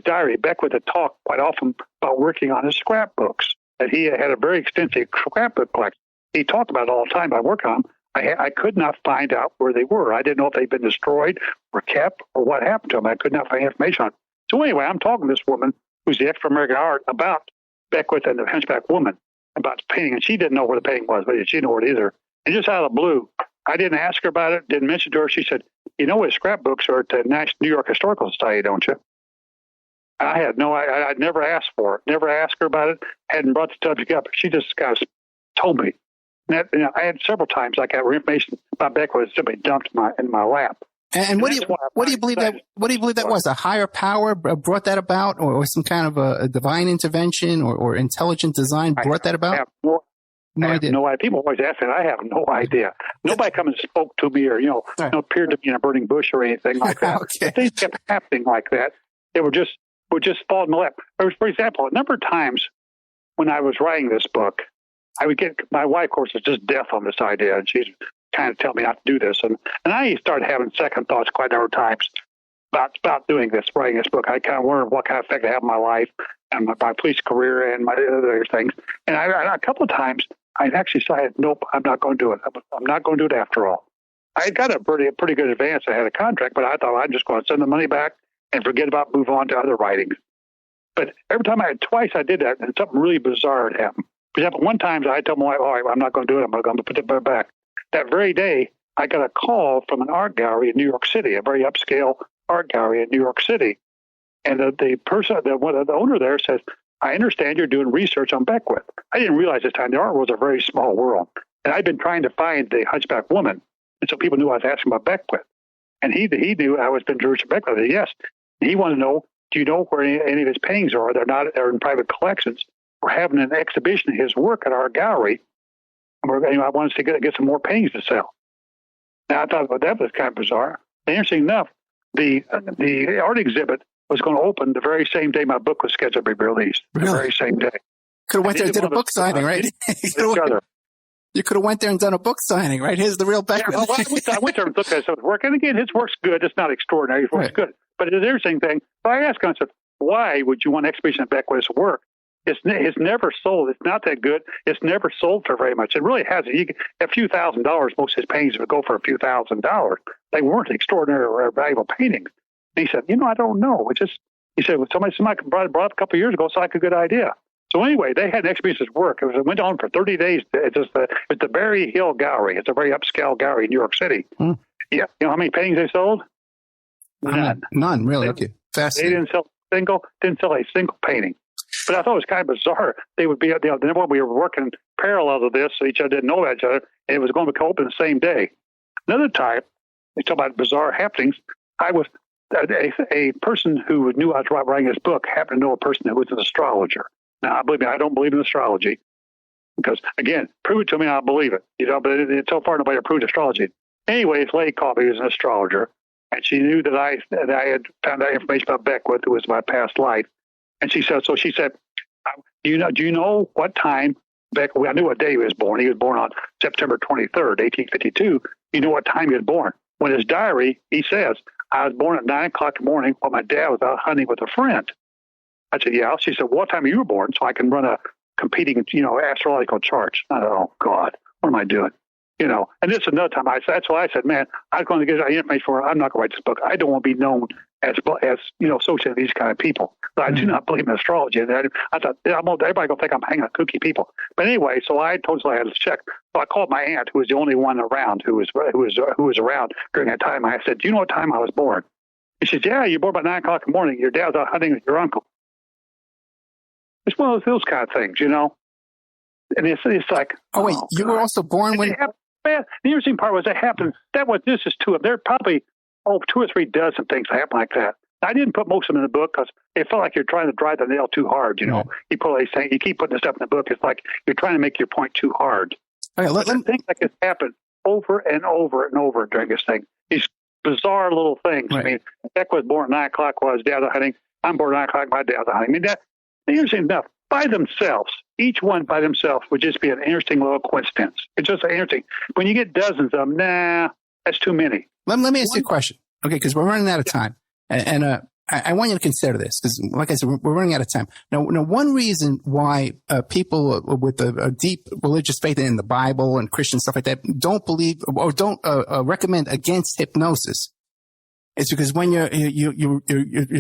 diary, Beckwith had talked quite often about working on his scrapbooks. That he had a very extensive scrapbook collection. He talked about it all the time. I work on them. I could not find out where they were. I didn't know if they'd been destroyed or kept or what happened to them. I could not find information on it. So anyway, I'm talking to this woman who's the expert in American art about Beckwith and the Hunchback Woman, about the painting. And she didn't know where the painting was, but she didn't know it either. And just out of the blue, I didn't ask her about it, didn't mention to her. She said, "You know what scrapbooks are at the New York Historical Society, don't you?" And I had I'd never asked for it, never asked her about it, hadn't brought the subject up. She just kind of told me. And I had several times I got information about Beckwith simply dumped in my lap. And what do you believe that was? A higher power brought that about, or some kind of a divine intervention or intelligent design brought that about? I have no idea. People always ask that. I have no idea. Nobody come and spoke to me or appeared to me in a burning bush or anything like that. Okay. Things kept happening like that. They would just fall in my lap. For example, a number of times when I was writing this book, I would get my wife, of course, is just death on this idea, and she's trying to tell me not to do this. And I started having second thoughts quite a number of times about doing this, writing this book. I kind of wondered what kind of effect it had on my life and my police career and my other things. And a couple of times, I actually decided, nope, I'm not going to do it. I'm not going to do it after all. I had got a pretty good advance. I had a contract, but I thought I'm just going to send the money back and move on to other writings. But twice I did that, and something really bizarre had happened. For example, one time I told my wife, "All right, I'm not going to do it. I'm going to put it back." That very day, I got a call from an art gallery in New York City, a very upscale art gallery in New York City. And the owner there says, "I understand you're doing research on Beckwith." I didn't realize at the time the art was a very small world. And I'd been trying to find the Hunchback Woman. And so people knew I was asking about Beckwith. And he knew I was been researching Beckwith. I said, yes. And he wanted to know, do you know where any of his paintings are? They're in private collections. We're having an exhibition of his work at our gallery. And I wanted to get some more paintings to sell. Now, I thought, well, that was kind of bizarre. And interesting enough, the art exhibit was going to open the very same day my book was scheduled to be released. Really? The very same day. Could have went there and did a book signing, right? You could have went there and done a book signing, right? Here's the real Beckwith. Yeah, well, I went there and looked at his work. And again, his work's good. It's not extraordinary. His work's good. But it's an interesting thing. So I asked him, I said, why would you want an exhibition of Beckwith's work? It's never sold. It's not that good. It's never sold for very much. It really hasn't. A few $1,000s, most of his paintings would go for a few $1,000s. They weren't extraordinary or valuable paintings. And he said, I don't know. He said, well, somebody brought it up a couple of years ago. It's like a good idea. So anyway, they had an exhibition of work. It went on for 30 days. It's the Berry Hill Gallery. It's a very upscale gallery in New York City. Yeah. You know how many paintings they sold? None, really. Okay. Fascinating. They didn't sell a single painting. But I thought it was kind of bizarre. They would be, we were working parallel to this, so each other didn't know each other, and it was going to come open the same day. Another time, they talk about bizarre happenings. I was a person who knew I was writing this book happened to know a person who was an astrologer. Now, believe me, I don't believe in astrology because, again, prove it to me, I'll believe it. But so far nobody proved astrology. Anyway, this lady called me, who was an astrologer, and she knew that I had found out information about Beckwith, who was my past life. And she said, do you know what time Beckwith? I knew what day he was born. He was born on September 23rd, 1852. You know what time he was born? When his diary, he says, I was born at 9 o'clock in the morning while my dad was out hunting with a friend. I said, yeah. She said, what time you were born? So I can run a competing, astrological chart. I thought, oh, God, what am I doing? And this is another time that's why I said, man, I was going to get that information for her. I'm not going to write this book. I don't want to be known as associated with these kind of people. But I do not believe in astrology. And I thought, everybody going to think I'm hanging out kooky people. But anyway, so I told her I had to check. So I called my aunt, who was the only one around who was around during that time. I said, do you know what time I was born? She said, yeah, you were born about 9 o'clock in the morning. Your dad was out hunting with your uncle. It's one of those kind of things, And it's like, oh wait, you were also born when. The interesting part was this is two of them. There are probably 2 or 3 dozen things that happen like that. I didn't put most of them in the book because it felt like you're trying to drive the nail too hard. Right. You keep putting this stuff in the book. It's like you're trying to make your point too hard. Okay, things like this happen over and over and over during this thing. These bizarre little things. Right. I mean, Beck was born at 9 o'clock while his dad was hunting. I'm born at 9 o'clock. My dad was hunting. I mean, that's interesting enough. By themselves, each one by themselves would just be an interesting little coincidence. It's just interesting. When you get dozens of them, that's too many. Let me ask you a question, okay? Because we're running out of time, and I want you to consider this because, like I said, we're running out of time. Now, one reason why people with a deep religious faith in the Bible and Christian stuff like that don't believe or don't recommend against hypnosis. It's because when your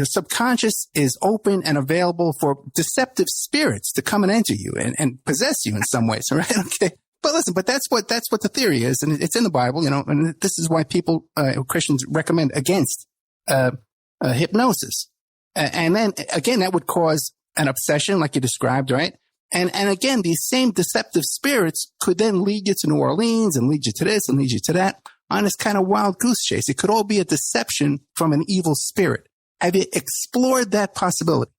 subconscious is open and available for deceptive spirits to come and enter you and possess you in some ways, right? Okay. But that's what the theory is. And it's in the Bible, and this is why Christians recommend against, hypnosis. And then again, that would cause an obsession like you described, right? And again, these same deceptive spirits could then lead you to New Orleans and lead you to this and lead you to that on this kind of wild goose chase. It could all be a deception from an evil spirit. Have you explored that possibility?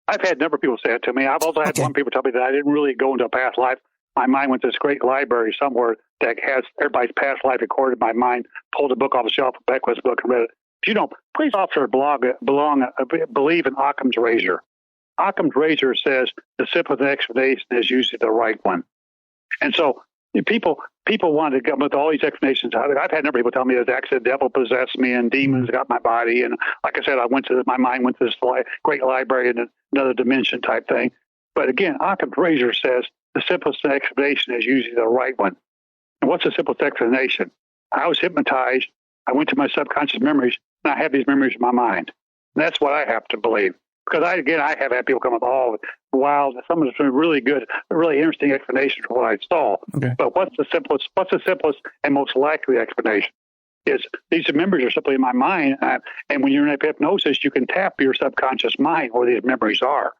I've had a number of people say it to me. I've also had one people tell me that I didn't really go into a past life. My mind went to this great library somewhere that has everybody's past life recorded. My mind pulled a book off the shelf of Beckwith's book and read it. If you don't, police officers believe in Occam's razor. Occam's razor says the simplest explanation is usually the right one. And so people want to come with all these explanations. I've had a number of people tell me that the devil possessed me and demons got my body. And like I said, my mind went to this great library in another dimension type thing. But again, Occam's razor says the simplest explanation is usually the right one. And what's the simplest explanation? I was hypnotized. I went to my subconscious memories, and I have these memories in my mind. And that's what I have to believe. Because I have had people come up, wow, some of them really good, really interesting explanations for what I saw. Okay. But what's the simplest and most likely explanation? Is these memories are simply in my mind, and when you're in hypnosis, you can tap your subconscious mind where these memories are.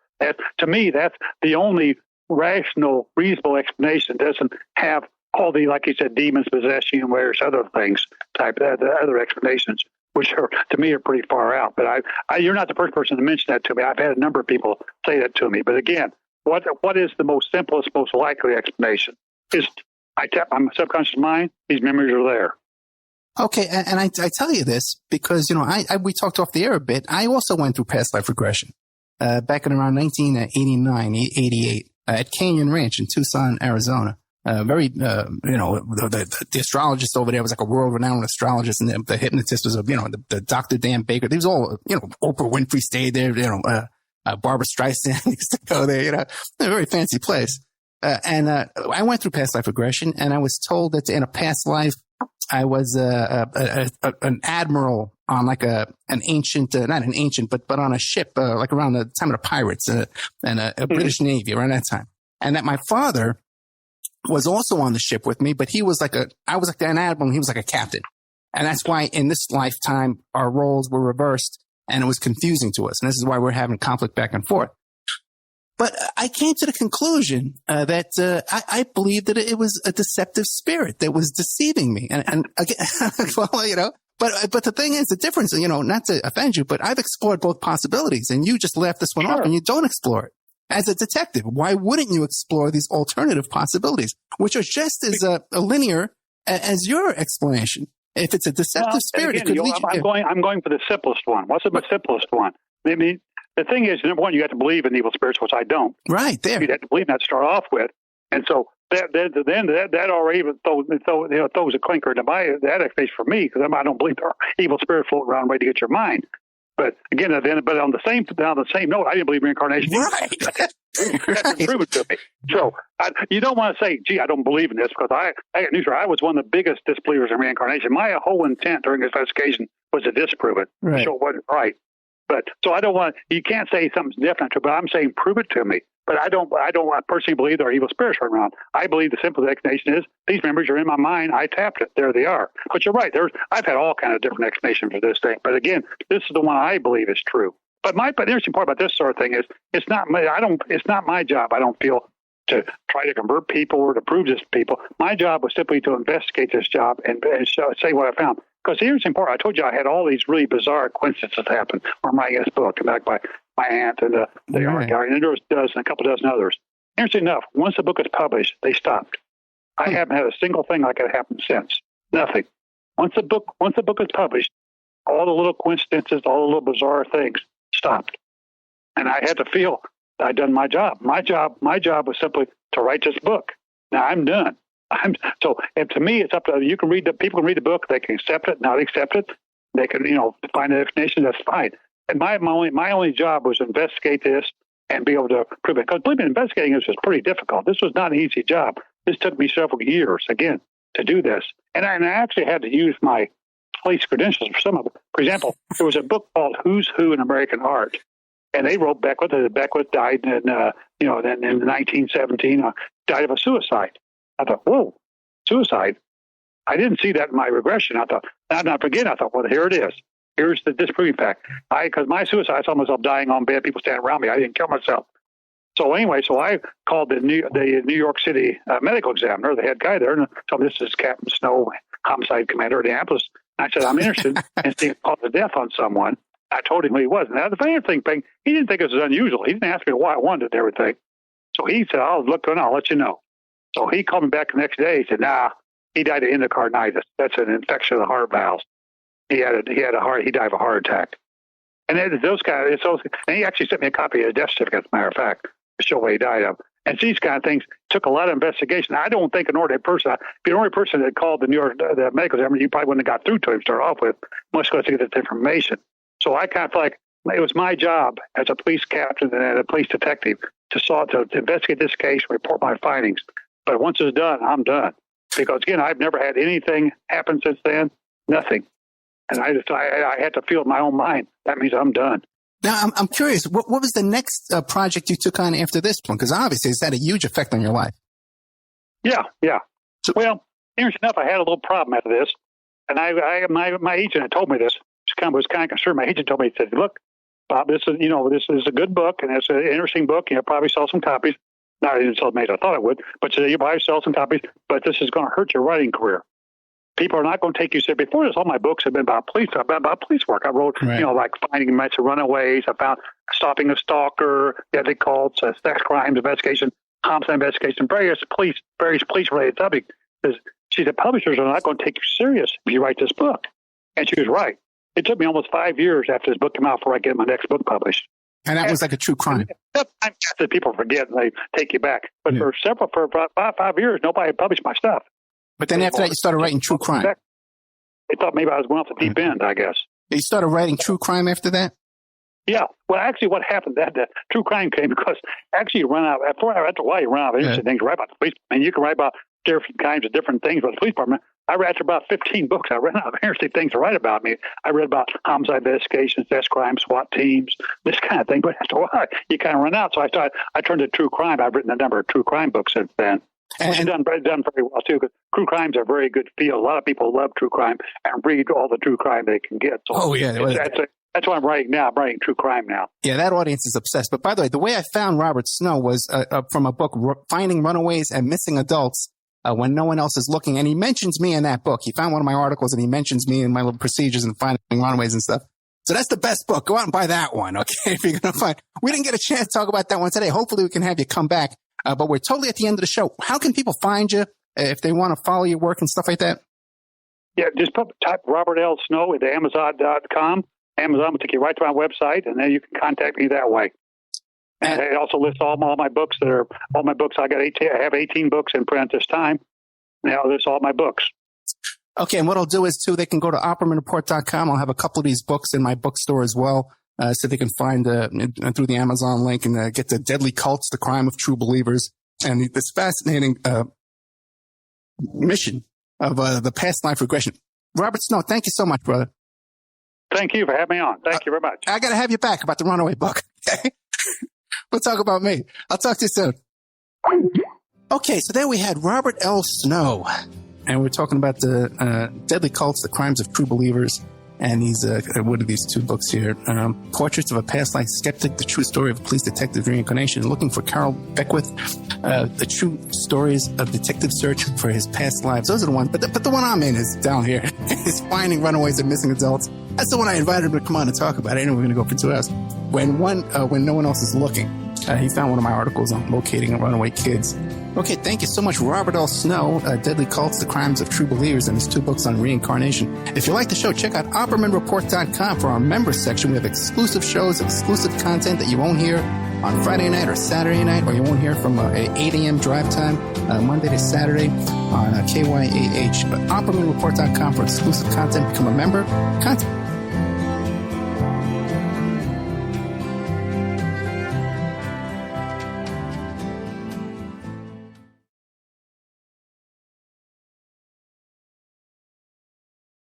To me, that's the only rational, reasonable explanation. It doesn't have all the, like you said, demons possessing and various other things, the other explanations, which are, to me, are pretty far out. But you're not the first person to mention that to me. I've had a number of people say that to me. But again, what is the most simplest, most likely explanation? Is I tap my subconscious mind, these memories are there. Okay, and I tell you this because, we talked off the air a bit. I also went through past life regression back in around 1989, 88 at Canyon Ranch in Tucson, Arizona. The astrologist over there was like a world-renowned astrologist, and the hypnotist was, the Dr. Dan Baker. These all, Oprah Winfrey stayed there, Barbara Streisand used to go there, a very fancy place. And I went through past life regression, and I was told that in a past life, I was an admiral on like an ancient, not an ancient, but on a ship, like around the time of the pirates and a British Navy around that time. And that my father was also on the ship with me, but I was like an admiral and he was like a captain. And that's why in this lifetime, our roles were reversed and it was confusing to us. And this is why we're having conflict back and forth. But I came to the conclusion that I believed that it was a deceptive spirit that was deceiving me. And again, well, But the thing is, the difference, not to offend you, but I've explored both possibilities, and you just left this one off and you don't explore it. As a detective, why wouldn't you explore these alternative possibilities, which are just as linear as your explanation? If it's a deceptive spirit, again, it could lead you. I'm going for the simplest one. What's the simplest one? I mean, the thing is, number one, you have to believe in evil spirits, which I don't. Right there. You have to believe in that to start off with, and so that already throws a clinker into that explanation for me, because I don't believe there are evil spirits floating around ready to get your mind. But again, on the same note, I didn't believe in reincarnation. Right. That's been proven to me. So you don't want to say, "Gee, I don't believe in this," because I got news for you. I was one of the biggest disbelievers in reincarnation. My whole intent during this investigation was to disprove it, right. So it wasn't right. But so I don't want. You can't say something's different, but I'm saying prove it to me. But I don't personally believe there are evil spirits running around. I believe the simple explanation is these memories are in my mind. I tapped it. There they are. But you're right. I've had all kinds of different explanations for this thing. But again, this is the one I believe is true. But the interesting part about this sort of thing is it's not my job. I don't feel to try to convert people or to prove this to people. My job was simply to investigate this job and say what I found. Because the interesting part, I told you I had all these really bizarre coincidences happen from writing this book, back by my aunt and the art gallery, and there was a couple dozen others. Interesting enough, once the book was published, they stopped. I haven't had a single thing like that happen since. Nothing. Once the book was published, all the little coincidences, all the little bizarre things stopped. And I had to feel that I'd done my job. My job was simply to write this book. Now I'm done. And to me, it's up to you. People can read the book. They can accept it, not accept it. They can, find an explanation. That's fine. And my only job was to investigate this and be able to prove it. Because believe me, investigating this was pretty difficult. This was not an easy job. This took me several years, again, to do this. And I actually had to use my police credentials for some of it. For example, there was a book called Who's Who in American Art. And they wrote Beckwith. Beckwith died in 1917, died of a suicide. I thought, whoa, suicide. I didn't see that in my regression. I thought, well, here it is. Here's the disproving fact. Because my suicide, I saw myself dying on bed, people standing around me. I didn't kill myself. So anyway, I called the New York City medical examiner, the head guy there, and told him, this is Captain Snow, homicide commander at Indianapolis. And I said, I'm interested in seeing cause of death on someone. I told him who he was. Now, the funny thing, he didn't think it was unusual. He didn't ask me why I wanted and everything. So he said, I'll look and I'll let you know. So he called me back the next day. He said, he died of endocarditis. That's an infection of the heart valves. He died of a heart attack. And those guys, and he actually sent me a copy of his death certificate, as a matter of fact, to show what he died of. And these kind of things took a lot of investigation. I don't think an ordinary person, if you're an ordinary person that called the medical examiner, you probably wouldn't have got through to him to start off with, much less to get this information. So I kind of feel like it was my job as a police captain and a police detective to investigate this case and report my findings. But once it's done, I'm done. Because, again, I've never had anything happen since then, nothing. And I had to feel in my own mind. That means I'm done. Now, I'm curious, what was the next project you took on after this one? Because obviously it's had a huge effect on your life. Yeah. Well, interesting enough, I had a little problem after this. And my agent had told me this. I was kind of concerned. My agent told me, he said, look, Bob, this is a good book, and it's an interesting book. You'll probably sell some copies. Not I didn't sell as I thought it would, but you'll probably sell some copies. But this is going to hurt your writing career. People are not going to take you seriously. Before this, all my books have been about police work. I wrote, like finding match of runaways. I found stopping a stalker, deadly cults, sex crimes investigation, homicide investigation, various police-related topics. She said, publishers are not going to take you serious if you write this book. And she was right. It took me almost 5 years after this book came out before I get my next book published. And that was like a true crime. That people forget and they take you back. But for about 5 years, nobody published my stuff. But then after that, you started writing true crime. They thought maybe I was going off the deep end, I guess. You started writing true crime after that? Yeah. Well, actually, what happened, that true crime came because actually you run out, after a while, you run out of interesting things to write about the police. And you can write about different kinds of different things about the police department. I read after about 15 books. I ran out of interesting things to write about me. I read about homicide investigations, sex crimes, SWAT teams, this kind of thing. But after a while, you kind of run out. So I turned to true crime. I've written a number of true crime books since then. And done very well, too, because true crime's a very good field. A lot of people love true crime and read all the true crime they can get. So that's what I'm writing now. I'm writing true crime now. Yeah, that audience is obsessed. But by the way I found Robert Snow was from a book, Finding Runaways and Missing Adults. when no one else is looking. And he mentions me in that book. He found one of my articles and he mentions me in my little procedures and finding runaways and stuff. So that's the best book. Go out and buy that one, okay? If you're going to find. We didn't get a chance to talk about that one today. Hopefully we can have you come back. But we're totally at the end of the show. How can people find you if they want to follow your work and stuff like that? Yeah, just type Robert L. Snow at Amazon.com. Amazon will take you right to my website, and then you can contact me that way. And it also lists all my books all my books. I have 18 books in print this time. Now lists all my books. Okay, and what I'll do is, too, they can go to OppermanReport.com. I'll have a couple of these books in my bookstore as well, so they can find through the Amazon link and get the Deadly Cults, The Crime of True Believers, and this fascinating mission of the past life regression. Robert Snow, thank you so much, brother. Thank you for having me on. Thank you very much. I got to have you back about the runaway book. Okay? We'll talk about me. I'll talk to you soon. Okay, so there we had Robert L. Snow. And we're talking about the Deadly Cults, The Crimes of True Believers. And these, what are these two books here? Portraits of a Past Life Skeptic, The True Story of a Police Detective's Reincarnation. Looking for Carroll Beckwith, The True Stories of Detective Search for His Past Lives. Those are the ones. But the one I'm in is down here. It's Finding Runaways and Missing Adults. That's the one I invited him to come on and talk about. I know we're going to go for 2 hours. When no one else is looking. He found one of my articles on locating runaway kids. Okay, thank you so much, Robert L. Snow, Deadly Cults, The Crimes of True Believers, and his 2 books on reincarnation. If you like the show, check out OppermanReport.com for our members section. We have exclusive shows, exclusive content that you won't hear on Friday night or Saturday night, or you won't hear from 8 a.m. drive time, Monday to Saturday on KYAH. But OppermanReport.com for exclusive content. Become a member. Contact